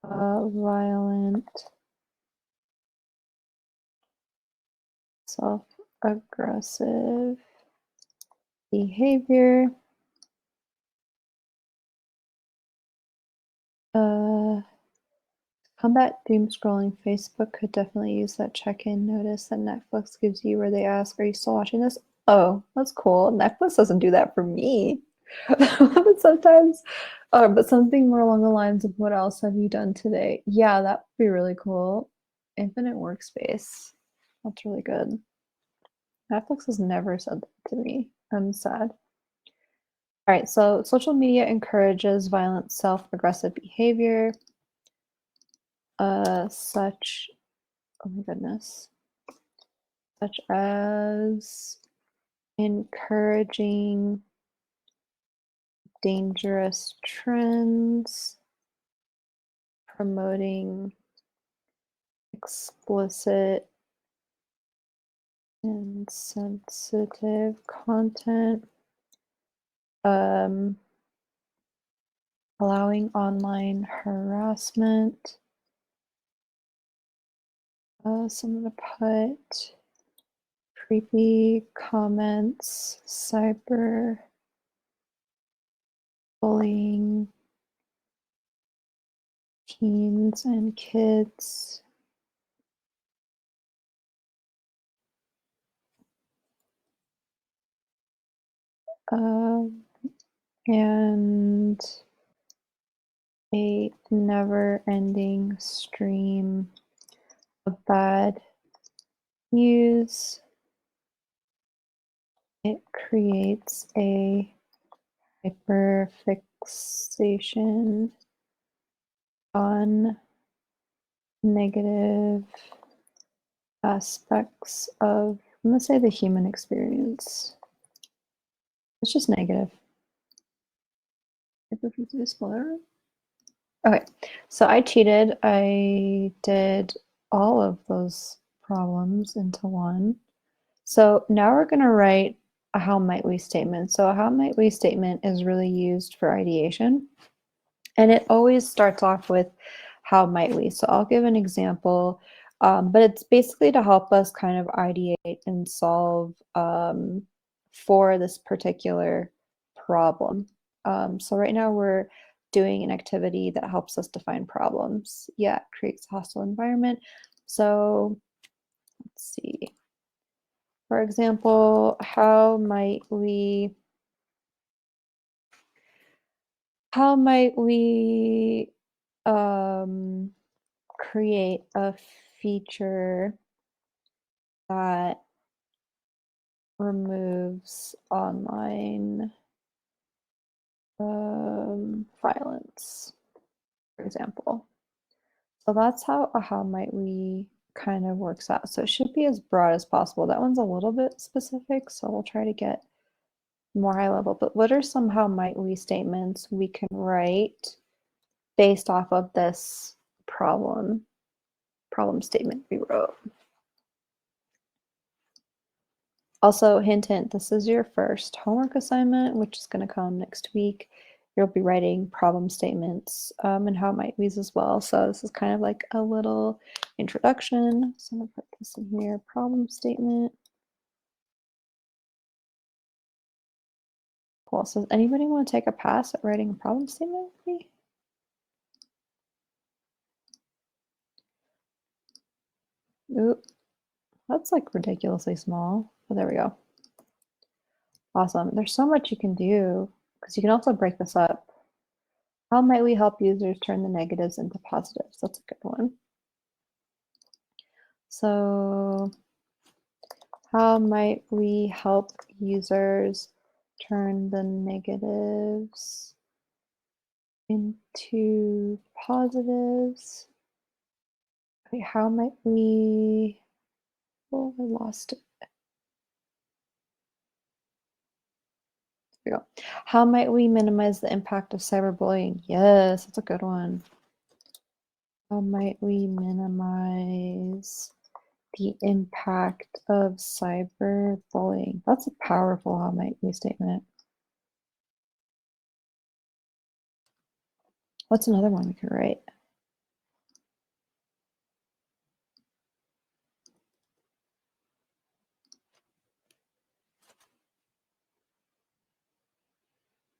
Speaker 1: violent, self-aggressive behavior. Combat doom scrolling. Facebook could definitely use that check-in notice that Netflix gives you where they ask, are you still watching this? Oh, that's cool. Netflix doesn't do that for me. But sometimes, but something more along the lines of what else have you done today? Yeah, that would be really cool. Infinite workspace. That's really good. Netflix has never said that to me. I'm sad. All right, so social media encourages violent self-aggressive behavior, such, oh my goodness, such as encouraging dangerous trends, promoting explicit and sensitive content, um, allowing online harassment. So I'm gonna put creepy comments, cyber bullying, teens and kids. And a never-ending stream of bad news. It creates a hyperfixation on negative aspects of, I'm gonna say, the human experience. It's just negative. Okay, so I cheated. I did all of those problems into one. So now we're going to write a how might we statement. So a how might we statement is really used for ideation. And it always starts off with how might we. So I'll give an example, but it's basically to help us kind of ideate and solve for this particular problem. So right now we're doing an activity that helps us define problems. Yeah, it creates a hostile environment. So let's see. For example, how might we um, create a feature that removes online violence, for example. So that's how a how might we kind of works out. So it should be as broad as possible. That one's a little bit specific, so we'll try to get more high level. But what are some how might we statements we can write based off of this problem statement we wrote? Also, hint, hint, this is your first homework assignment, which is going to come next week. You'll be writing problem statements and how might we's as well. So this is kind of like a little introduction. So I'm going to put this in here, problem statement. Cool. So does anybody want to take a pass at writing a problem statement with me? Oop, that's like ridiculously small. Oh, there we go. Awesome. There's so much you can do because you can also break this up. How might we help users turn the negatives into positives? That's a good one. So how might we help users turn the negatives into positives? Okay, how might we, oh, I lost it. There we go. How might we minimize the impact of cyberbullying? Yes, that's a good one. How might we minimize the impact of cyberbullying? That's a powerful how might we statement. What's another one we could write?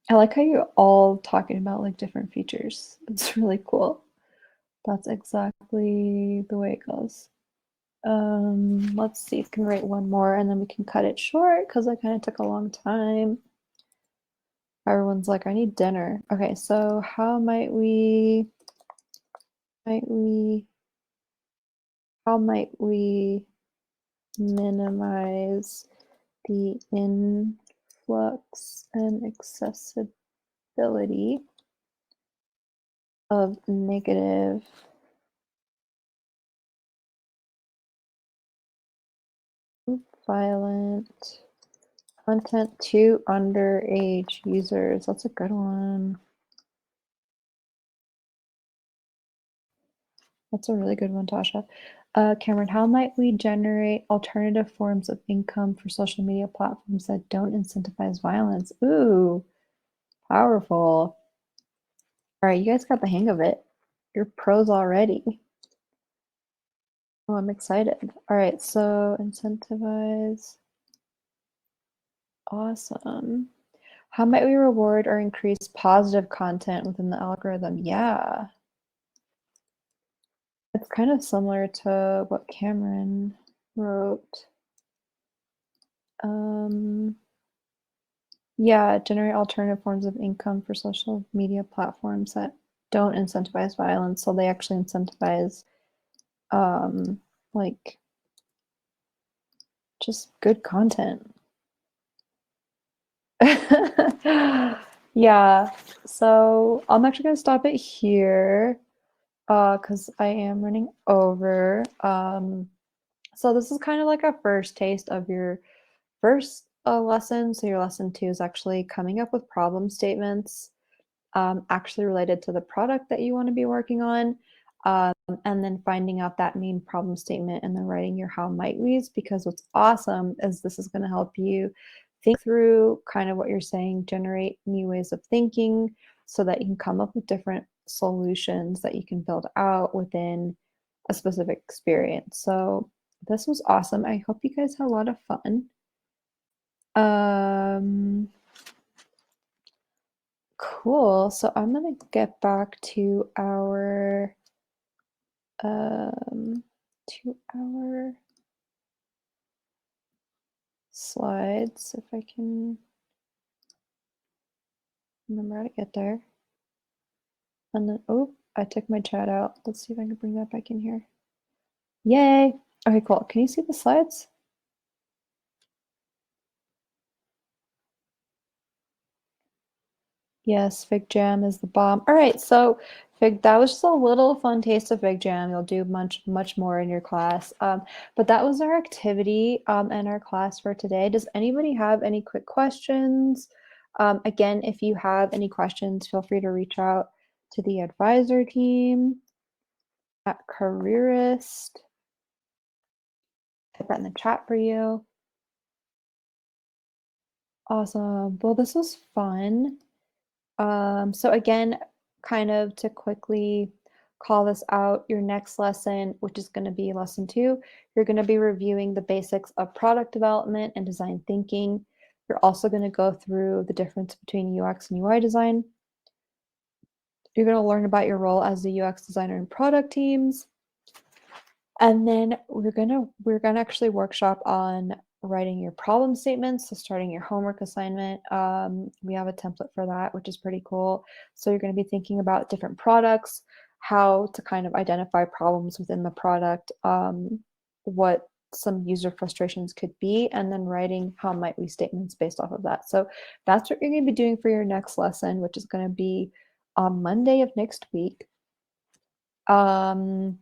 Speaker 1: I like how you're all talking about like different features. It's really cool. That's exactly the way it goes. Let's see, can we write one more and then we can cut it short because that kind of took a long time. Everyone's like, I need dinner. Okay, so how might we, how might we minimize the influx and accessibility of negative violent content to underage users? That's a good one. That's a really good one, Tasha. Cameron, how might we generate alternative forms of income for social media platforms that don't incentivize violence? Ooh, powerful. All right, you guys got the hang of it. You're pros already. Oh, I'm excited. All right, so incentivize. Awesome. How might we reward or increase positive content within the algorithm? Yeah, it's kind of similar to what Cameron wrote. Um, yeah, generate alternative forms of income for social media platforms that don't incentivize violence, so they actually incentivize like just good content. Yeah, so I'm actually gonna stop it here because I am running over. So this is kind of like a first taste of your first lesson. So your lesson two is actually coming up with problem statements actually related to the product that you want to be working on. Um, and then finding out that main problem statement and then writing your how might we's, because what's awesome is this is going to help you think through kind of what you're saying, generate new ways of thinking so that you can come up with different solutions that you can build out within a specific experience. So this was awesome. I hope you guys had a lot of fun. Um, Cool. So I'm gonna get back um to our slides if I can remember how to get there. And then oh, I took my chat out. Let's see if I can bring that back in here. Yay. Okay, cool. Can you see the slides? Yes, FigJam is the bomb. All right, so Fig, that was just a little fun taste of FigJam. You'll do much more in your class. But that was our activity and our class for today. Does anybody have any quick questions? Again, if you have any questions, feel free to reach out to the advisor team at Careerist. Put that in the chat for you. Awesome. Well, this was fun. So again, kind of to quickly call this out, your next lesson, which is going to be lesson two, you're going to be reviewing the basics of product development and design thinking. You're also going to go through the difference between UX and UI design. You're going to learn about your role as the UX designer in product teams. And then we're gonna actually workshop on writing your problem statements, so starting your homework assignment. We have a template for that, which is pretty cool. So you're going to be thinking about different products, how to kind of identify problems within the product, what some user frustrations could be, and then writing how might we statements based off of that. So that's what you're going to be doing for your next lesson, which is going to be on Monday of next week. Um,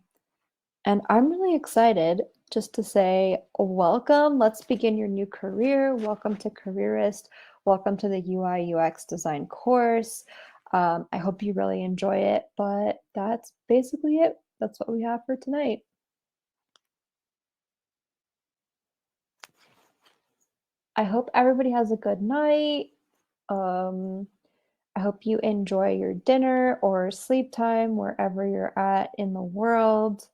Speaker 1: and I'm really excited just to say, welcome. Let's begin your new career. Welcome to Careerist. Welcome to the UI UX design course. I hope you really enjoy it, but that's basically it. That's what we have for tonight. I hope everybody has a good night. Um, I hope you enjoy your dinner or sleep time wherever you're at in the world.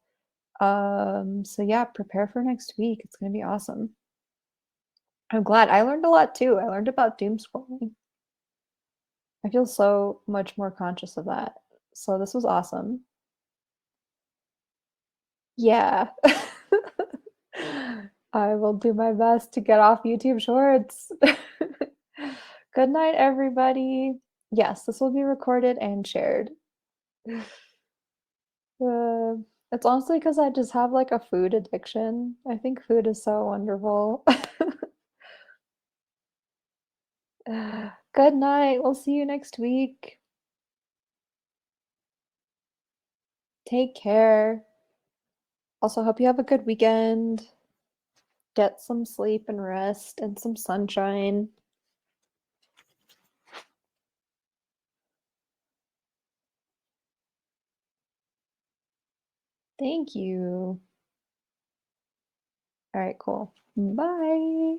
Speaker 1: So yeah, prepare for next week. It's going to be awesome. I'm glad. I learned a lot too. I learned about doom scrolling. I feel so much more conscious of that. So this was awesome. Yeah. I will do my best to get off YouTube Shorts. Good night, everybody. Yes, this will be recorded and shared. Uh, it's honestly because I just have like a food addiction. I think food is so wonderful. Good night. We'll see you next week. Take care. Also, hope you have a good weekend. Get some sleep and rest and some sunshine. Thank you. All right, cool. Bye.